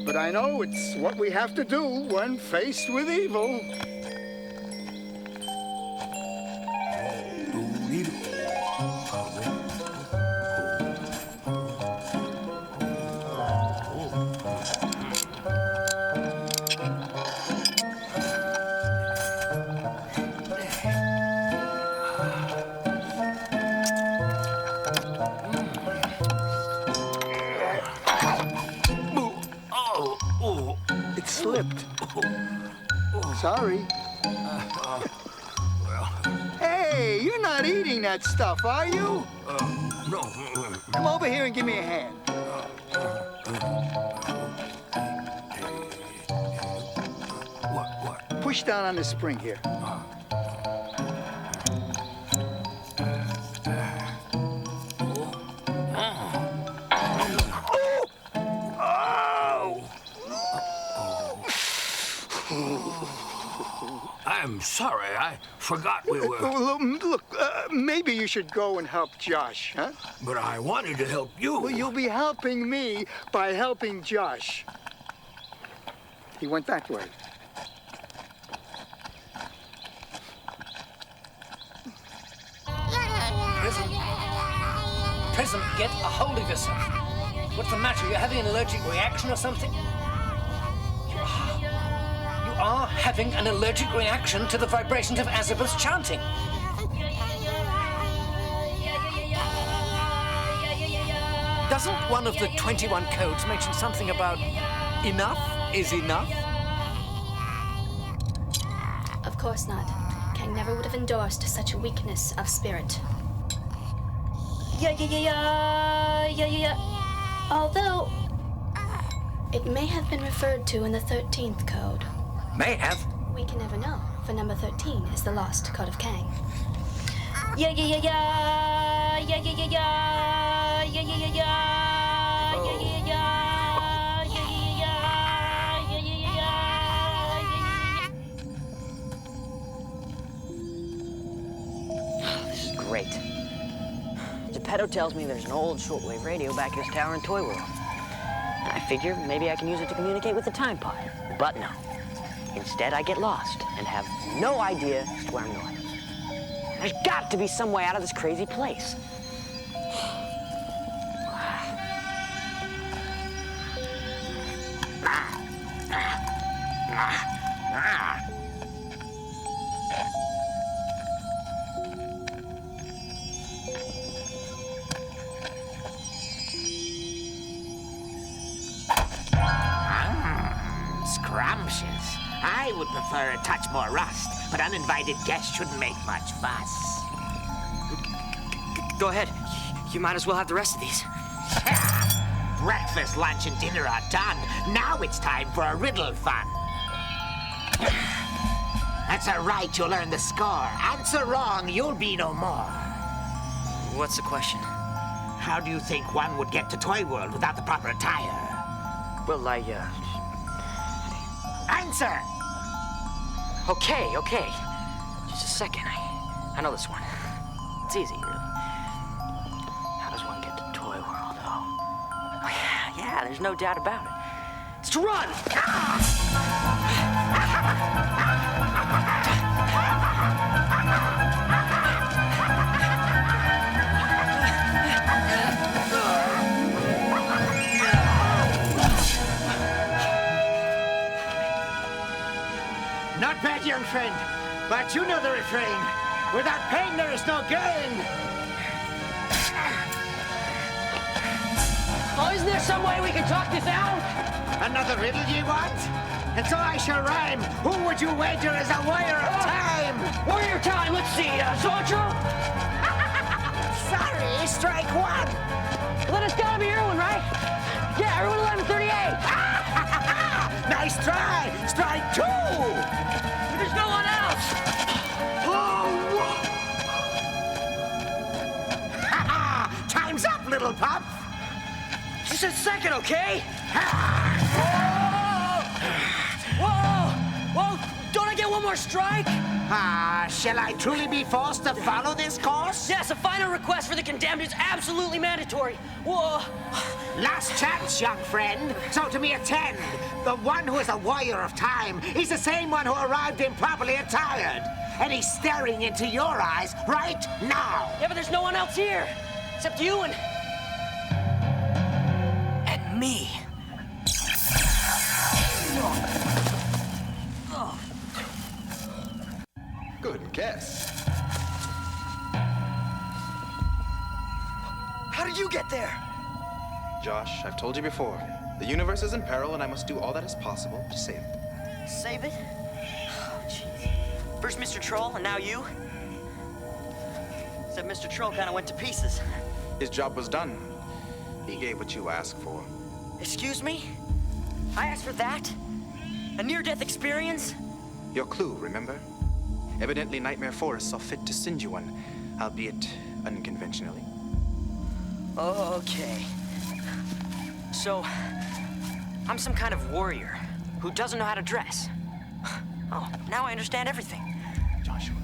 S13: but I know it's what we have to do when faced with evil. It slipped. Sorry. Hey, you're not eating that stuff, are you?
S20: No.
S13: Come over here and give me a hand.
S20: What?
S13: Push down on the spring here.
S20: I'm sorry, I forgot we were...
S13: Look, maybe you should go and help Josh, huh?
S20: But I wanted to help you.
S13: Well, you'll be helping me by helping Josh. He went that way.
S11: Prism, get a hold of yourself. What's the matter? You're having an allergic reaction or something? You are having an allergic reaction to the vibrations of Azabeth's chanting.
S7: Doesn't one of the 21 codes mention something about enough is enough?
S4: Of course not. Kang never would have endorsed such a weakness of spirit. Yeah. Although, it may have been referred to in the 13th code.
S7: May have.
S4: We can never know, for number 13 is the lost code of Kang.
S1: This is great. Geppetto tells me there's an old shortwave radio back at his tower in Toyworld. I figure maybe I can use it to communicate with the Time Pod. But no. Instead, I get lost and have no idea as to where I'm going. There's got to be some way out of this crazy place.
S10: Scrumptious. I would prefer a touch more rust, but uninvited guests shouldn't make much fuss.
S1: Go ahead. You might as well have the rest of these.
S10: Breakfast, lunch, and dinner are done. Now it's time for a riddle fun. That's all right, you'll earn the score. Answer wrong, you'll be no more.
S1: What's the question?
S10: How do you think one would get to Toyworld without the proper attire?
S1: Well,
S10: Answer!
S1: Okay. Just a second. I know this one. It's easy, really. How does one get to Toyworld, though? Oh, yeah, there's no doubt about it. It's to run!
S10: Not bad, young friend, but you know the refrain. Without pain, there is no gain.
S1: Oh, isn't there some way we can talk this out?
S10: Another riddle ye want? And so I shall rhyme. Who would you wager is a warrior of time?
S1: Warrior of time, let's see, Zortro?
S10: Sorry, strike one.
S1: Well, then it's gotta be Irwin, right? Yeah, Irwin 1138.
S10: Nice try. Strike two.
S1: There's no one else.
S10: Time's up, little pup.
S1: Just a second, okay? Whoa! Don't I get one more strike?
S10: Shall I truly be forced to follow this course?
S1: Yes, a final request for the condemned is absolutely mandatory. Whoa!
S10: Last chance, young friend. So to me attend. The one who is a warrior of time is the same one who arrived improperly attired. And he's staring into your eyes right now.
S1: Yeah, but there's no one else here. Except you and me.
S5: Good guess.
S11: How did you get there?
S5: Josh, I've told you before. The universe is in peril, and I must do all that is possible to save it.
S1: Save it? Oh, jeez. First Mr. Troll, and now you? Except Mr. Troll kind of went to pieces.
S5: His job was done. He gave what you asked for.
S1: Excuse me? I asked for that? A near-death experience?
S5: Your clue, remember? Evidently, Nightmare Forest saw fit to send you one, albeit unconventionally.
S1: Okay. So, I'm some kind of warrior who doesn't know how to dress. Oh, now I understand everything.
S5: Joshua,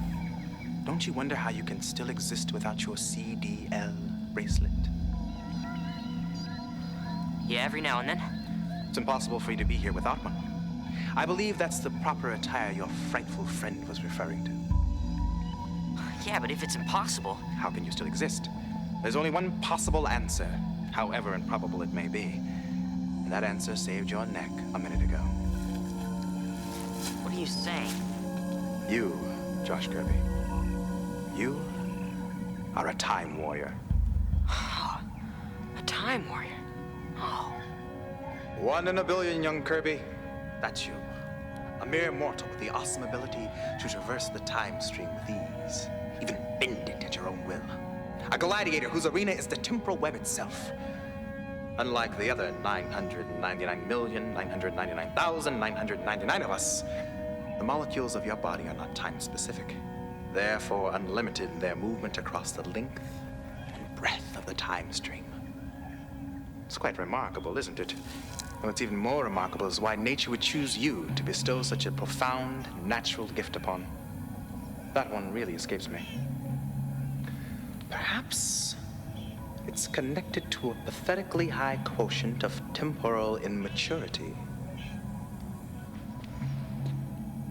S5: don't you wonder how you can still exist without your CDL bracelet?
S1: Yeah, every now and then.
S5: It's impossible for you to be here without one. I believe that's the proper attire your frightful friend was referring to.
S1: Yeah, but if it's impossible...
S5: How can you still exist? There's only one possible answer, however improbable it may be. And that answer saved your neck a minute ago.
S1: What are you saying?
S5: You, Josh Kirby. You are a time warrior.
S1: A time Time Warrior. Oh.
S5: 1 in a billion, young Kirby. That's you. A mere mortal with the awesome ability to traverse the time stream with ease. Even bend it at your own will. A gladiator whose arena is the temporal web itself. Unlike the other 999,999,999 of us, the molecules of your body are not time-specific. Therefore unlimited in their movement across the length and breadth of the time stream. It's quite remarkable, isn't it? And what's even more remarkable is why nature would choose you to bestow such a profound, natural gift upon. That one really escapes me. Perhaps it's connected to a pathetically high quotient of temporal immaturity.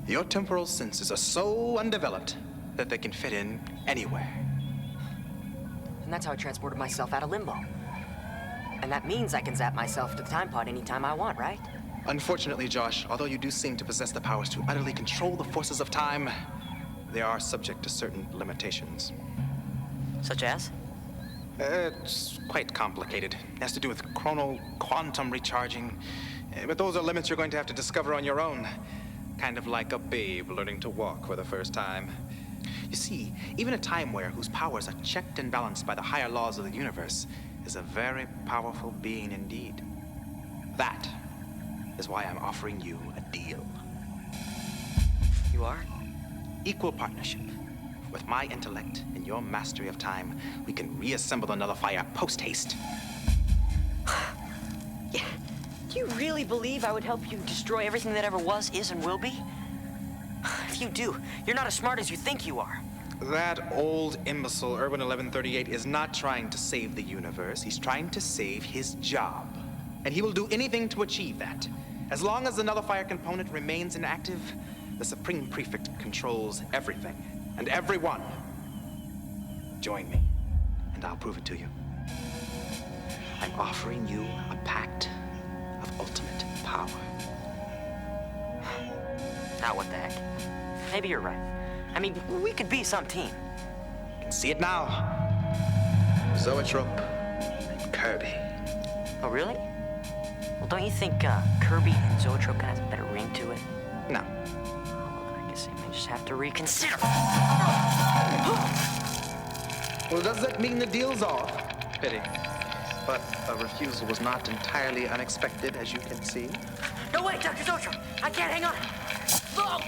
S5: Your temporal senses are so undeveloped that they can fit in anywhere.
S1: And that's how I transported myself out of limbo. And that means I can zap myself to the time pod anytime I want, right?
S5: Unfortunately, Josh, although you do seem to possess the powers to utterly control the forces of time, they are subject to certain limitations.
S1: Such as?
S5: It's quite complicated. It has to do with quantum recharging. But those are limits you're going to have to discover on your own. Kind of like a babe learning to walk for the first time. You see, even a time warrior whose powers are checked and balanced by the higher laws of the universe is a very powerful being indeed. That is why I'm offering you a deal.
S1: You are?
S5: Equal partnership. With my intellect and your mastery of time, we can reassemble the nullifier post-haste.
S1: Yeah. Do you really believe I would help you destroy everything that ever was, is, and will be? If you do, you're not as smart as you think you are.
S5: That old imbecile, Urban 1138, is not trying to save the universe. He's trying to save his job. And he will do anything to achieve that. As long as the nullifier component remains inactive, the Supreme Prefect controls everything and everyone. Join me, and I'll prove it to you. I'm offering you a pact of ultimate power.
S1: Now what the heck? Maybe you're right. I mean, we could be some team.
S5: You can see it now. Zoetrope and Kirby.
S1: Oh, really? Well, don't you think Kirby and Zoetrope has a better ring to it?
S5: No.
S1: Well, I guess I may just have to reconsider.
S5: Well, does that mean the deal's off? Pity. But a refusal was not entirely unexpected, as you can see.
S1: No, wait, Dr. Zoetrope! I can't hang on! Oh.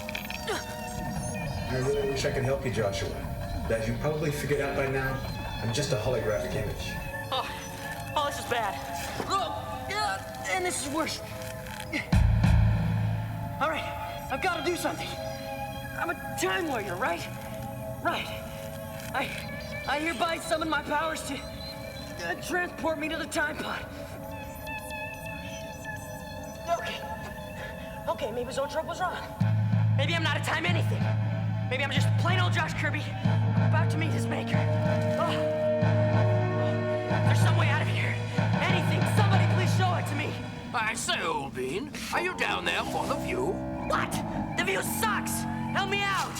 S5: I really wish I could help you, Joshua. But as you probably figured out by now, I'm just a holographic image.
S1: Oh, this is bad. And this is worse. All right, I've got to do something. I'm a time warrior, right? Right. I hereby summon my powers to transport me to the time pod. Okay, maybe Zoetrope was wrong. Maybe I'm not a time anything. Maybe I'm just plain old Josh Kirby, about to meet his maker. There's some way out of here. Anything, somebody please show it to me.
S20: I say, old bean, are you down there for the view?
S1: What? The view sucks! Help me out!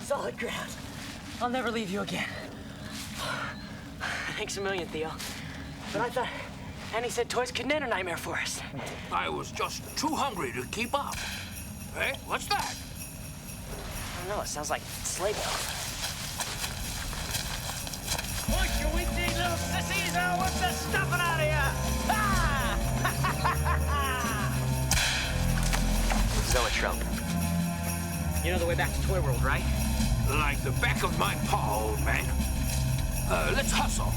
S1: Solid ground. I'll never leave you again. Thanks a million, Theo. But I thought Annie said toys couldn't end a nightmare for us.
S20: I was just too hungry to keep up. Hey, what's that?
S1: I don't know, it sounds like sleigh bells.
S19: Push your weak little sissies, or what's the stuffing out of ya?
S1: Zoetrope. You know the way back to Toyworld, right?
S20: Like the back of my paw, old man. Let's hustle.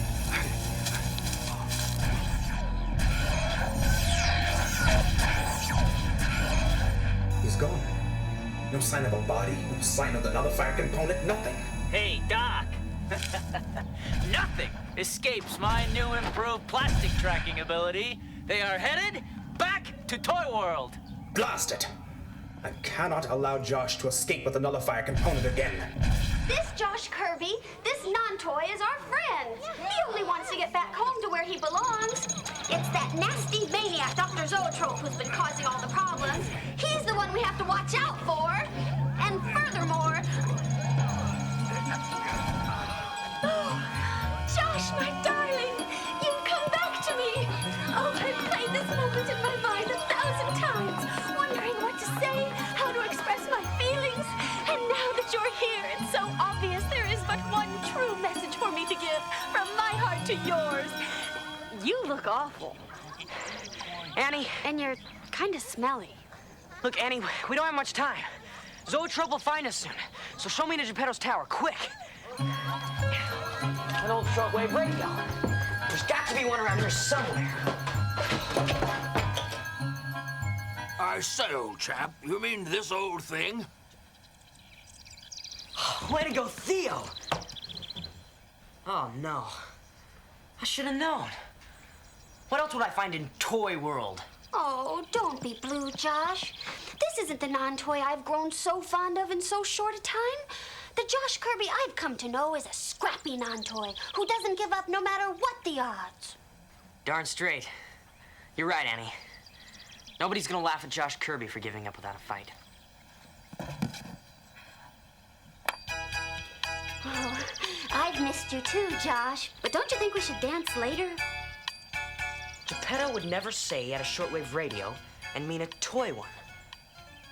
S5: He's gone. No sign of a body, no sign of the nullifier component, nothing.
S2: Hey, Doc. Nothing escapes my new improved plastic tracking ability. They are headed back to Toyworld.
S5: Blast it! I cannot allow Josh to escape with the nullifier component again.
S24: This Josh Kirby, this non-toy is our friend. He only wants to get back home to where he belongs. It's that nasty maniac, Dr. Zoetrope, who's been causing all the problems. He's the one we have to watch out for. And furthermore... Oh, Josh, my darling, you've come back to me. Oh, I've played this moment in my mind 1,000 times, wondering what to say, how to express my feelings. And now that you're here, it's so obvious there is but one true message for me to give, from my heart to yours. You look awful.
S1: Annie?
S24: And you're kind of smelly.
S1: Look, Annie, we don't have much time. Zoetrope will find us soon, so show me to Geppetto's tower, quick. An old shortwave radio. There's got to be one around here somewhere.
S20: I say, old chap, you mean this old thing?
S1: Way to go, Theo! Oh, no. I should have known. What else would I find in Toyworld?
S24: Oh, don't be blue, Josh. This isn't the non-toy I've grown so fond of in so short a time. The Josh Kirby I've come to know is a scrappy non-toy who doesn't give up no matter what the odds.
S1: Darn straight. You're right, Annie. Nobody's gonna laugh at Josh Kirby for giving up without a fight.
S24: Oh, I've missed you too, Josh. But don't you think we should dance later?
S1: Geppetto would never say he had a shortwave radio and mean a toy one.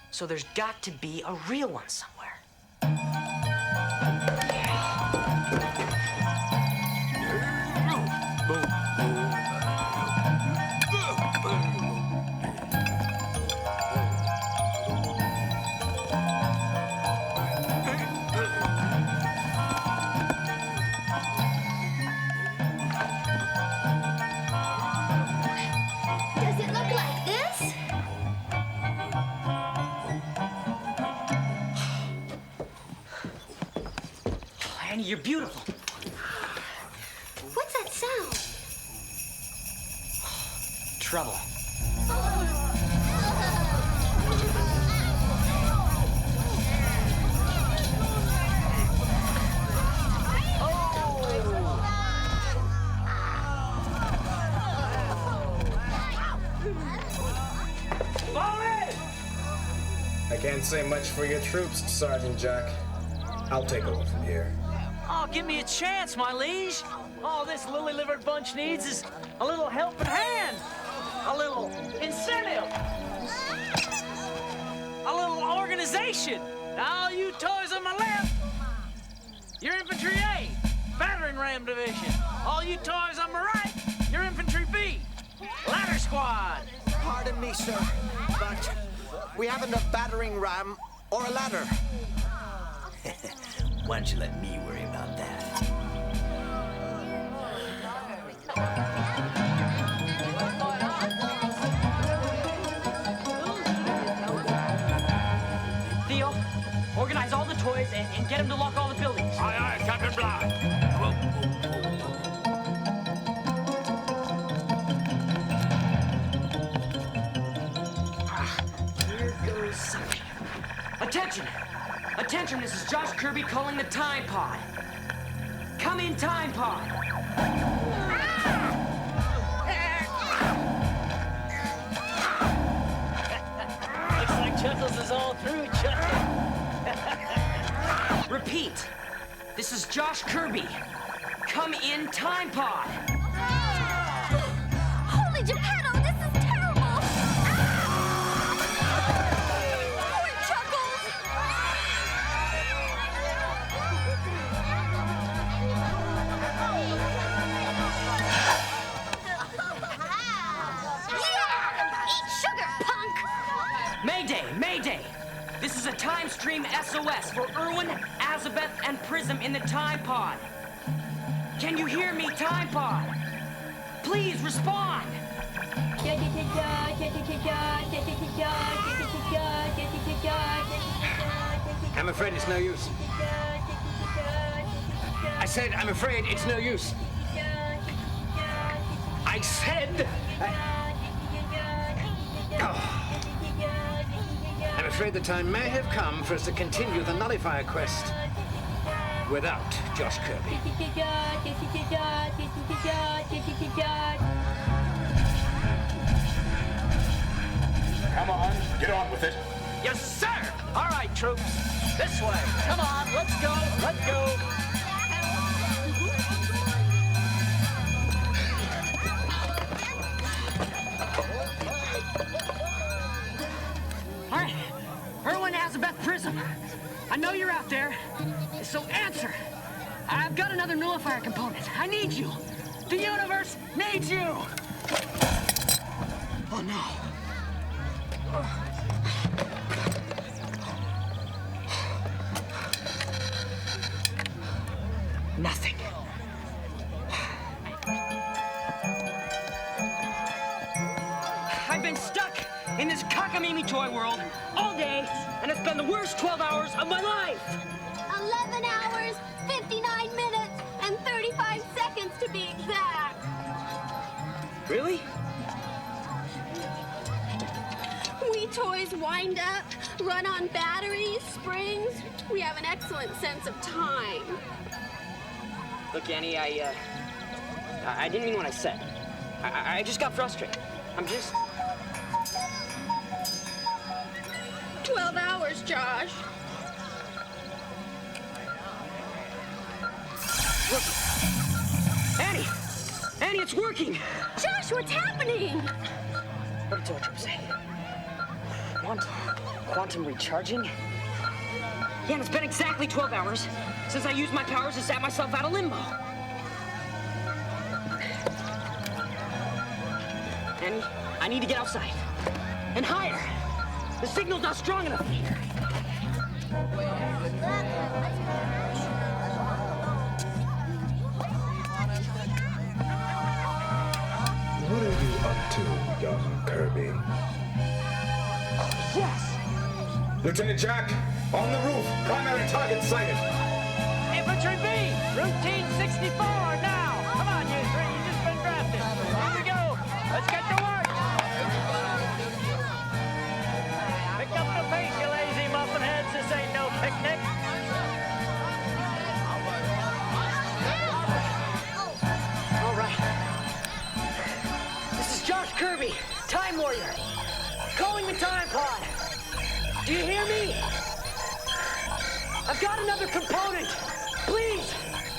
S1: So there's got to be a real one somewhere.
S24: Does it look like this?
S1: Annie, you're beautiful.
S24: What's that sound?
S1: Trouble.
S5: I can't say much for your troops, Sergeant Jack. I'll take over from here.
S2: Oh, give me a chance, my liege. All this lily-livered bunch needs is a little helping hand, a little incentive, a little organization. Now, you toys on my left, your infantry A, battering ram division. All you toys on my right, your infantry B, ladder squad.
S10: Pardon me, sir, but we haven't a battering ram or a ladder.
S12: Why don't you let me worry about that?
S1: Theo, organize all the toys and get them to lock all the buildings.
S20: Aye, aye, Captain Bligh.
S1: Here goes something. Attention! Attention, this is Josh Kirby calling the Time Pod. Come in, Time Pod.
S2: Looks like Chuckles is all through, Chuckles.
S1: Repeat. This is Josh Kirby. Come in, Time Pod.
S24: Holy Geppetto, this is terrible! Poor Chuckles! Yeah! Eat sugar, punk!
S1: Mayday, Mayday. This is a time stream SOS for Irwin, Azabeth, and Prism in the Time Pod. Can you hear me, Time Pod? Please respond.
S7: I'm afraid it's no use. I said, I'm afraid it's no use. I said... I'm afraid the time may have come for us to continue the nullifier quest. without Josh Kirby.
S8: Come on, get on with it.
S2: Yes, sir! All right, troops. This way. Come on, let's go, let's go.
S19: All right, Erwin has the best prism. I know you're out there, so answer. I've got another nullifier component. I need you. The universe needs you. Oh, no. Nothing. I've been stuck in this cockamamie toy world all day, and it's been the worst 12 hours of my life.
S24: 11 hours, 59 minutes, and 35 seconds to be exact.
S19: Really?
S24: We toys wind up, run on batteries, springs. We have an excellent sense of time.
S1: Look, Annie, I didn't mean what I said. I just got frustrated. I'm just...
S24: 12 hours, Josh.
S19: Look. Annie! Annie, it's working!
S24: Josh, what's happening?
S1: What did Toyworld say? Quantum recharging?
S19: Yeah, and it's been exactly 12 hours since I used my powers to zap myself out of limbo. Annie, I need to get outside. And higher! The signal's not strong enough here.
S5: What are you up to, young Kirby?
S19: Yes!
S5: Lieutenant Jack, on the roof. Primary target sighted.
S19: Infantry B, routine 64 now. Come on, you three, you just been drafted. Here we go. Let's get to work. Pick up the pace, you lazy muffin heads. This ain't no picnic. All right. This is Josh Kirby, Time Warrior. Calling the time pod. Do you hear me? I've got another component. Please,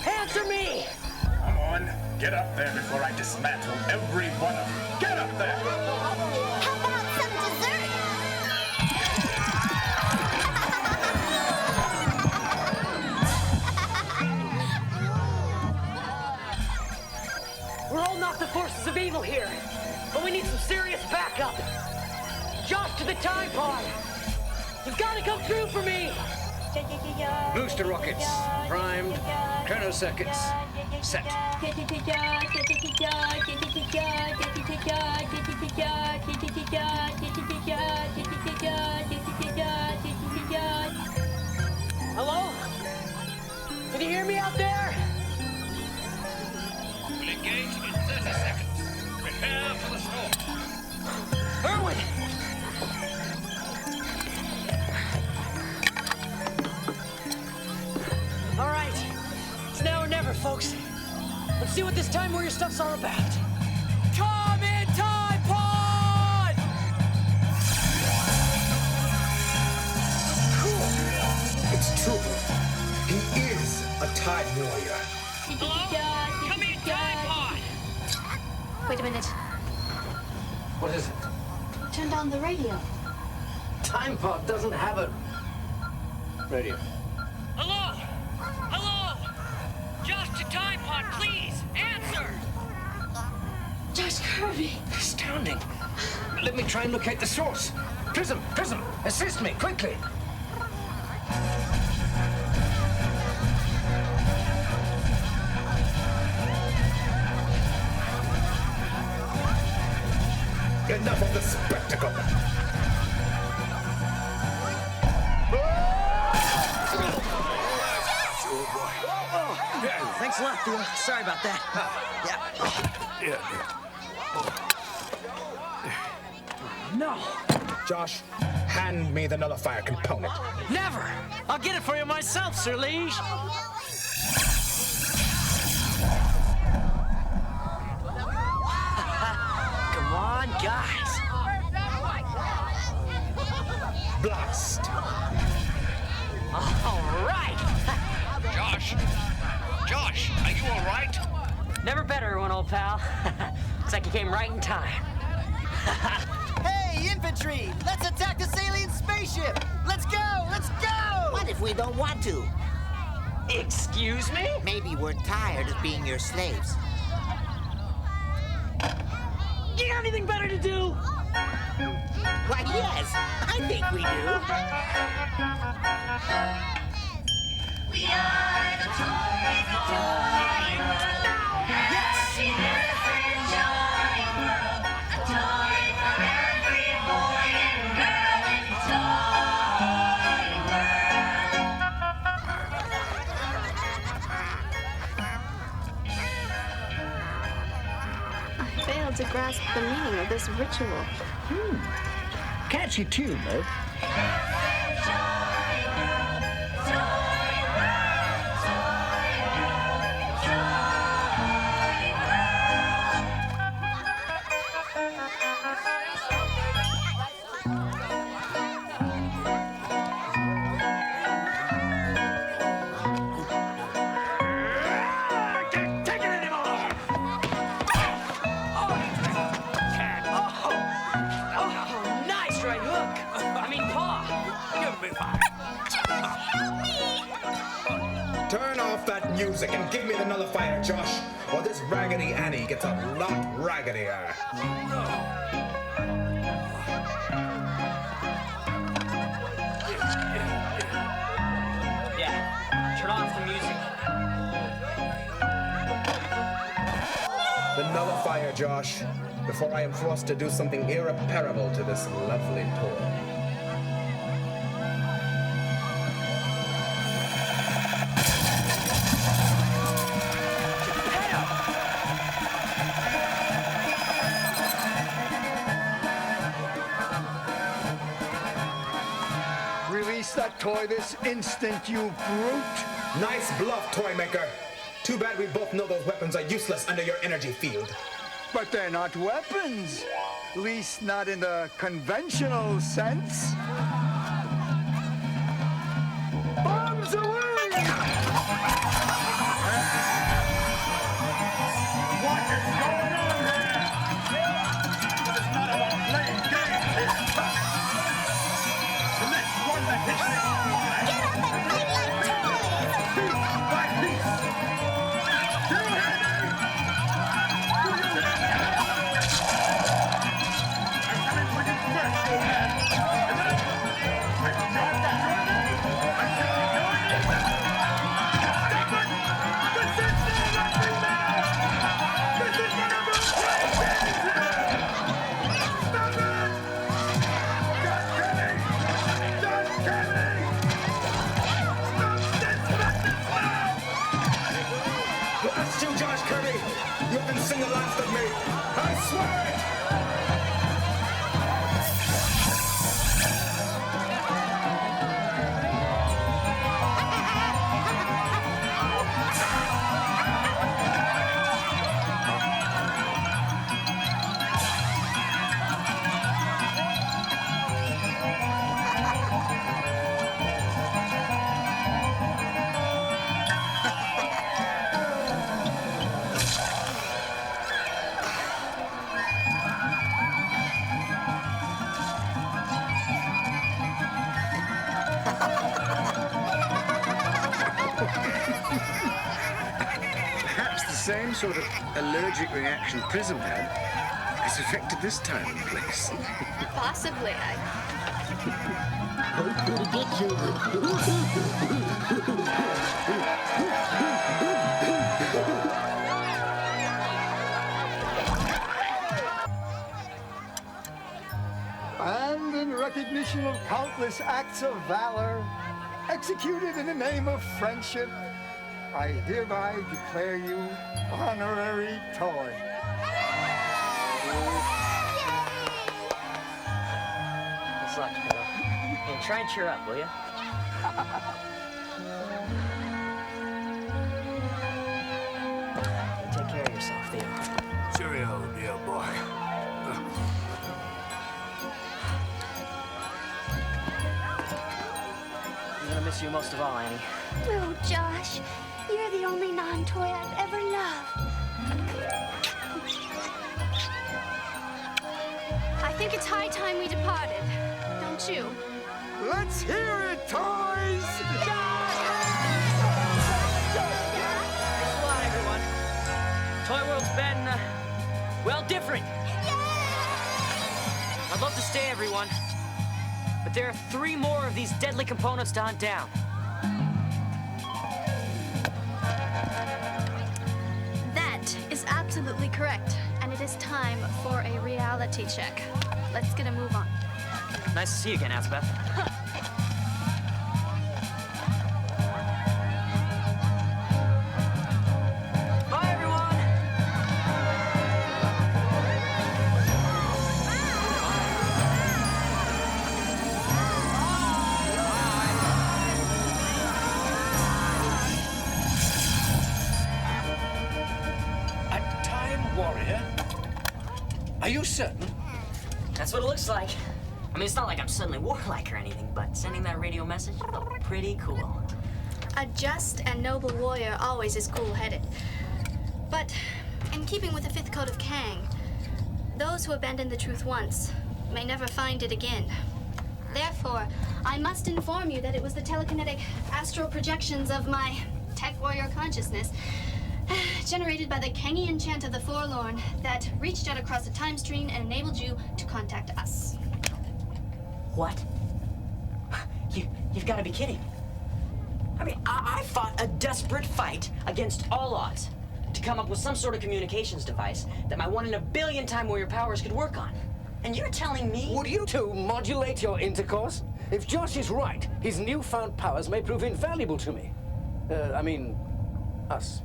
S19: answer me.
S8: Come on, get up there before I dismantle every one of them. Get up there!
S24: How about some dessert?
S19: We're holding off the forces of evil here, but we need some serious backup. Josh to the time pod. You've got to come through for me.
S7: Booster rockets, primed, chrono circuits, set.
S19: Hello? Can you hear me out there?
S20: We'll engage in 30 seconds. Prepare for the storm.
S19: Erwin! All right, it's now or never, folks. Let's see what this Time Warrior stuff's all about. Come in, Time Pod!
S5: Cool. It's true. He is a Time Warrior.
S19: Hello? Come in, Time Pod!
S4: Wait a minute.
S7: What is it?
S4: Turn down the radio.
S7: Time Pod doesn't have a radio.
S19: Hello? Hello? Josh to Time Pod, please, answer!
S4: Josh Kirby.
S7: Astounding. Let me try and locate the source. Prism, assist me, quickly.
S5: Enough of the spectacle.
S11: Thanks a lot, Theo. Sorry about that. Yeah.
S19: No.
S5: Josh, hand me the nullifier component.
S19: Never! I'll get it for you myself, Sir Liege.
S5: Blast!
S2: All right!
S20: Josh! Josh, are you all right?
S2: Never bet everyone, old pal. Looks like you came right in time.
S11: Hey, infantry! Let's attack this alien spaceship! Let's go! Let's go!
S10: What if we don't want to?
S2: Excuse me?
S10: Maybe we're tired of being your slaves.
S19: You got anything better to do?
S10: Why, yes, I think we do.
S15: We are the toys of toy world. Yes! She lives in joy world. A toy for every boy and girl in toy
S18: I failed to grasp the meaning of this ritual.
S7: Catchy tune, though.
S5: Turn off that music and give me the nullifier, Josh, or this Raggedy Annie gets a lot raggedier.
S2: Yeah, turn off the music.
S5: The nullifier, Josh, before I am forced to do something irreparable to this lovely toy.
S13: Release that toy this instant, you brute!
S5: Nice bluff, toy maker. Too bad we both know those weapons are useless under your energy field.
S13: But they're not weapons. At least not in the conventional sense. Bombs away!
S15: What is going on here? This is not about playing games. It's the next one that hits me. Get up and play like toys! Piece by piece. Do you hear me? Do you hear me? I'm coming for you first, old man. I got that. I said you join me. Stop it! This is not nothing now! This is one of those great days here! Stop it! Don't kill me! Don't kill me! Stop this madness now!
S5: Blast you, Josh Kirby! You haven't seen the last of me! I swear it!
S7: Perhaps the same sort of allergic reaction Prism had is affected this time and place.
S18: Possibly,
S13: And in recognition of countless acts of valor, executed in the name of friendship, I hereby declare you honorary toy.
S2: Good luck, kiddo. Hey, try and cheer up, will you? Take care of yourself, Theo.
S20: Cheerio, dear boy.
S2: I'm gonna miss you most of all, Annie.
S18: Oh, Josh, you're the only non-toy I've ever loved.
S9: I think it's high time we departed. Don't you?
S13: Let's hear it, toys!
S2: Thanks a lot, everyone. Toyworld's been, well, different. I'd love to stay, everyone. But there are 3 more of these deadly components to hunt down.
S9: That is absolutely correct. And it is time for a reality check. Let's get a move on.
S2: Nice to see you again, Azabeth. Bye, everyone!
S7: A time warrior? Are you certain?
S2: That's what it looks like. I mean, it's not like I'm suddenly warlike or anything, but sending that radio message felt pretty cool.
S9: A just and noble warrior always is cool-headed. But in keeping with the 5th code of Kang, those who abandon the truth once may never find it again. Therefore, I must inform you that it was the telekinetic astral projections of my tech warrior consciousness, generated by the Kangian chant of the Forlorn, that reached out across the time stream and enabled you to contact us.
S2: What? You've got to be kidding. I mean, I fought a desperate fight against all odds to come up with some sort of communications device that my 1 in a billion time warrior powers could work on. And you're telling me...
S14: Would you two modulate your intercourse? If Josh is right, his newfound powers may prove invaluable to me. I mean, us.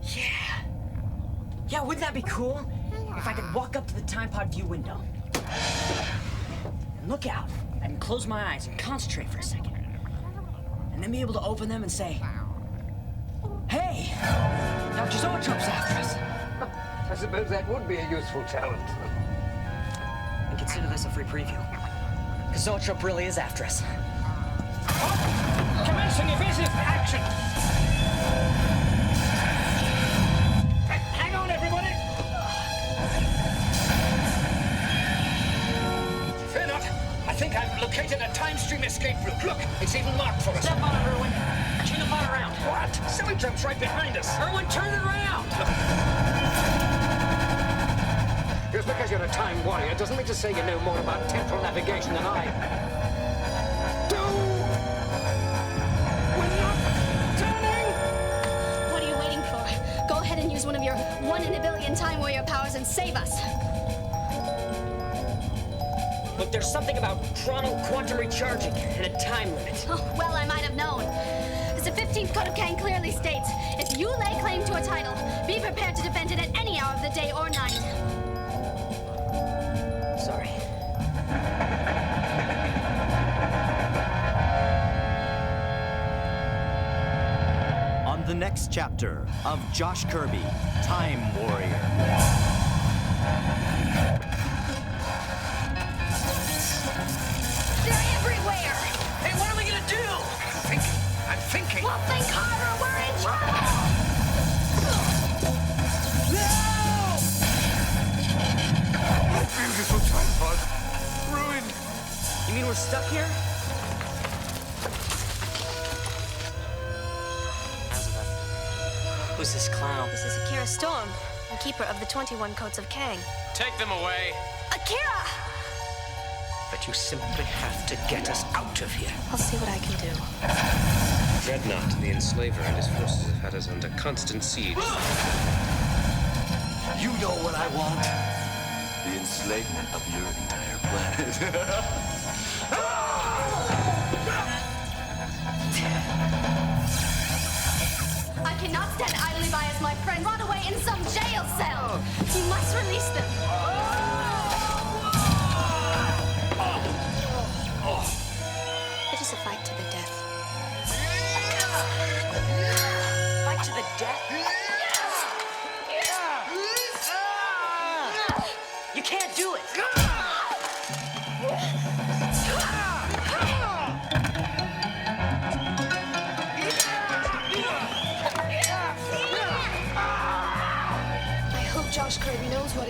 S2: Yeah. Yeah, wouldn't that be cool? If I could walk up to the time pod view window and look out and close my eyes and concentrate for a second. And then be able to open them and say, hey, Dr. Zoetrope's after us.
S14: I suppose that would be a useful talent.
S2: And consider this a free preview. Because Zoetrope really is after us.
S7: Commencing evasive action! Hang on, everybody! Fear not. I think I've located a time stream escape route. Look, it's even marked for us.
S2: Step on it, Irwin. Turn the pod around.
S7: What? Zoetrope's right behind us.
S2: Irwin, turn it around!
S14: Just because you're a time warrior doesn't mean to say you know more about temporal navigation than I do. We're not turning!
S9: What are you waiting for? Go ahead and use one of your 1 in a billion time warrior powers and save us.
S2: Look, there's something about quantum recharging and a time limit.
S9: Oh, well, I might have known. As the 15th code of Kang clearly states, if you lay claim to a title, be prepared to defend it at any hour of the day or night.
S2: Sorry.
S11: On the next chapter of Josh Kirby, Time Warrior.
S9: They're everywhere!
S2: Hey, what are we gonna do?
S7: I'm thinking.
S9: Well, think harder, we're in trouble!
S13: Beautiful time pod. Ruined.
S2: You mean we're stuck here? Azabeth. Who's this clown?
S9: This is Akira Storm, and keeper of the 21 codes of Kang.
S20: Take them away.
S9: Akira!
S7: But you simply have to get us out of here.
S9: I'll see what I can do.
S6: Dread not, the enslaver and his forces have had us under constant siege.
S17: You know what I want? The enslavement of your entire planet.
S9: I cannot stand idly by as my friend rot away in some jail cell. You must release them. It is a fight to the death.
S2: Fight to the death? You can't do it!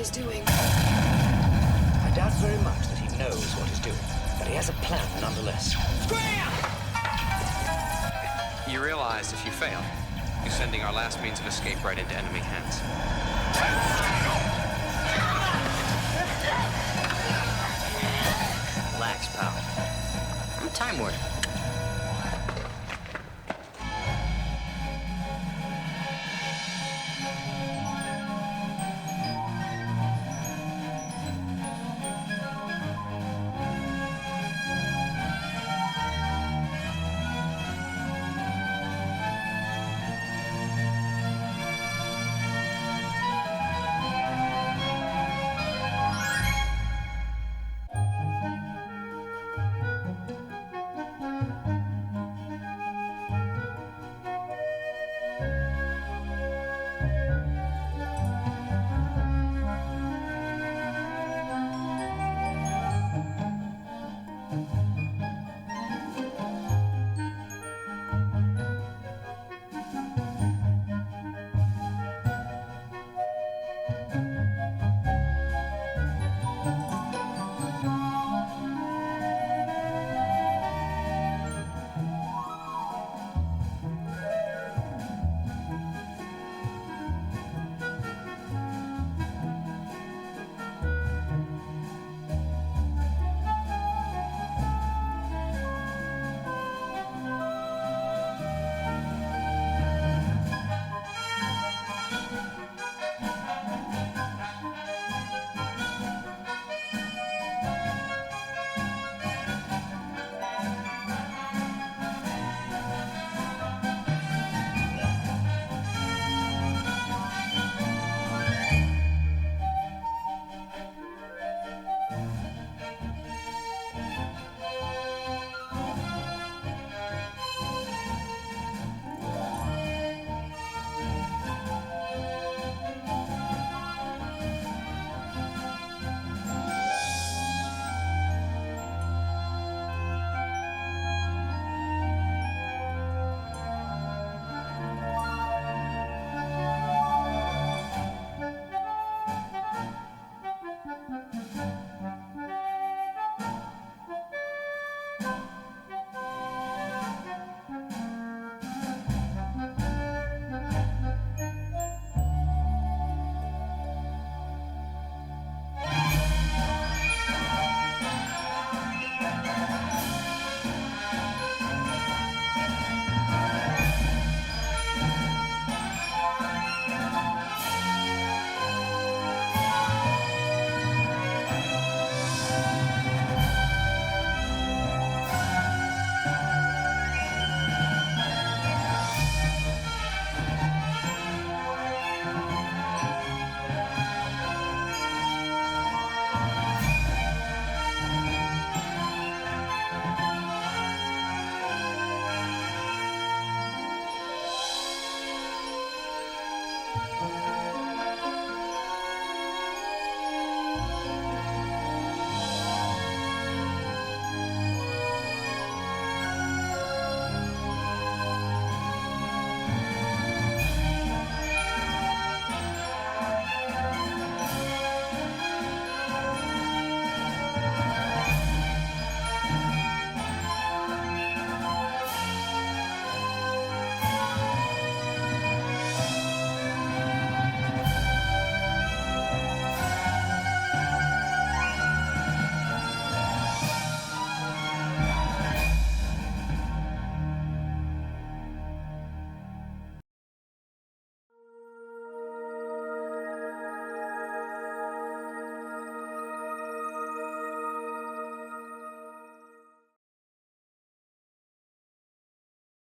S9: he's doing.
S14: I doubt very much that he knows what he's doing, but he has a plan nonetheless.
S6: You realize if you fail, you're sending our last means of escape right into enemy hands.
S1: Relax, pal. I'm Time Warner.